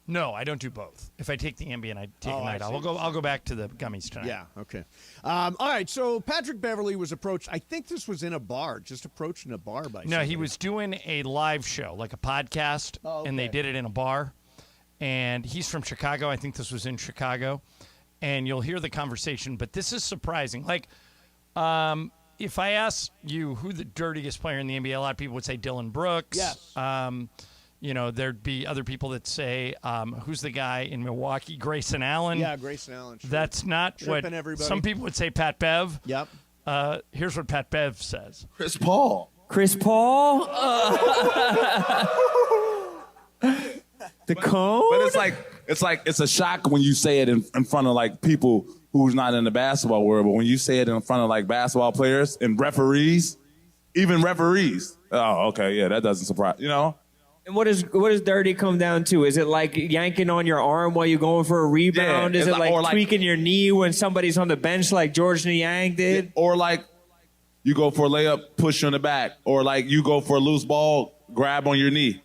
No, I don't do both. If I take the Ambien, I take Oh, a night I off. see. I'll go back to the gummies tonight. Yeah, okay. All right, so Patrick Beverly was approached. I think this was in a bar, just approached in a bar by No, somebody. he was doing a live show, like a podcast, and they did it in a bar. And he's from Chicago. I think this was in Chicago. And you'll hear the conversation, but this is surprising. Like, if I ask you who the dirtiest player in the NBA, a lot of people would say Dylan Brooks. Yes. There'd be other people that say, who's the guy in Milwaukee? Grayson Allen. Yeah, Grayson Allen. Sure. That's not what Tripping everybody. some people would say. Pat Bev. Yep. Here's what Pat Bev says. Chris Paul. Chris Paul? The cone? But it's a shock when you say it in front of like people who's not in the basketball world. But when you say it in front of like basketball players and referees, even referees. Oh, okay, yeah, that doesn't surprise you know. And what does dirty come down to? Is it like yanking on your arm while you're going for a rebound? Yeah, Is it or like tweaking your knee when somebody's on the bench like George Niang did? Yeah, or like you go for a layup, push you in the back, or like you go for a loose ball, grab on your knee.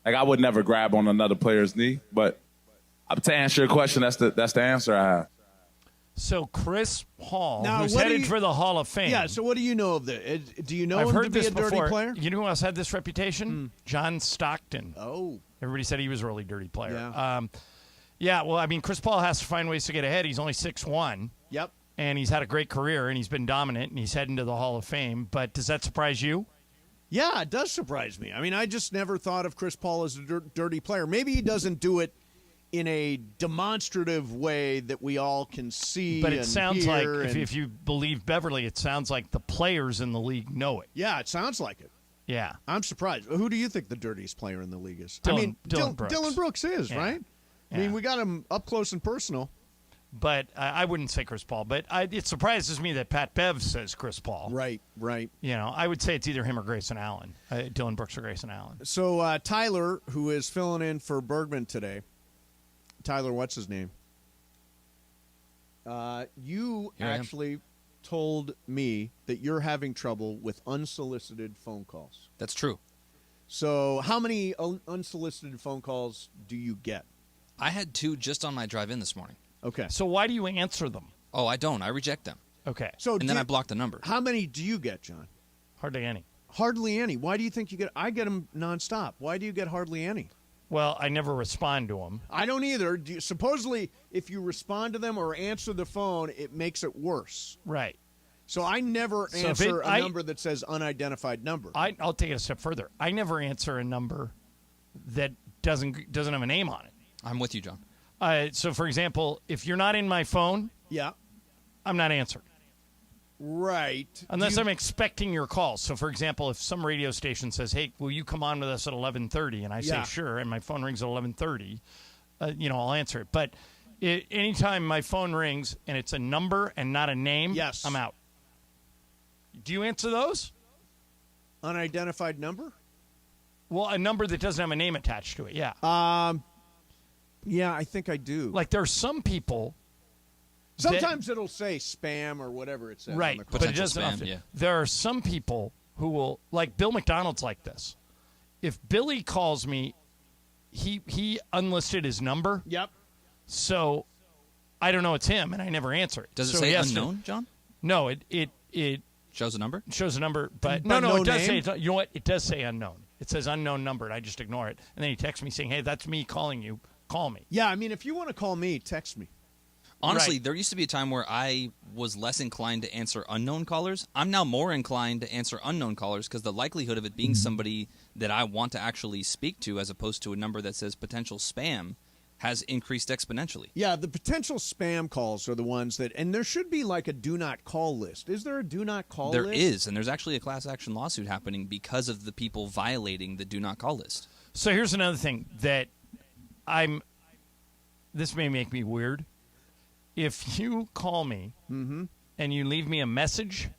Like I would never grab on another player's knee, but to answer your question, that's the answer I have. So Chris Paul, Now, who's what do headed you- for the Hall of Fame. Yeah, so what do you know of the? Do you know I've him heard to be this a dirty before. player? You know who else had this reputation? John Stockton. Oh. Everybody said he was a really dirty player. Yeah. Well, I mean, Chris Paul has to find ways to get ahead. He's only 6'1". Yep. And he's had a great career, and he's been dominant, and he's heading to the Hall of Fame. But does that surprise you? Yeah, it does surprise me. I mean, I just never thought of Chris Paul as a dirty player. Maybe he doesn't do it in a demonstrative way that we all can see. But it and sounds like, hear if you believe Beverly, it sounds like the players in the league know it. Yeah, it sounds like it. Yeah. I'm surprised. Who do you think the dirtiest player in the league is? Dylan Dylan Brooks. Brooks is, Yeah. right? I mean, we got him up close and personal. But I wouldn't say Chris Paul. But it surprises me that Pat Bev says Chris Paul. Right. You know, I would say it's either him or Grayson Allen. Dylan Brooks or Grayson Allen. So Tyler, who is filling in for Bergman today, Tyler, what's his name? You Here I am. actually told me that you're having trouble with unsolicited phone calls. That's true. So how many unsolicited phone calls do you get? I had 2 just on my drive in this morning. Okay. So why do you answer them? Oh, I don't. I reject them. Okay. So and then I block the number. How many do you get, John? Hardly any. Hardly any. Why do you think you get? I get them nonstop. Why do you get hardly any? Well, I never respond to them. I don't either. Supposedly, if you respond to them or answer the phone, it makes it worse. Right. So I never So if answer it- a number that says unidentified number. I'll take it a step further. I never answer a number that doesn't have a name on it. I'm with you, John. So, for example, if you're not in my phone, yeah, I'm not answering. Right. Unless I'm expecting your call. So, for example, if some radio station says, "Hey, will you come on with us at 11:30?" and I Yeah. say, "Sure," and my phone rings at 11:30, I'll answer it. But anytime my phone rings and it's a number and not a name, yes, I'm out. Do you answer those? Unidentified number? Well, a number that doesn't have a name attached to it. Yeah. Yeah, I think I do. Like there are some people. Sometimes it'll say spam or whatever it says. Right, On the call. but it doesn't often. There are some people who will, like Bill McDonald's like this. If Billy calls me, he unlisted his number. Yep. So I don't know it's him, and I never answer it. Does it So say he has to- unknown, John? No, it shows a number. Shows a number, but But no, no it does name? say. You know what? It does say unknown. It says unknown number, and I just ignore it. And then he texts me saying, "Hey, that's me calling you. Call me." Yeah, I mean, if you want to call me, text me. Honestly, Right. there used to be a time where I was less inclined to answer unknown callers. I'm now more inclined to answer unknown callers because the likelihood of it being somebody that I want to actually speak to as opposed to a number that says potential spam has increased exponentially. Yeah, the potential spam calls are the ones that, and there should be like a do not call list. Is there a do not call list? There is, and there's actually a class action lawsuit happening because of the people violating the do not call list. So here's another thing that this may make me weird. If you call me and you leave me a message,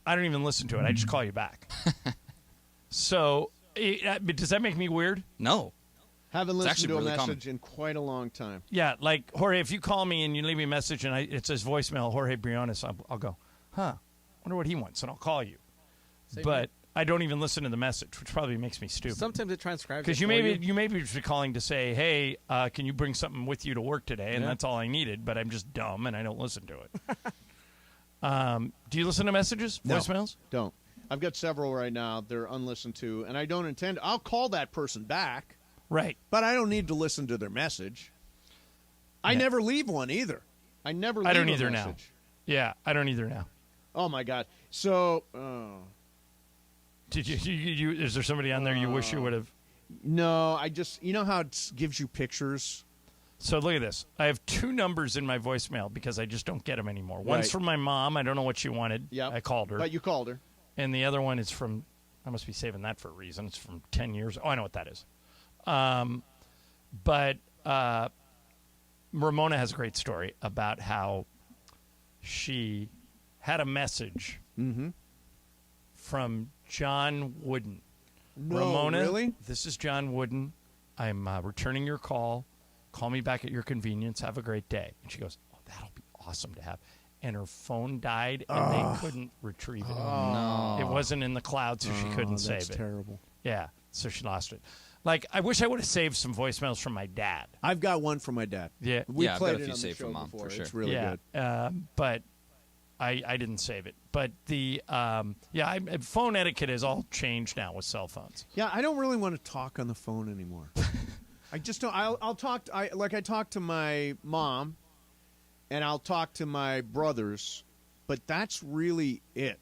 I don't even listen to it. I just call you back. So, does that make me weird? No. Haven't It's listened actually to a really message common. in quite a long time. Yeah, like, Jorge, if you call me and you leave me a message and it says voicemail, Jorge Briones, I'll go, wonder what he wants, and I'll call you. Same But here. I don't even listen to the message, which probably makes me stupid. Sometimes it transcribes. Because it for you may be just calling to say, hey, can you bring something with you to work today? And Yeah. that's all I needed, but I'm just dumb and I don't listen to it. Do you listen to messages, No, voicemails? don't. I've got several right now. They're unlistened to, and I don't intend. I'll call that person back. Right. But I don't need to listen to their message. I never leave one either. I never leave I don't a either now. message. Yeah, I don't either now. Oh, my God. So, Did you is there somebody on there you wish you would have? no, I just, you know how it gives you pictures? So look at this. I have 2 numbers in my voicemail because I just don't get them anymore. One's Right. from my mom. I don't know what she wanted. Yep. I called her. But you called her. And the other one is from, I must be saving that for a reason. It's from 10 years. Oh, I know what that is. But Ramona has a great story about how she had a message from John Wooden. No, Ramona, really? this is John Wooden. I'm returning your call. Call me back at your convenience. Have a great day. And she goes, oh, that'll be awesome to have. And her phone died, and they couldn't retrieve it. Oh, no. It wasn't in the cloud, so she couldn't save that's it. terrible. Yeah, so she lost it. Like, I wish I would have saved some voicemails from my dad. I've got one from my dad. Yeah. We Yeah, I've played got a it few on the saved show from Mom, before. for sure. It's really yeah, good. but I didn't save it. But the phone etiquette has all changed now with cell phones. Yeah, I don't really want to talk on the phone anymore. I just don't. I'll talk. I talk to my mom, and I'll talk to my brothers, but that's really it.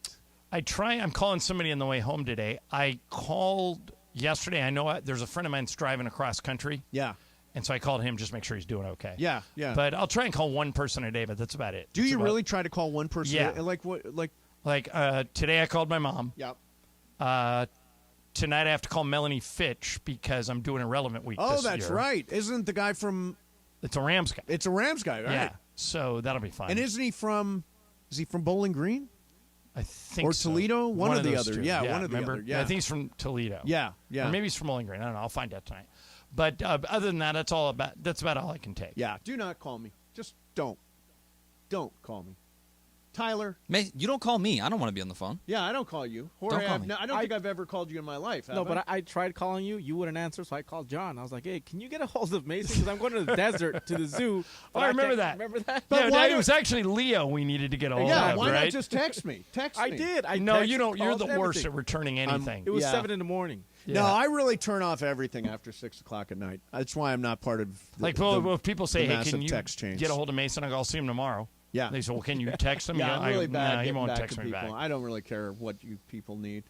I'm calling somebody on the way home today. I called yesterday. I know there's a friend of mine that's driving across country. Yeah. And so I called him just to make sure he's doing okay. Yeah, yeah. But I'll try and call one person a day, but that's about it. Do That's you about- really try to call one person? Yeah. Like what? Like today I called my mom. Yep. Tonight I have to call Melanie Fitch because I'm doing Irrelevant Week Oh, this that's year. right. Isn't the guy from? It's a Rams guy. It's a Rams guy, right? Yeah. So that'll be fun. And isn't he from? Is he from Bowling Green? I think or so. Toledo? One or the those other. two. Yeah, one or the remember? other. Yeah. I think he's from Toledo. Yeah, yeah. Or maybe he's from Bowling Green. I don't know. I'll find out tonight. But other than that, that's about all I can take. Yeah. Do not call me. Just don't. Don't call me. Tyler. You don't call me. I don't want to be on the phone. Yeah, I don't call you. Jorge, Don't call me. I don't think I've ever called you in my life. No, have but I tried calling you. You wouldn't answer, so I called John. I was like, hey, can you get a hold of Mason? Because I'm going to the desert, to the zoo. Oh, I remember that. Remember that? But yeah, it was actually Leo we needed to get a hold Yeah, of, why right? not just text me? Text me. I did. No, you don't. You're called, the worst everything. at returning anything. It was Yeah. 7 in the morning. No, I really turn off everything after 6 o'clock at night. That's why I'm not part of the, Like, if people the say, hey, massive can you text change. get a hold of Mason? I go, I'll see him tomorrow. Yeah. They say, well, can you text him? Yeah, You I'm go, really bad Nah, he getting won't back text to me people. back. I don't really care what you people need.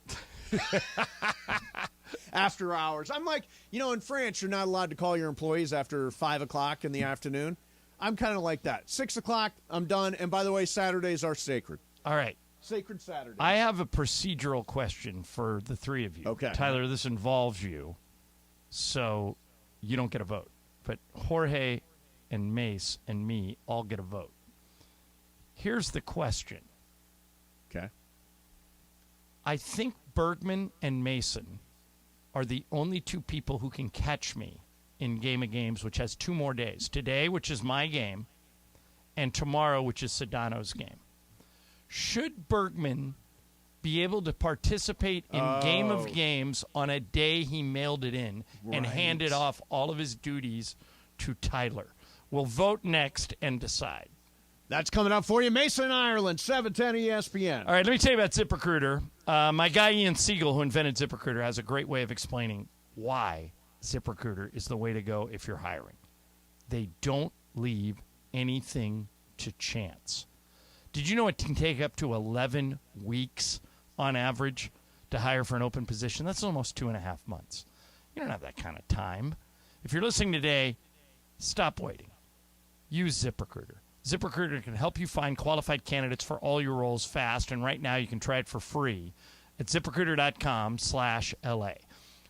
After hours. I'm like, in France, you're not allowed to call your employees after 5 o'clock in the afternoon. I'm kind of like that. 6 o'clock, I'm done. And by the way, Saturdays are sacred. All right. Sacred Saturday. I have a procedural question for the three of you. Okay. Tyler, this involves you, so you don't get a vote. But Jorge and Mace and me all get a vote. Here's the question. Okay. I think Bergman and Mason are the only two people who can catch me in Game of Games, which has 2 more days. Today, which is my game, and tomorrow, which is Sedano's game. Should Bergman be able to participate in Game of Games on a day he mailed it in and handed off all of his duties to Tyler? We'll vote next and decide. That's coming up for you. Mason, Ireland, 710 ESPN. All right, let me tell you about ZipRecruiter. My guy Ian Siegel, who invented ZipRecruiter, has a great way of explaining why ZipRecruiter is the way to go if you're hiring. They don't leave anything to chance. Did you know it can take up to 11 weeks on average to hire for an open position? That's almost 2.5 months. You don't have that kind of time. If you're listening today, stop waiting. Use ZipRecruiter. ZipRecruiter can help you find qualified candidates for all your roles fast, and right now you can try it for free at ZipRecruiter.com/LA.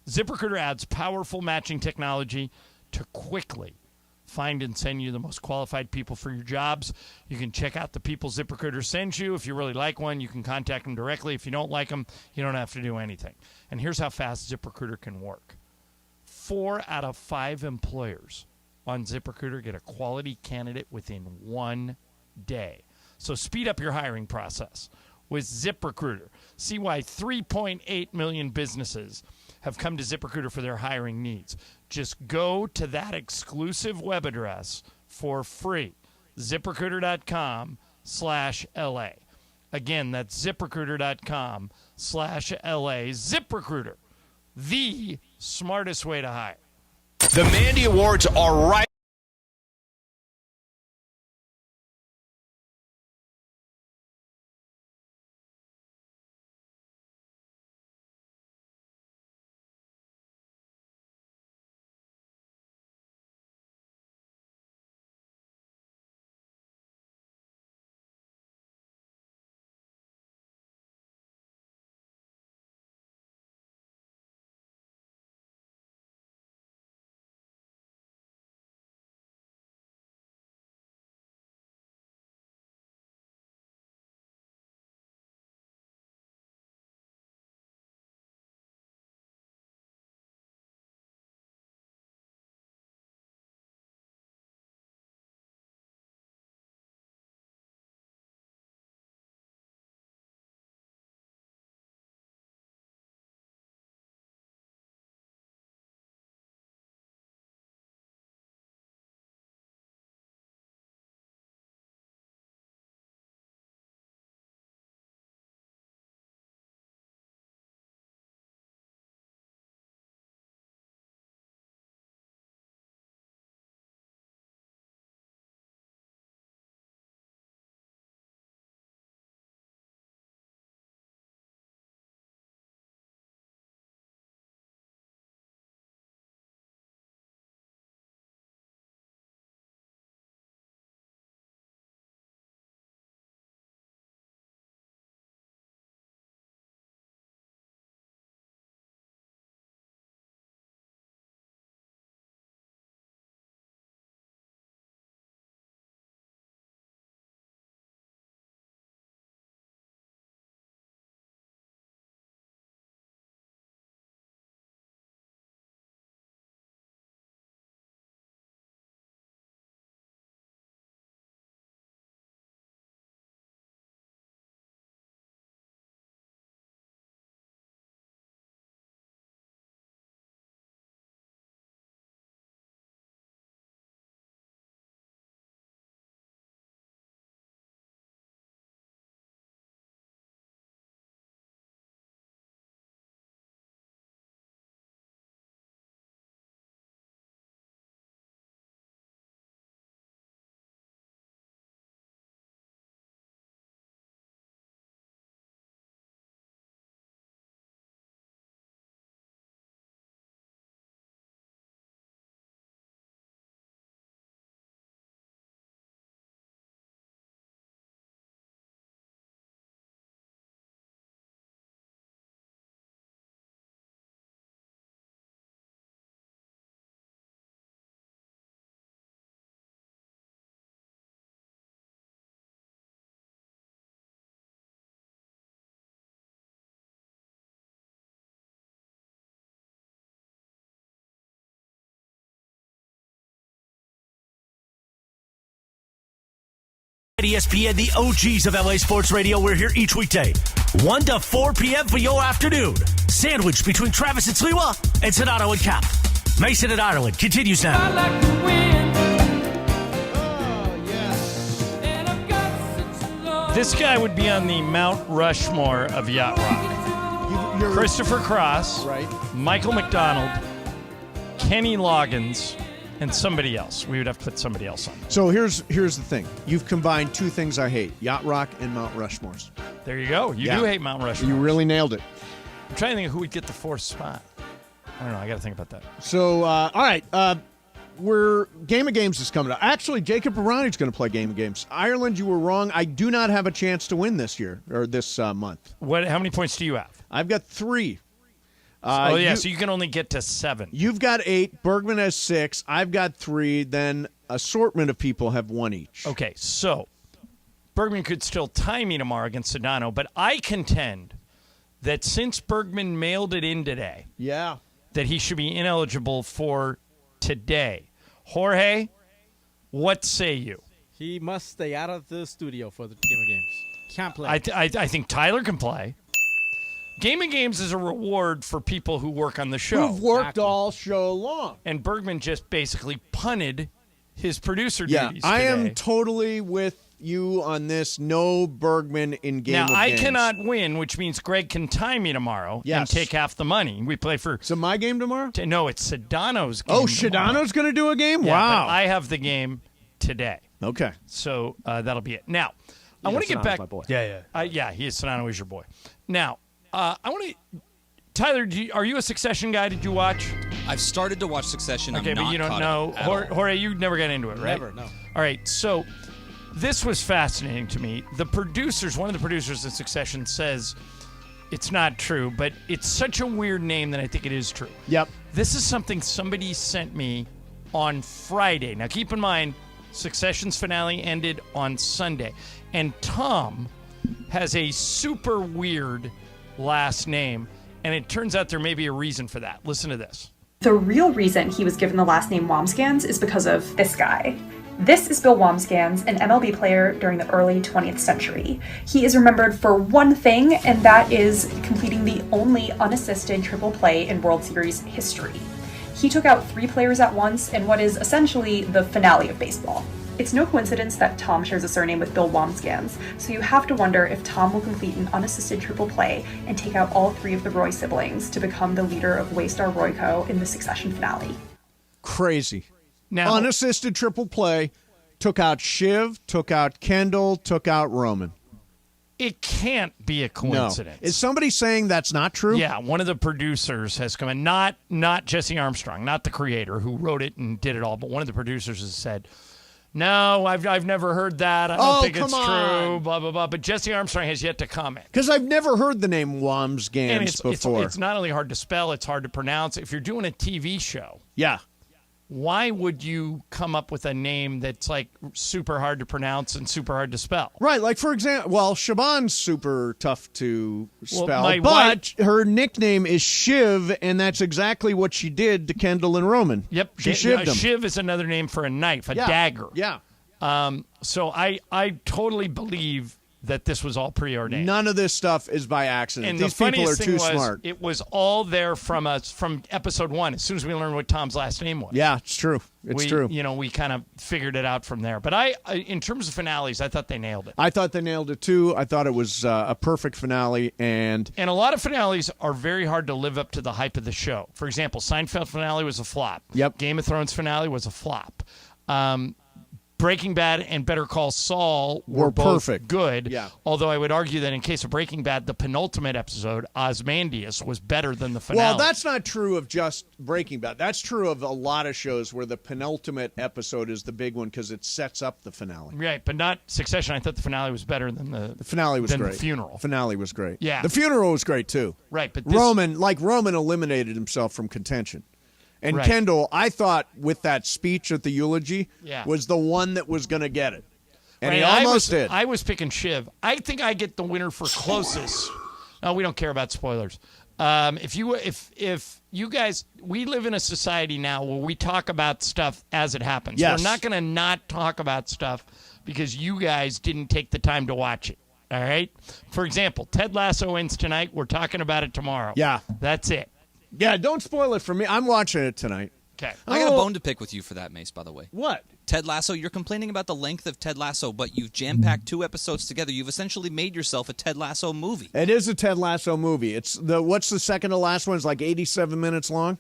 ZipRecruiter adds powerful matching technology to quickly find and send you the most qualified people for your jobs. You can check out the people ZipRecruiter sends you. If you really like one, you can contact them directly. If you don't like them, you don't have to do anything. And here's how fast ZipRecruiter can work. 4 out of 5 employers on ZipRecruiter get a quality candidate within 1 day. So speed up your hiring process with ZipRecruiter. See why 3.8 million businesses have come to ZipRecruiter for their hiring needs. Just go to that exclusive web address for free. ZipRecruiter.com/LA. Again, that's ZipRecruiter.com/LA. ZipRecruiter, the smartest way to hire. The Mandy Awards are right. ESPN, the OGs of LA Sports Radio. We're here each weekday, 1 to 4 p.m. for your afternoon. Sandwich between Travis and Sliwa and Sonato and Cap. Mason and Ireland continues now. I like to win. This guy would be on the Mount Rushmore of yacht rock. Christopher Cross, right? Michael McDonald, Kenny Loggins, and somebody else. We would have to put somebody else on. So here's the thing. You've combined two things I hate: yacht rock and Mount Rushmores. There you go. You do hate Mount Rushmore. You really nailed it. I'm trying to think of who would get the fourth spot. I don't know. I got to think about that. So, all right. Game of Games is coming up. Actually, Jacob Barani's going to play Game of Games. Ireland, you were wrong. I do not have a chance to win this year or this month. How many points do you have? I've got 3. So you can only get to 7. You've got 8. Bergman has 6. I've got 3. Then assortment of people have 1 each. Okay, so Bergman could still tie me tomorrow against Sedano, but I contend that since Bergman mailed it in today, that he should be ineligible for today. Jorge, what say you? He must stay out of the studio for the Game of Games. Can't play. I think Tyler can play. Game of Games is a reward for people who work on the show. Who've worked all show long. And Bergman just basically punted his producer Yeah, duties I today. am totally with you on this. No Bergman in Game of Now, I Games. cannot win, which means Greg can tie me tomorrow and take half the money. We play for... So my game tomorrow? No, it's Sedano's game Oh, Sedano's going to do a game? Yeah, Wow. but I have the game today. Okay. So that'll be it. Now, I want to get back... my boy. Yeah, he is. Sedano is your boy. Now, I want to... Tyler, are you a Succession guy? Did you watch? I've started to watch Succession. Okay, I'm but not you don't caught know. up at all. Jorge, you never got into it, right? Never, no. All right, so this was fascinating to me. One of the producers in Succession says it's not true, but it's such a weird name that I think it is true. Yep. This is something somebody sent me on Friday. Now, keep in mind, Succession's finale ended on Sunday, and Tom has a super weird last name, and it turns out there may be a reason for that. Listen to this. The real reason he was given the last name Wambsgans is because of this guy. This is Bill Wambsgans, an MLB player during the early 20th century. He is remembered for one thing, and that is completing the only unassisted triple play in World Series history. He took out 3 players at once in what is essentially the finale of baseball. It's no coincidence that Tom shares a surname with Bill Wambsgans, so you have to wonder if Tom will complete an unassisted triple play and take out all 3 of the Roy siblings to become the leader of Waystar Royco in the Succession finale. Crazy. Now, unassisted triple play, took out Shiv, took out Kendall, took out Roman. It can't be a coincidence. No. Is somebody saying that's not true? Yeah, one of the producers has come in, not Jesse Armstrong, not the creator who wrote it and did it all, but one of the producers has said, no, I've never heard that. I don't think it's true, blah, blah, blah. But Jesse Armstrong has yet to comment. Because I've never heard the name Wambsgans before. It's not only hard to spell, it's hard to pronounce. If you're doing a TV show, why would you come up with a name that's like super hard to pronounce and super hard to spell? Right, like for example, Siobhan's super tough to spell, my but her nickname is Shiv, and that's exactly what she did to Kendall and Roman. Yep, she shivved them. Shiv is another name for a knife, a dagger. Yeah. So I totally believe that this was all preordained. None of this stuff is by accident. And These the people are funniest too thing was, smart. it was all there from episode 1. As soon as we learned what Tom's last name was. Yeah, it's true. It's true. We kind of figured it out from there. But I, in terms of finales, I thought they nailed it. I thought they nailed it too. I thought it was a perfect finale, and a lot of finales are very hard to live up to the hype of the show. For example, Seinfeld finale was a flop. Yep. Game of Thrones finale was a flop. Breaking Bad and Better Call Saul were both perfect. Good. Yeah. Although I would argue that in case of Breaking Bad, the penultimate episode, Ozymandias, was better than the finale. Well, that's not true of just Breaking Bad. That's true of a lot of shows where the penultimate episode is the big one because it sets up the finale. Right, but not Succession. I thought the finale was better than the finale was great. The funeral. Finale was great. Yeah. The funeral was great too. Right, but Roman eliminated himself from contention. And Right. Kendall, I thought with that speech at the eulogy, Yeah. was the one that was going to get it. And Right, he almost did. I was picking Shiv. I think I get the winner for closest. No, we don't care about spoilers. If you guys, we live in a society now where we talk about stuff as it happens. Yes. We're not going to not talk about stuff because you guys didn't take the time to watch it. All right? For example, Ted Lasso ends tonight. We're talking about it tomorrow. Yeah. That's it. Yeah, don't spoil it for me. I'm watching it tonight. Okay. I got a bone to pick with you for that, Mace, by the way. What? Ted Lasso, you're complaining about the length of Ted Lasso, but you've jam-packed 2 episodes together. You've essentially made yourself a Ted Lasso movie. It is a Ted Lasso movie. What's the second to last one? It's like 87 minutes long?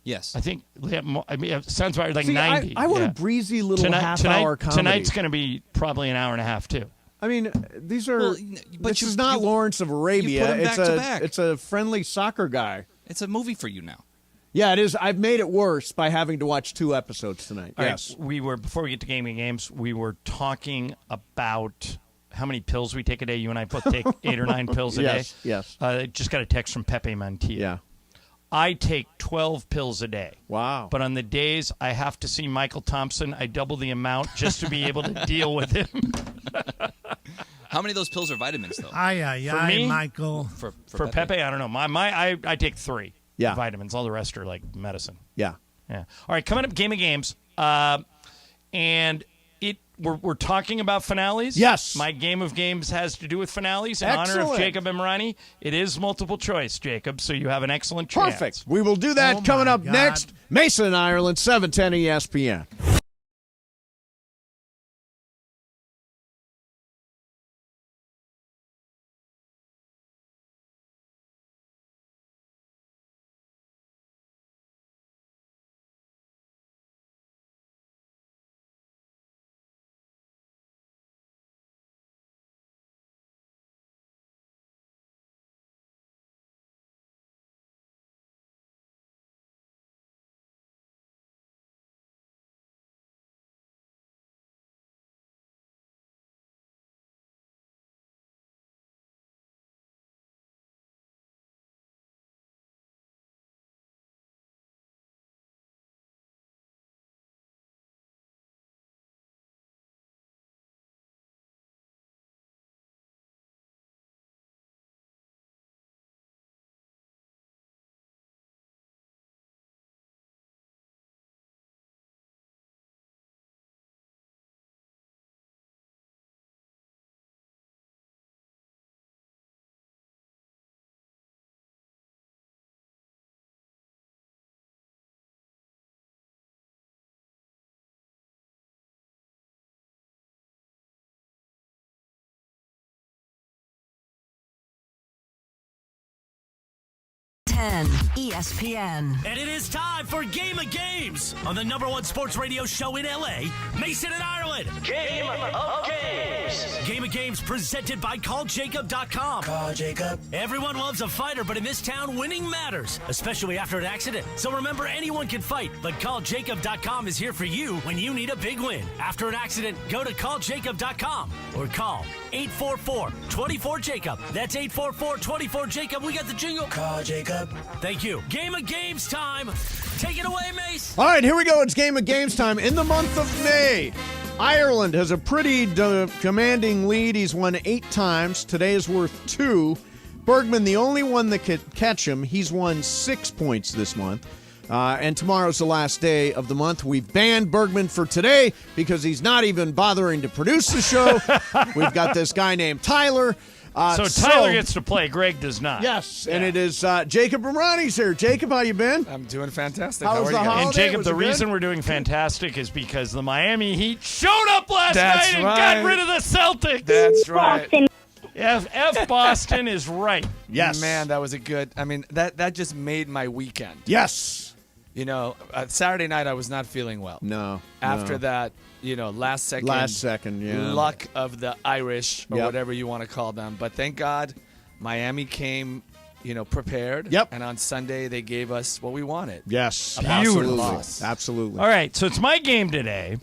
Yes. I think it sounds about like See, 90. I want a breezy little half-hour comedy. Tonight's going to be probably an hour and a half, too. I mean, these are. This is not Lawrence of you Arabia. put 'em back to back. It's a friendly soccer guy. It's a movie for you now. Yeah, it is. I've made it worse by having to watch 2 episodes tonight. All yes. Right, before we get to gaming games, we were talking about how many pills we take a day. You and I both take 8 or 9 pills a day. Yes. Just got a text from Pepe Mantilla. Yeah. I take 12 pills a day. Wow. But on the days I have to see Michael Thompson, I double the amount just to be able to deal with him. How many of those pills are vitamins, though? For me, Michael. For Pepe, I don't know. I take 3 Yeah. vitamins. All the rest are like medicine. Yeah. Yeah. All right, coming up, Game of Games. And we're talking about finales. Yes. My Game of Games has to do with finales in honor of Excellent. Jacob Emrani. It is multiple choice, Jacob, so you have an excellent chance. Perfect. We will do that coming up next. Mason, Ireland, 710 ESPN. ESPN. And it is time for Game of Games on the #1 sports radio show in LA, Mason and Ireland. Game of Games. Game of Games presented by CallJacob.com. Call Jacob. Everyone loves a fighter, but in this town, winning matters, especially after an accident. So remember, anyone can fight, but CallJacob.com is here for you when you need a big win. After an accident, go to CallJacob.com or call 844-24-JACOB. That's 844-24-JACOB. We got the jingle. Call Jacob. Thank you. Game of Games time. Take it away, Mace. All right, here we go. It's Game of Games time. In the month of May, Ireland has a pretty commanding lead. He's won 8 times. Today is worth 2. Bergman, the only one that could catch him, he's won 6 points this month. And tomorrow's the last day of the month. We've banned Bergman for today because he's not even bothering to produce the show. We've got this guy named Tyler. So Tyler gets to play. Greg does not. Yes, and it is Jacob Emrani's here. Jacob, how you been? I'm doing fantastic. How How was are the you guys? holiday? And Jacob, Was the it good? reason we're doing fantastic is because the Miami Heat showed up last That's night and right. got rid of the Celtics. That's right. F Boston is right. Yes. Man, that was a good. I mean, that just made my weekend. Yes. You know, Saturday night I was not feeling well. No. After no. that, last second. yeah. Luck of the Irish or Yep. whatever you want to call them. But thank God, Miami came, prepared. Yep. And on Sunday they gave us what we wanted. Yes. A Boston Absolutely. loss. Absolutely. All right, so it's my game today.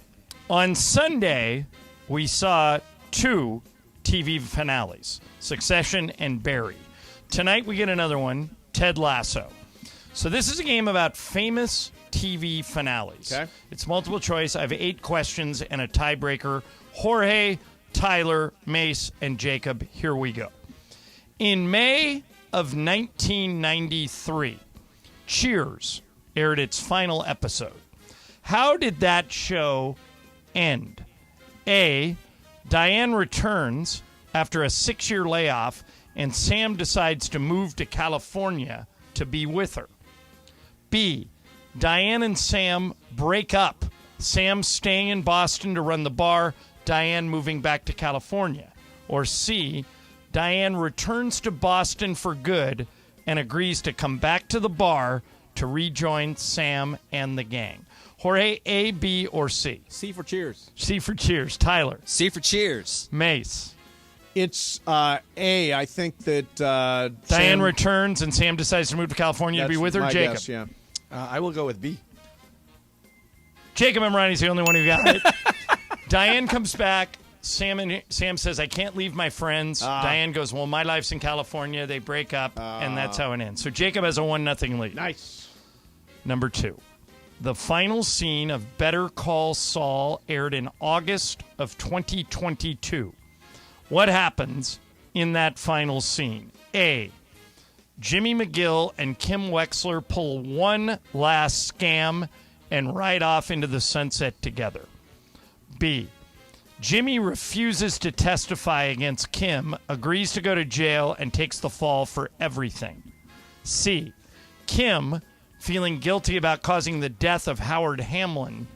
On Sunday, we saw 2 TV finales, Succession and Barry. Tonight we get another one, Ted Lasso. So this is a game about famous TV finales. Okay. It's multiple choice. I have 8 questions and a tiebreaker. Jorge, Tyler, Mace, and Jacob, here we go. In May of 1993, Cheers aired its final episode. How did that show end? A, Diane returns after a 6-year layoff and Sam decides to move to California to be with her. B, Diane and Sam break up. Sam staying in Boston to run the bar, Diane moving back to California. Or C, Diane returns to Boston for good and agrees to come back to the bar to rejoin Sam and the gang. Jorge, A, B, or C? C for Cheers. C for Cheers. Tyler? C for Cheers. Mace? It's A. I think that Diane returns and Sam decides to move to California to be with her. my Jacob? guess, yeah. I will go with B. Jacob Emrani's the only one who got it. Diane comes back. Sam says, I can't leave my friends. Diane goes, well, my life's in California. They break up, and that's how it ends. So Jacob has a 1-0 lead. Nice. Number 2. The final scene of Better Call Saul aired in August of 2022. What happens in that final scene? A. Jimmy McGill and Kim Wexler pull one last scam and ride off into the sunset together. B. Jimmy refuses to testify against Kim, agrees to go to jail, and takes the fall for everything. C. Kim, feeling guilty about causing the death of Howard Hamlin,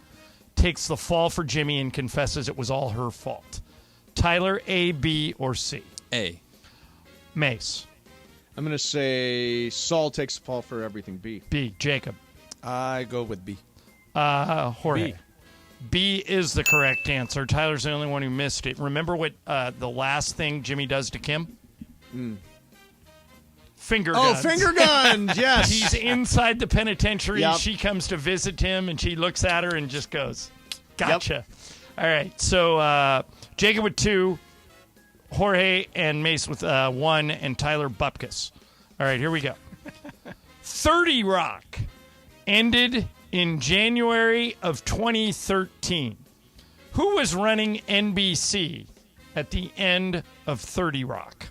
takes the fall for Jimmy and confesses it was all her fault. Tyler, A, B, or C? A. I'm Mace. going to say Saul takes the fall for everything. B. B. Jacob. I go with B. Jorge. B. B is the correct answer. Tyler's the only one who missed it. Remember what the last thing Jimmy does to Kim? Finger guns. Oh, finger guns, yes. He's inside the penitentiary. Yep. She comes to visit him, and she looks at her and just goes, gotcha. All right, so Jacob with 2, Jorge and Mace with 1, and Tyler Bupkis. All right, here we go. 30 Rock ended in January of 2013. Who was running NBC at the end of 30 Rock?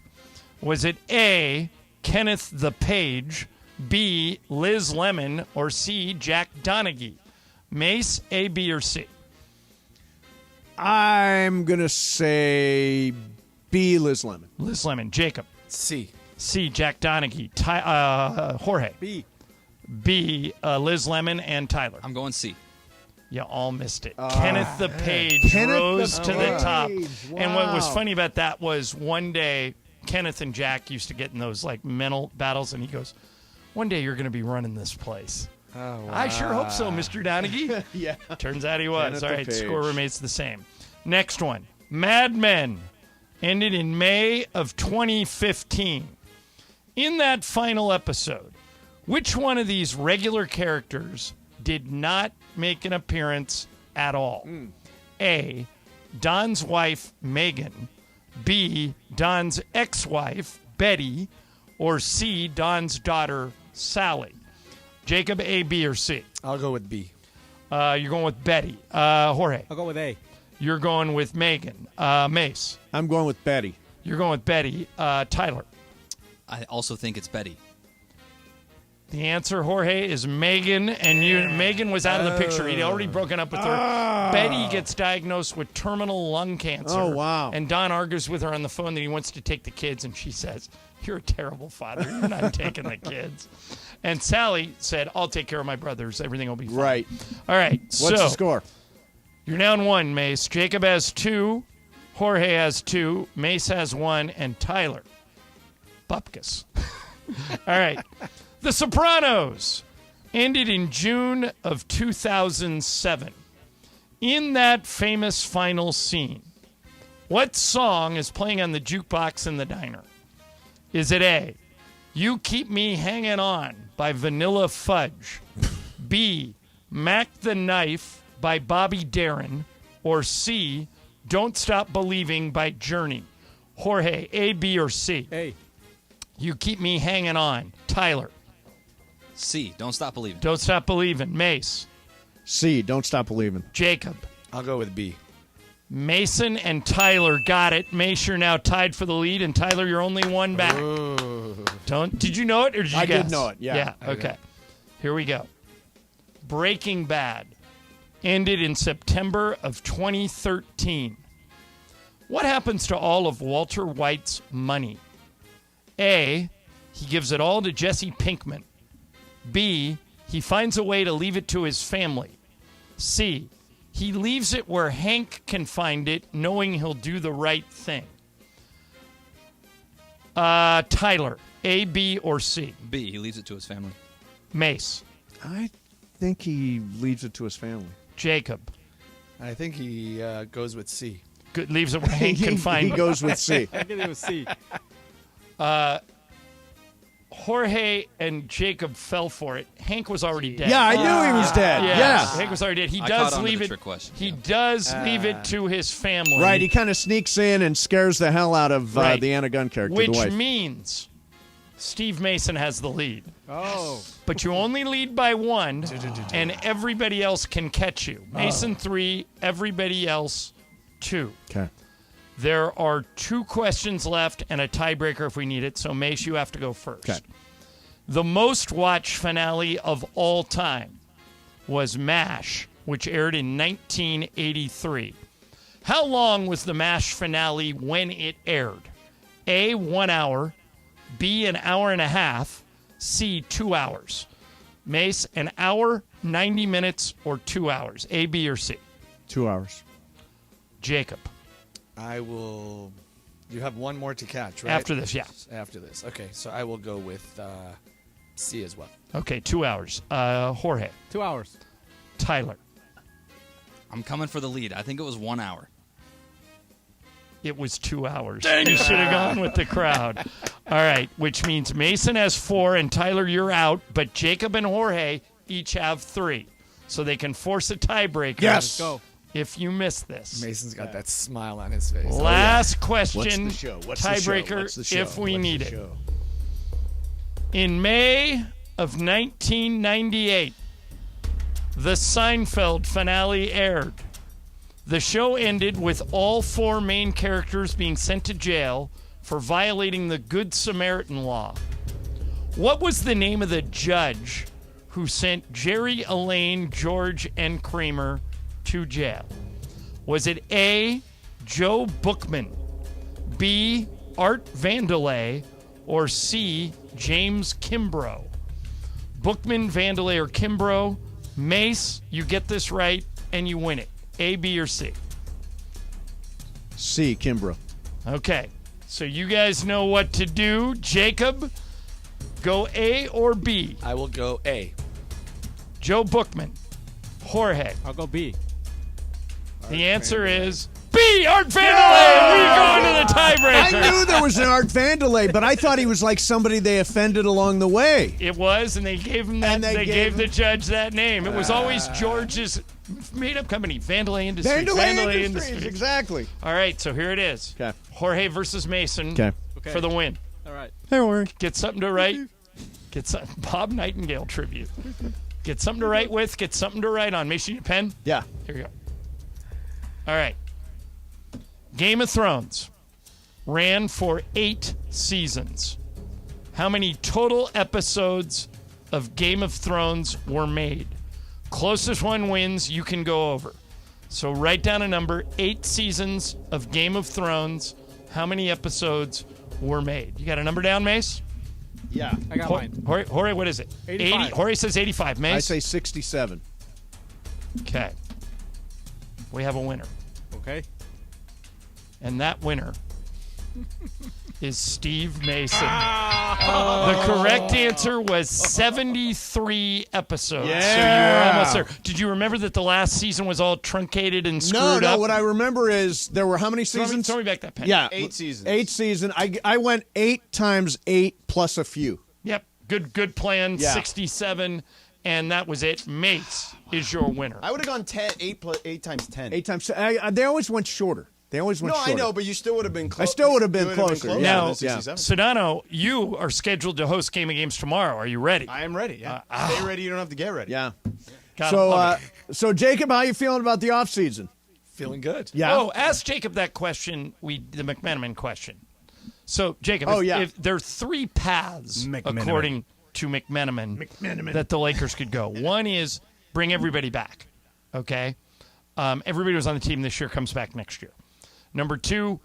Was it A, Kenneth the Page, B, Liz Lemon, or C, Jack Donaghy? Mace, A, B, or C? I'm going to say B, Liz Lemon. Liz Lemon. Jacob? C. C, Jack Donaghy. Jorge? B. B, Liz Lemon, and Tyler. I'm going C. You all missed it. Kenneth the Page rose to the top. Wow. And what was funny about that was one day Kenneth and Jack used to get in those like mental battles, and he goes, one day you're going to be running this place. Oh, wow. I sure hope so, Mr. Donaghy. Yeah. Turns out he was. Kenneth All the right, Page. score remains the same. Next one. Mad Men ended in May of 2015. In that final episode, which one of these regular characters did not make an appearance at all? A, Don's wife, Megan. B, Don's ex-wife, Betty. Or C, Don's daughter, Sally. Jacob, A, B, or C? I'll go with B. You're going with Betty. Jorge? I'll go with A. You're going with Megan. Mace? I'm going with Betty. You're going with Betty. Tyler? I also think it's Betty. The answer, Jorge, is Megan, and Megan was out of the picture. He'd already broken up with her. Betty gets diagnosed with terminal lung cancer. Oh, wow. And Don argues with her on the phone that he wants to take the kids, and she says, you're a terrible father. You're not taking the kids. And Sally said, I'll take care of my brothers. Everything will be fine. Right. All right. What's the score? You're down 1, Mace. Jacob has 2. Jorge has 2. Mace has 1. And Tyler Bupkis. All right. The Sopranos ended in June of 2007. In that famous final scene, what song is playing on the jukebox in the diner? Is it A, You Keep Me Hanging On by Vanilla Fudge, B, Mac the Knife by Bobby Darin, or C, Don't Stop Believing by Journey? Jorge, A, B, or C? A. You Keep Me Hanging On. Tyler? C, Don't Stop Believing. Don't Stop Believing. Mace? C, Don't Stop Believing. Jacob? I'll go with B. Mason and Tyler got it. Mace, you're now tied for the lead, and Tyler, you're only 1 back. Did you know it, or did you I guess? did know it, yeah. Okay. Here we go. Breaking Bad ended in September of 2013. What happens to all of Walter White's money? A, he gives it all to Jesse Pinkman. B, he finds a way to leave it to his family. C, he leaves it where Hank can find it, knowing he'll do the right thing. Tyler, A, B, or C? B, he leaves it to his family. Mace? I think he leaves it to his family. Jacob? I think he goes with C. Good, leaves it where Hank can find it. He goes with C. I think it was C. Jorge and Jacob fell for it. Hank was already dead. Yeah, I knew he was dead. Yeah. Hank was already dead. He I does caught on to leave the it. trick question. He does leave it to his family. Right, he kind of sneaks in and scares the hell out of the Anna Gunn character, which the wife. means Steve Mason has the lead. Oh. But you only lead by 1, and everybody else can catch you. Mason 3, everybody else 2. Okay. There are 2 questions left and a tiebreaker if we need it, so Mace, you have to go first. Okay. The most watched finale of all time was MASH, which aired in 1983. How long was the MASH finale when it aired? A, 1 hour, B, an hour and a half, C, 2 hours. Mace, an hour, 90 minutes, or 2 hours? A, B, or C? 2 hours. Jacob. I will. You have one more to catch, right? After this, yeah. After this. Okay, so I will go with C as well. Okay, 2 hours. Jorge. 2 hours. Tyler. I'm coming for the lead. I think it was 1 hour. It was 2 hours. You should have gone with the crowd. All right, which means Mason has 4, and Tyler, you're out. But Jacob and Jorge each have 3. So they can force a tiebreaker. Yes. Let's go. If you miss this. Mason's got that smile on his face. Last question. What's the show? What's tiebreaker the show? What's the show? if we What's need the it. show? In May of 1998, the Seinfeld finale aired. The show ended with all 4 main characters being sent to jail for violating the Good Samaritan law. What was the name of the judge who sent Jerry, Elaine, George, and Kramer to jail? Was it A, Joe Bookman, B, Art Vandelay, or C, James Kimbrough? Bookman, Vandelay, or Kimbrough? Mace, you get this right and you win it. A, B, or C? C, Kimbrough. Okay, so you guys know what to do. Jacob, go A or B? I will go A. Joe Bookman. Jorge. I'll go B. The answer is B, Art Vandelay. We go into the tiebreaker. I knew there was an Art Vandelay, but I thought he was like somebody they offended along the way. It was, and they gave him that. And They they gave gave the judge that name. It was always George's made-up company, Vandelay Industries. Vandelay Industries, exactly. All right, so here it is. Okay. Jorge versus Mason Okay. for the win. All right. Hey, Warren. Get something to write. Get some Bob Nightingale tribute. Get something to write with. Get something to write on. Mason, your pen. Yeah. Here we go. All right. Game of Thrones ran for 8 seasons. How many total episodes of Game of Thrones were made? Closest one wins, you can go over. So write down a number. 8 seasons of Game of Thrones. How many episodes were made? You got a number down, Mace? Yeah, I got mine. Jorge, what is it? 85. 80. Jorge says 85. Mace? I say 67. Okay. We have a winner. Okay. And that winner is Steve Mason. The correct answer was 73 episodes. Yeah. So you were almost there. Did you remember that the last season was all truncated and screwed No, up? what I remember is there were how many seasons? Throw me back that pen. Yeah. 8 seasons. 8 seasons. I went 8 times 8 plus a few. Yep. Good plan. Yeah. 67. And that was it. Mace is your winner. I would have gone 8 times 10. 8 times. They always went shorter. They always went shorter. I know, but you still would have been close. I still would have been closer. Now, than 67. Sedano, you are scheduled to host Game of Games tomorrow. Are you ready? I am ready, yeah. Stay ready, you don't have to get ready. Yeah. Gotta love it. So Jacob, how you feeling about the offseason? Feeling good. Yeah. Oh, ask Jacob that question, the McMenamin question. So, Jacob, if there are 3 paths, according to McMenamin, that the Lakers could go. One is bring everybody back, okay? Everybody who was on the team this year comes back next year. Number 2,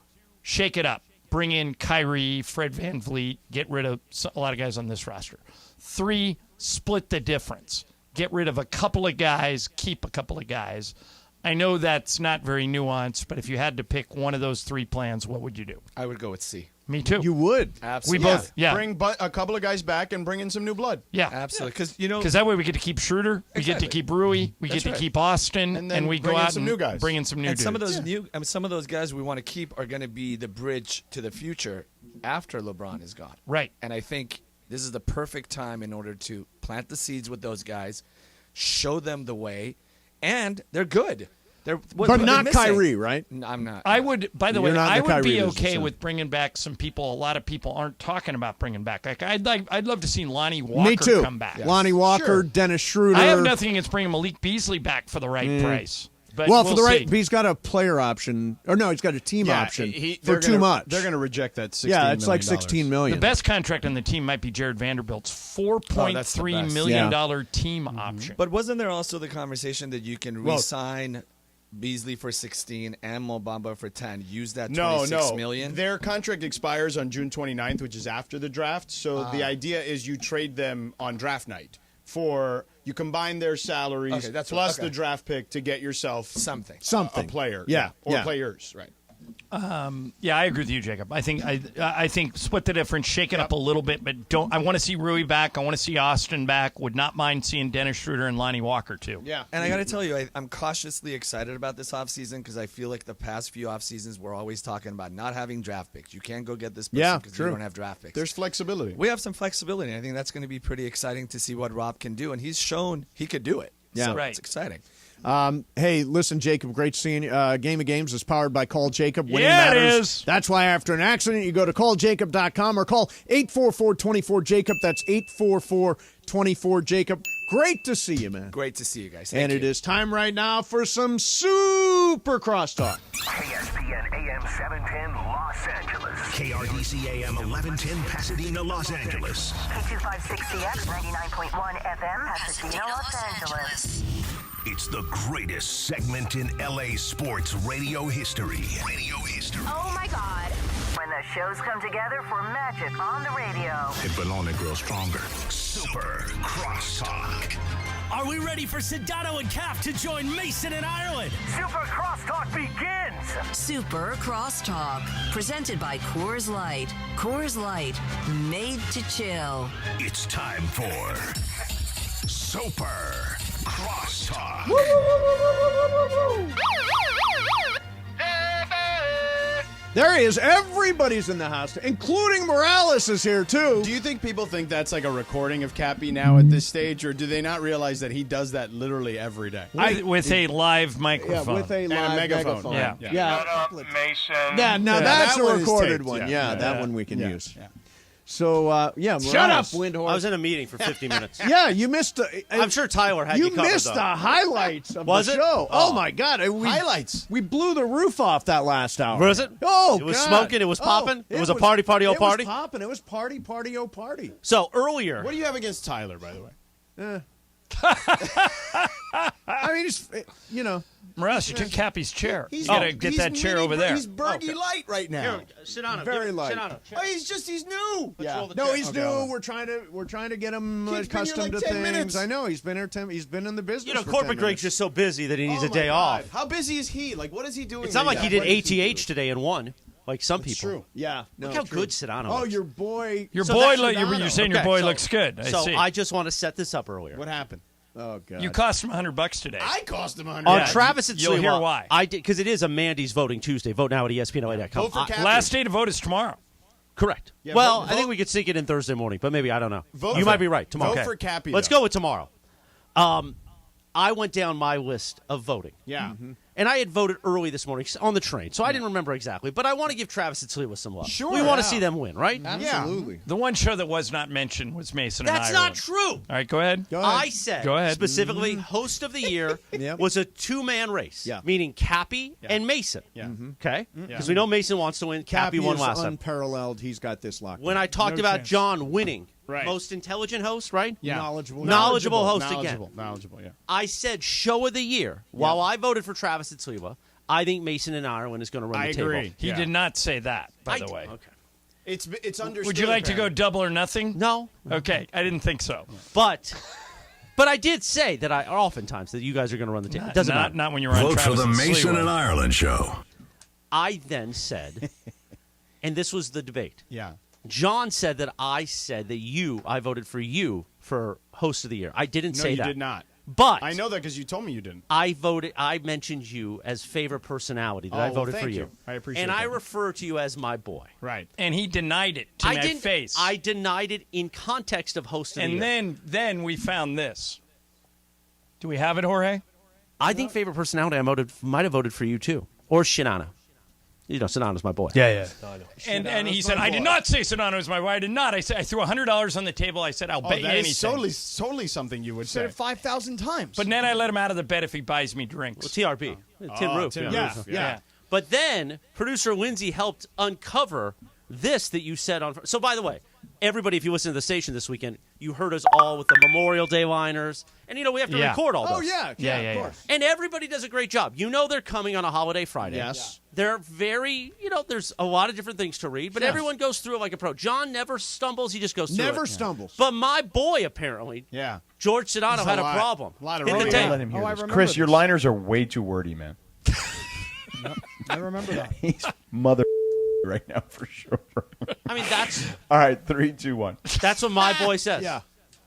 shake it up. Bring in Kyrie, Fred VanVleet, get rid of a lot of guys on this roster. 3, split the difference. Get rid of a couple of guys, keep a couple of guys. I know that's not very nuanced, but if you had to pick one of those 3 plans, what would you do? I would go with C. Me too. You would. Absolutely. We both, yeah. Bring a couple of guys back and bring in some new blood. Yeah. Absolutely. Because that way we get to keep Schroeder, we get to keep Rui, we get to keep Austin, And then we bring go in out some and new guys. bring in some new And dudes. some of those guys we want to keep are going to be the bridge to the future after LeBron is gone. Right. And I think This is the perfect time in order to plant the seeds with those guys, show them the way, and they're good. But not Kyrie, right? I'm not. I would. By the You're way, not I in the would be Kyrie business, okay huh? with bringing back some people. A lot of people aren't talking about bringing back. Like I'd love to see Lonnie Walker Me too. come back. Lonnie Walker, Sure. Dennis Schroeder. I have nothing against bringing Malik Beasley back for the right price. But well, we'll for the right, see. he's got a player option, or no, he's got a team option for too much. They're going to reject that. $16 yeah, it's like million. $16 million. The best contract on the team might be Jared Vanderbilt's $4.3 million team option. But wasn't there also the conversation that you can re-sign Beasley for 16 and Mo Bamba for 10? Use that $26 million? Their contract expires on June 29th, which is after the draft. So the idea is you trade them on draft night you combine their salaries plus the draft pick to get yourself something. A player. Yeah. Or players, right. Yeah, I agree with you, Jacob. I think split the difference, shake it up a little bit, but don't. I want to see Rui back. I want to see Austin back. Would not mind seeing Dennis Schroeder and Lonnie Walker too. Yeah, and I got to tell you, I'm cautiously excited about this offseason because I feel like the past few off seasons we're always talking about not having draft picks. You can't go get this person because you don't have draft picks. There's flexibility. We have some flexibility. And I think that's going to be pretty exciting to see what Rob can do, and he's shown he could do it. Yeah, so it's exciting. Hey, listen, Jacob, great seeing you. Game of Games is powered by Call Jacob. Winning Yeah, it matters. is. That's why after an accident, you go to calljacob.com or call 844-24-JACOB. That's 844-24-JACOB. Great to see you, man. Great to see you guys. And it is time right now for some super crosstalk. ESPN AM 710 Los Angeles. KRDC AM 1110 Pasadena, Los Angeles. K256CX 99.1 FM Pasadena, Los Angeles. It's the greatest segment in LA sports radio history. Oh my God. When the shows come together for magic on the radio. It will only grow stronger. Super Crosstalk. Are we ready for Sedano and Cap to join Mason and Ireland? Super Crosstalk begins. Super Crosstalk. Presented by Coors Light. Coors Light. Made to chill. It's time for Super Crosstalk. There he is. Everybody's in the house, including Morales is here, too. Do you think people think that's like a recording of Cappy now at this stage, or do they not realize that he does that literally every day? With a live microphone. Yeah, with a live megaphone. Yeah. Shut up, Mason. Yeah, now that's that a one is recorded taped. one. Yeah. That one we can use. Yeah. So, Morales. Shut up, Windhorse. I was in a meeting for 50 minutes. Yeah, you missed. I'm sure Tyler had you covered, missed though. the highlights of Was the it? show. Oh, my God. Highlights. We blew the roof off that last hour. Was it? Oh, It was God. smoking. It was popping. It was a party, oh, party. It was popping. It was party, oh, party. So earlier. What do you have against Tyler, by the way? I mean, Morales, you took Cappy's chair. He's You got to get that chair over there. He's birdie light right now. Sit down. Very light. Oh, he's new. Yeah. No, he's new. We're trying to get him He's been here accustomed like to 10 things. minutes. I know he's been here. He's been in the business. You know, for corporate 10 Greg's minutes. just so busy that he needs Oh a my day God. off. How busy is he? Like, what is he doing? It's not like he did What does ATH do? today and won, like some It's people. true. Yeah. Look how good Sedano Oh, looks. your boy. You're Sedano. saying your boy looks good. So see. I just want to set this up earlier. What happened? Oh, God. You cost him $100 today. I cost him $100. On Travis and You'll Sliwa, hear why. I did because it is a Mandy's Voting Tuesday. Vote now at ESPN.com. Vote for Cappy. Last day to vote is tomorrow. Correct. Yeah, well, vote- I think we could sneak it in Thursday morning, but maybe I don't know. Vote you for- might be right. Tomorrow. vote for Cappy, Let's though. go with tomorrow. I went down my list of voting. Yeah. Mm-hmm. And I had voted early this morning on the train, so I didn't remember exactly. But I want to give Travis and Sliwa some love. Sure, We want to yeah. see them win, right? Absolutely. The one show that was not mentioned was Mason and That's Ireland. not true. All right, go ahead. I said Go ahead. specifically host of the year Yep. was a two-man race, Yeah. meaning Cappy and Mason. Yeah. Okay? Because we know Mason wants to win. Cappy won is last time. unparalleled. He's got this locked. When down. I talked No about chance. John winning, Right. most intelligent host, right? Yeah. Knowledgeable host again. Knowledgeable, yeah. I said show of the year. While I voted for Travis and Sliwa, I think Mason and Ireland is going to run I the table. agree. He Yeah. did not say that, by the way. Okay. It's understood. Would you like to go double or nothing? No. Okay, I didn't think so. But I did say that oftentimes that you guys are going to run the table. It doesn't matter. Not when you were on Vote for Travis the and Mason Sliwa. and Ireland show. I then said, and this was the debate. Yeah. John said that I said that I voted for you for host of the year. I didn't No, say you that. did not. But I know that because you told me you didn't. I mentioned you as favorite personality. That I voted thank for you. I appreciate and that. I refer to you as my boy. Right. And he denied it to my face. I denied it in context of host of the year. And then we found this. Do we have it, Jorge? I think favorite personality. Might have voted for you too, or Shinano. You know, Sedano's my boy. Yeah. No, I know. And he said, I did not say Sedano was my boy. I did not. I said I threw $100 on the table. I said, I'll bet you anything. That is totally something you would Said say. it 5,000 times. But then I let him out of the bed if he buys me drinks. Well, TRB. Tin Roof. Tin Yeah. Roof. Yeah. But then producer Lindsay helped uncover this that you said on. So, by the way, everybody, if you listen to the station this weekend, you heard us all with the Memorial Day liners. And, we have to record all those. Oh, yeah, of course. And everybody does a great job. They're coming on a holiday Friday. Yes. They're very, there's a lot of different things to read, but Yes. everyone goes through it like a pro. John never stumbles. He just goes through it. Never stumbles. But my boy, apparently, Yeah. George Sedano had a problem. A lot of Hit the rodeo. tape. Let him hear I this. remember Chris, your this. liners are way too wordy, man. I remember that. He's mother right now for sure. I mean, that's All right, 3, 2, 1. that's what my boy says. Yeah.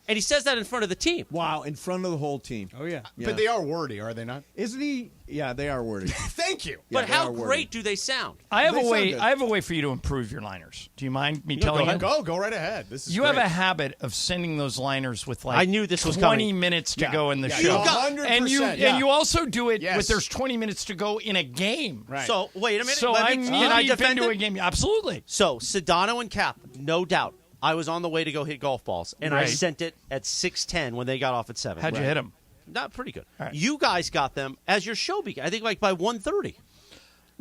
And he says that in front of the team. Wow, in front of the whole team. Oh, yeah. Yeah. But they are wordy, are they not? Isn't he? Yeah, they are wordy. Thank you. But Yeah, they how are wordy. great do they sound? I have They a sound way. good. I have a way for you to improve your liners. Do you mind me telling you? Go right ahead. This is You have great. a habit of sending those liners with I knew this was 20 coming. minutes to Yeah. go in the Yeah, show. 100%. And you Yeah. and you also do it Yes. with there's 20 minutes to go in a game. Right. So, wait a minute. So Let me- I'm can I deep defend into it? a game. Absolutely. So, Sedano and Cap, no doubt. I was on the way to go hit golf balls, and I Right. sent it at 6:10 when they got off at 7. How'd you hit them? Not pretty good. All right. You guys got them as your show began. I think like by 1:30.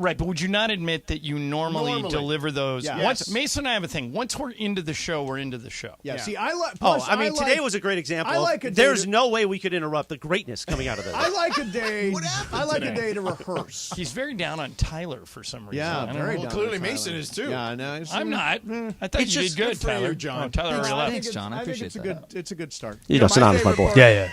Right, but would you not admit that you normally deliver those? Yeah. Once Yes. Mason and I have a thing. Once we're into the show, we're into the show. Yeah. See, I like. Oh, I mean, today was a great example. I like a day There's to- no way we could interrupt the greatness coming out of this. I like a day. What happened I like today? a day to rehearse. He's very down on Tyler for some reason. Yeah, I don't very know. down. Clearly on Tyler. Mason is too. Yeah, no, I'm not. I thought It's you just did good, good for you, Tyler. John. Oh, Tyler already left. Thanks, John. I think appreciate it's a that. good. It's a good start. You know, Sedano's my boy. Yeah.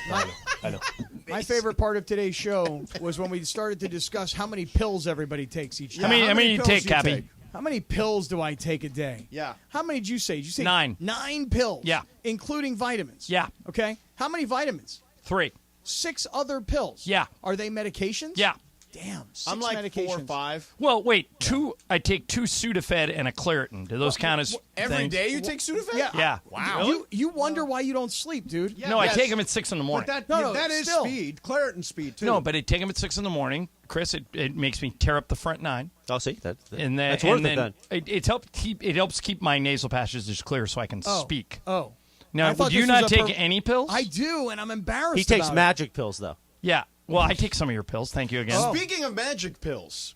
I know. My favorite part of today's show was when we started to discuss how many pills everybody takes each day. How many you pills take, you Cappy? take? How many pills do I take a day? Yeah. How many did you say? Did you say 9. 9 pills? Yeah. Including vitamins? Yeah. Okay. How many vitamins? 3. 6 other pills? Yeah. Are they medications? Yeah. Damn. 6 I'm like medications. 4 or 5. Well, wait. 2. I take 2 Sudafed and a Claritin. Do those count as Every things? day you take Sudafed? Yeah. Yeah. Wow. You wonder why you don't sleep, dude. No, I Yes. take them at 6 in the morning. But No, that is still. speed. Claritin speed too. No, but I take them at 6 in the morning. Chris, it makes me tear up the front 9. Oh, see, that's And then, that's worth and it then then. it helps keep my nasal passages clear so I can speak. Oh. Now, I thought would you this not was a take any pills? I do, and I'm embarrassed. He takes about it. magic pills, though. Yeah. Well, I take some of your pills. Thank you again. Speaking of magic pills,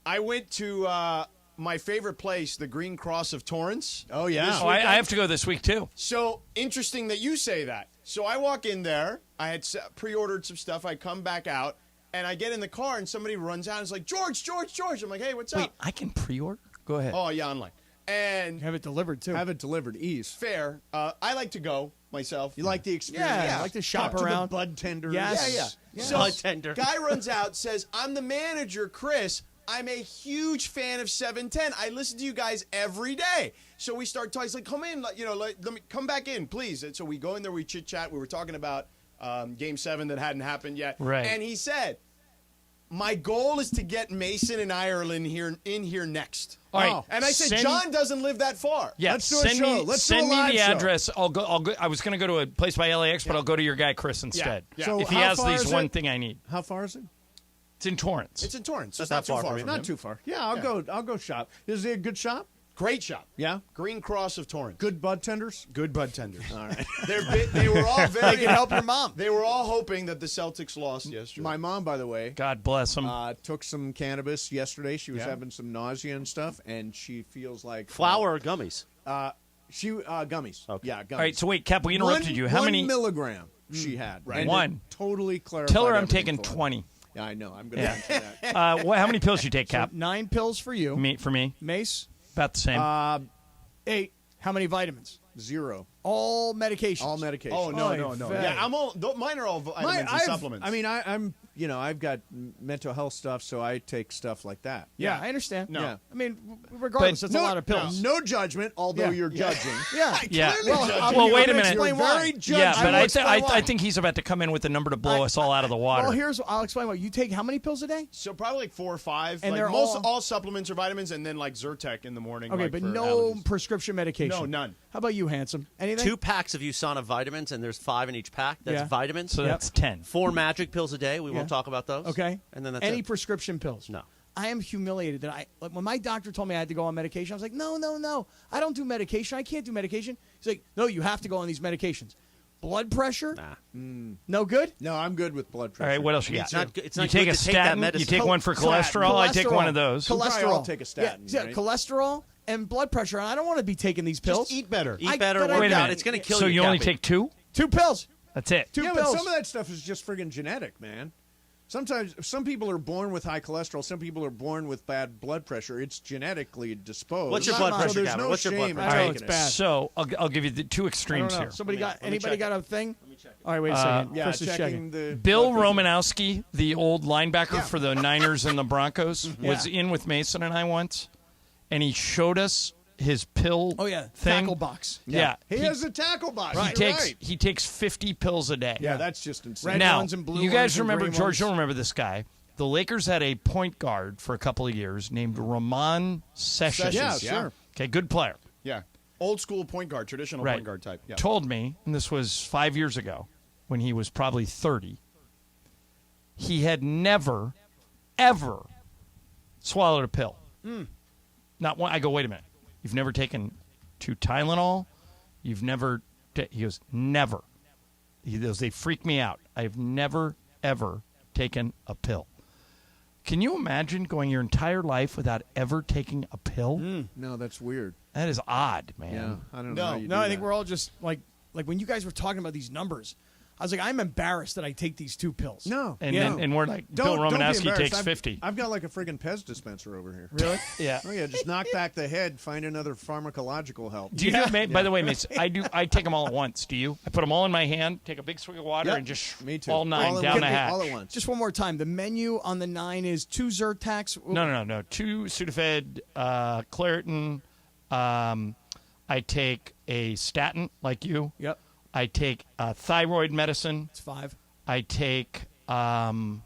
I went to my favorite place, the Green Cross of Torrance. Oh yeah. This Oh, I weekend. have to go this week too. So interesting that you say that. So I walk in there. I had pre-ordered some stuff. I come back out, and I get in the car, and somebody runs out and is like, George. I'm like, hey, what's Wait, up? I can pre-order? Go ahead. Oh, yeah, online. And Have it delivered, too. Have it delivered. Ease. fair. I like to go myself. You like the experience? Yeah, I like to shop Talk around. To the bud tenders. Yes. Yeah. Bartender. Guy runs out, says, I'm the manager, Chris. I'm a huge fan of 710. I listen to you guys every day. So we start talking. He's like, come in, let me come back in, please. And so we go in there, we chit chat. We were talking about Game 7 that hadn't happened yet. Right. And he said, my goal is to get Mason and Ireland in here next. All right. And I said, Send- John doesn't live that far. Yeah, Let's do a send show. me, Let's do send a me live the show. address. I'll go. I was going to go to a place by LAX, but I'll go to your guy Chris instead. Yeah. So if he how has far these is one it? thing I need. How far is it? It's in Torrance. It's in Torrance. That's It's not not too far far from from Not too far. Yeah, I'll go shop. Is it a good shop? Great shop. Yeah. Green Cross of Torrance. Good bud tenders. Good bud tenders. All right. They were all very. They can help your mom. They were all hoping that the Celtics lost yesterday. My mom, by the way, God bless him. took some cannabis yesterday. She was having some nausea and stuff, and she feels like Flour or gummies? Gummies. Okay. Yeah, gummies. All right, so wait, Cap, we interrupted you. How 1 many? milligram she had? Right. And it One. Totally clarified. Tell her I'm everything taking for her. 20. Yeah, I know. I'm going to Yeah. mention that. How many pills you take, Cap? 9 pills for you. For me, Mace, about the same. 8. How many vitamins? 0. All medications. All medication. Oh no. Yeah, I'm all. Mine are all vitamins and supplements. I mean, I'm I've got mental health stuff, so I take stuff like that. Yeah, I understand. No. Yeah. I mean, regardless, it's a lot of pills. No judgment, although you're judging. Yeah. Yeah. Well, wait a minute. You're very Yeah, but judgmental. I think he's about to come in with the number to blow us all out of the water. Well, I'll explain what you take. How many pills a day? So probably like 4 or 5. And like they're all supplements or vitamins, and then like Zyrtec in the morning. Okay, like, but for no allergies. prescription medication. No, none. How about you, handsome? Anything? 2 packs of USANA vitamins, and there's 5 in each pack. That's Yeah. vitamins. So that's 10. 4 magic pills a day. We Yeah. won't talk about those. Okay. And then that's any it. prescription pills? No. I am humiliated that when my doctor told me I had to go on medication, I was like, no, I don't do medication. I can't do medication. He's like, no, you have to go on these medications. Blood pressure? Nah. No good? No, I'm good with blood pressure. All right, what else you got? It's not good you take a to take that statin. medicine. You take one for cholesterol. I take one of those. Probably all take a statin, Yeah, right? cholesterol and blood pressure. And I don't want to be taking these pills. Just eat better. Eat better, but I- work Wait a out. minute. It's going to kill so you. you only Cappy. take 2? 2 pills. That's it. 2 yeah, pills. but some of that stuff is just friggin' genetic, man. Sometimes some people are born with high cholesterol. Some people are born with bad blood pressure. It's genetically disposed. What's your blood So pressure, there's Cameron? no What's your blood shame in pressure? I know, taking it's it. bad. So I'll give you the 2 I don't extremes know. here. Somebody got Let me anybody check got a thing? All right, wait a second. Yeah, Chris is checking checking. the Bill blood pressure. Romanowski, the old linebacker for the Niners and the Broncos, was in with Mason and I once, and he showed us his pill Oh yeah, thing. tackle box. Yeah. He has a tackle box. He You're takes right. he takes 50 pills a day. Yeah, that's just insane. Red Now, ones and blue you guys ones and remember green George? ones. You'll remember this guy. The Lakers had a point guard for a couple of years named Ramon Sessions. Yeah, sure. Okay, good player. Yeah. Old school point guard, traditional Right. point guard type. Yeah. Told me, and this was 5 years ago, when he was probably 30. He had never, ever swallowed a pill. Not one. I go, wait a minute. You've never taken 2 Tylenol? You've never. He goes, never. He goes, they freak me out. I've never, ever taken a pill. Can you imagine going your entire life without ever taking a pill? No, that's weird. That is odd, man. Yeah, I don't know. how you No, do I think that. we're all just like when you guys were talking about these numbers, I was like, I'm embarrassed that I take these 2 pills. No, And, yeah. and we're like, Don't Bill be Romanowski embarrassed. takes I've- 50. I've got like a friggin' Pez dispenser over here. Really? Yeah. Oh yeah, just knock back the head, find another pharmacological help. Do you do it, by the way, Mace, I take them all at once. Do you? I put them all in my hand, take a big swig of water, Yep. and just Me too. all 9 All in down one- the hatch. all at once. Just one more time. The menu on the 9 is 2 Zyrtecs. No. 2 Sudafed, Claritin. I take a statin, like you. Yep. I take thyroid medicine. It's 5. I take Rogaine.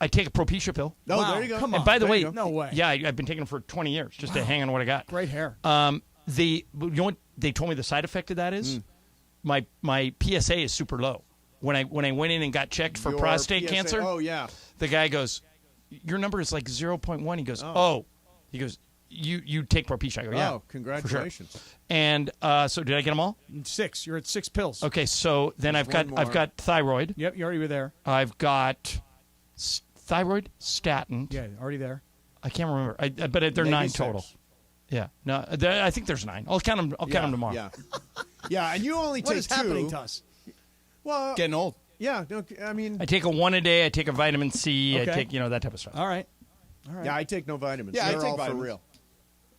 I take a Propecia pill. No, Wow, there you go. come And on. by the There way, you go. No way. Yeah, I've been taking them for 20 years just to hang on what I got. Great hair. You know what they told me the side effect of that is? My PSA is super low. When I went in and got checked for Your prostate PSA cancer, Oh yeah. the guy goes, "Your number is like 0.1." He goes, "Oh." He goes, "You take Propecia." I go, "Yeah." Oh, congratulations. For sure. And so did I get them all? 6. You're at 6 pills. Okay, so then There's one I've more. got thyroid. Yep, you already were there. I've got thyroid, statin. Yeah, already there. I can't remember. But they're Maybe 9 6. total. Yeah. No, I think there's 9. I'll count them. I'll count them tomorrow. Yeah. Yeah, and you only What take is 2. happening to us? Well, Getting old. yeah. No, I mean, I take a 1 a day. I take a vitamin C. Okay. I take that type of stuff. All right. All right. yeah, I take no vitamins. Yeah, I They're take all vitamins. for real.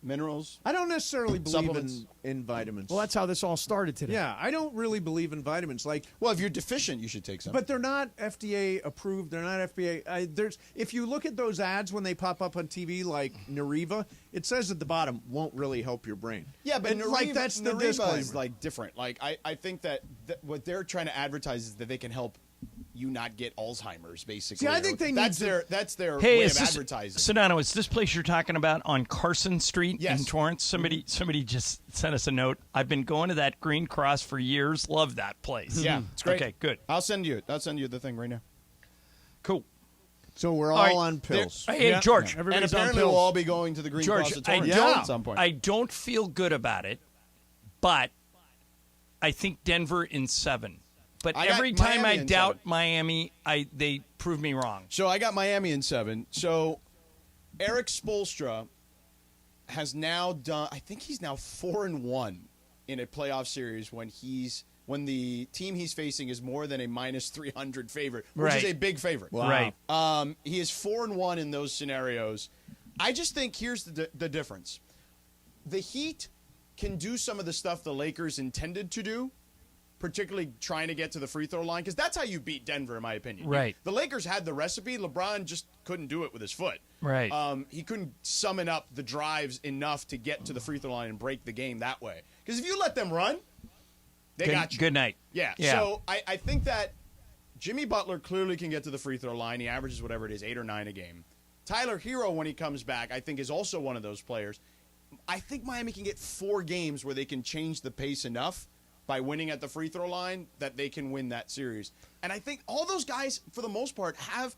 Minerals. I don't necessarily believe Supplements. in vitamins. Well, that's how this all started today. yeah, I don't really believe in vitamins. Like, Well, if you're deficient, you should take some. but they're not FDA approved. They're not FDA. There's if you look at those ads when they pop up on TV, like Nariva, it says at the bottom won't really help your brain. yeah, but And, like that's the Nariva disclaimer. is like different. Like I think that what they're trying to advertise is that they can help you not get Alzheimer's, basically. See, I think they need that's to- that's their Hey, way is of this, advertising. Sedano, is this place you're talking about on Carson Street Yes. in Torrance? Somebody just sent us a note. I've been going to that Green Cross for years. Love that place. Yeah, it's great. Okay, good. I'll send you the thing right now. Cool. So we're all, All right, on pills. Hey, Yeah. George. And Everybody's on apparently pills. we'll all be going to the Green George, Cross at I Torrance don't, at some point. I don't feel good about it, but I think Denver in 7. But I got every time Miami I in doubt 7. Miami, they prove me wrong. So I got Miami in 7. So Eric Spoelstra has now done. I think he's now 4-1 in a playoff series when the team he's facing is more than a minus 300 favorite, which Right. is a big favorite. Wow. Right. He is 4-1 in those scenarios. I just think here's the difference: the Heat can do some of the stuff the Lakers intended to do particularly trying to get to the free throw line, because that's how you beat Denver, in my opinion. Right. The Lakers had the recipe. LeBron just couldn't do it with his foot. Right. He couldn't summon up the drives enough to get to the free throw line and break the game that way. Because if you let them run, they got you. Good night. Yeah. So I think that Jimmy Butler clearly can get to the free throw line. He averages whatever it is, 8 or 9 a game. Tyler Hero, when he comes back, I think is also one of those players. I think Miami can get 4 games where they can change the pace enough by winning at the free throw line that they can win that series. And I think all those guys, for the most part, have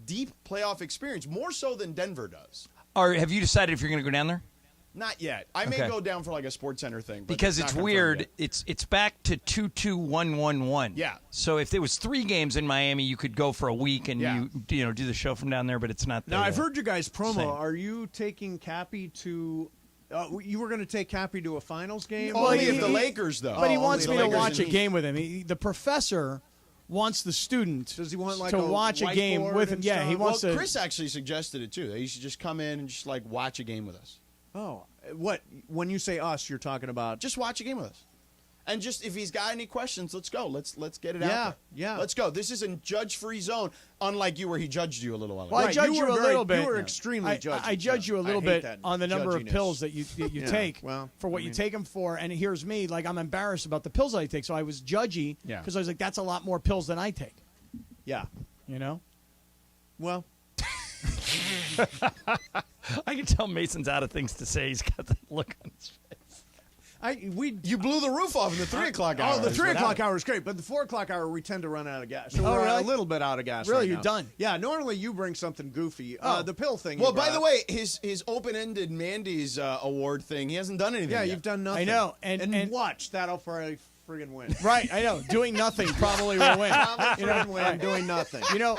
deep playoff experience, more so than Denver does. Have you decided if you're going to go down there? Not yet. I may go down for like a Sports Center thing. But Because it's weird. It's back to 2-2-1-1-1. Yeah. So if there was 3 games in Miami, you could go for a week and you know do the show from down there, but it's not. Now I've heard you guys promo. Are you taking Cappy to? You were going to take Cappy to a finals game? Only if the Lakers, though. But he wants me to watch a game with him. The professor wants the student. Does he want like to watch a game with him? Yeah, he wants to. Chris actually suggested it too. That he should just come in and just like watch a game with us. Oh, what? When you say us, you're talking about just watch a game with us, and just if he's got any questions, let's go. Let's get it out there. Yeah, let's go. This is a judge-free zone, unlike you where he judged you a little while ago. Well, I judge you a little bit. You were extremely judgy. I judge you a little bit on the number of pills that you take for what I you mean, take them for. And here's me, like I'm embarrassed about the pills I take, so I was judgy because I was like, that's a lot more pills than I take. Yeah, you know. Well. I can tell Mason's out of things to say. He's got that look on his face. You blew the roof off in the 3 o'clock hour. Oh, the 3 o'clock hour is great, but the 4 o'clock hour we tend to run out of gas. So we're really? a little bit out of gas. Really, right you're now. done? Yeah. Normally you bring something goofy. The pill thing. Well, you by brought. the way, his open-ended Mandy's award thing, he hasn't done anything. Yeah, yet. you've done nothing. I know, and watch that'll probably friggin' win. Right, I know. Doing nothing probably will win. Win, doing nothing. You know,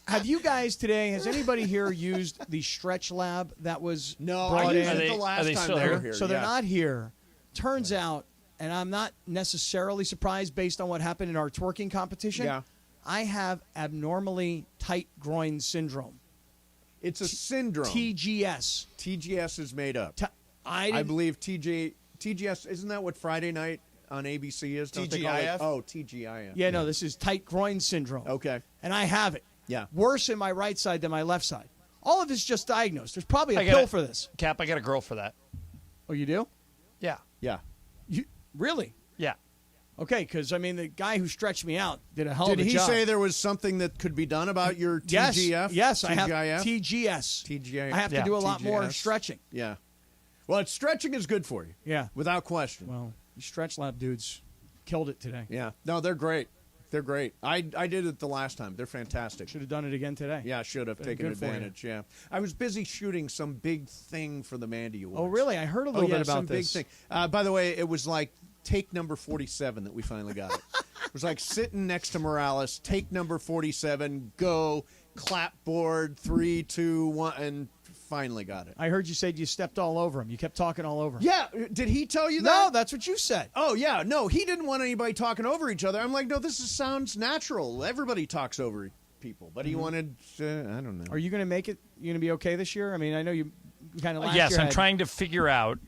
have you guys today? Has anybody here used the Stretch Lab that was brought I used in? it the last time they were here. So they're not here. Turns out, and I'm not necessarily surprised based on what happened in our twerking competition. Yeah. I have abnormally tight groin syndrome. It's a syndrome. TGS. TGS is made up. I believe TGS. Isn't that what Friday night on ABC is? Don't they call it? TGIF? Oh, TGIF. Yeah, no, this is tight groin syndrome. Okay. And I have it. Yeah. Worse in my right side than my left side. All of it's just diagnosed. There's probably a pill for this. Cap, I got a girl for that. Oh, you do? Yeah. Yeah. You really? Yeah. Okay, because I mean, the guy who stretched me out did a hell of a Did he job. say there was something that could be done about your Yes, TGF? yes, I have TGIF? TGS. TGIF. I have to do a lot more TGS. stretching. Yeah. Well, stretching is good for you. Yeah. Without question. Well, you Stretch Lab dudes killed it today. Yeah. No, they're great. They're great. I did it the last time. They're fantastic. Should have done it again today. Yeah, should have Been taken good for you. advantage. Yeah. I was busy shooting some big thing for the Mandy Awards. Oh, really? I heard a little bit about some this. big thing. By the way, it was like take number 47 that we finally got it. It was like sitting next to Morales, take number 47, go, clapboard, 3, 2, 1, and finally got it. I heard you said you stepped all over him. You kept talking all over him. Yeah, did he tell you that? No, that's what you said. Oh, yeah, no, he didn't want anybody talking over each other. I'm like, no, sounds natural. Everybody talks over people, but he wanted, I don't know. Are you going to make it? You going to be okay this year? I mean, I know you kind of last Yes, year I'm had- trying to figure out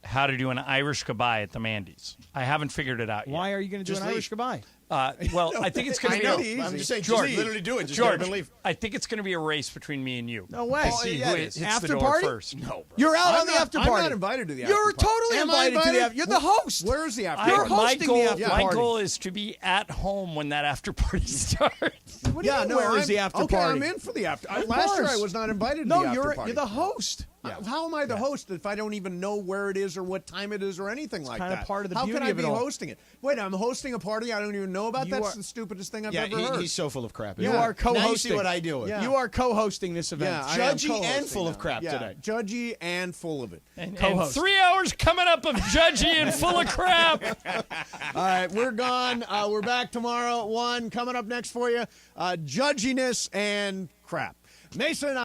how to do an Irish goodbye at the Mandy's. I haven't figured it out yet. Why are you going to do an Irish goodbye? Well, I think it's going to be. I'm just saying, George, just literally do it. Just George, get up and leave. I think it's going to be a race between me and you. No way. To see yeah, who it hits is. the After door party? first. No, bro. You're out I'm on the not- after I'm party. not invited to the after You're party. totally Am I invited to the invited? after. You're the host. Where's the after You're party? hosting the after My party. goal is to be at home when that after party starts. What do you mean, where is the after okay, party? I'm in for the after. Of Last year course. I was not invited to No, the after you're party. the host. How am I the host if I don't even know where it is or what time it is or anything like kinda that? part of the How beauty can I of it be all. hosting it? Wait, I'm hosting a party I don't even know about? You That's are- the stupidest thing I've Yeah, ever heard. he's so full of crap. You Yeah. are co-hosting. Now you see what I deal with. Yeah. You are co-hosting this event. Yeah, I am Judgy co-hosting and full of now. crap Yeah, today. Judgy and full of it. And Co-host. 3 hours coming up of judgy and full of crap. All right, we're gone. We're back tomorrow at 1. Coming up next for you, judginess and crap. Mason.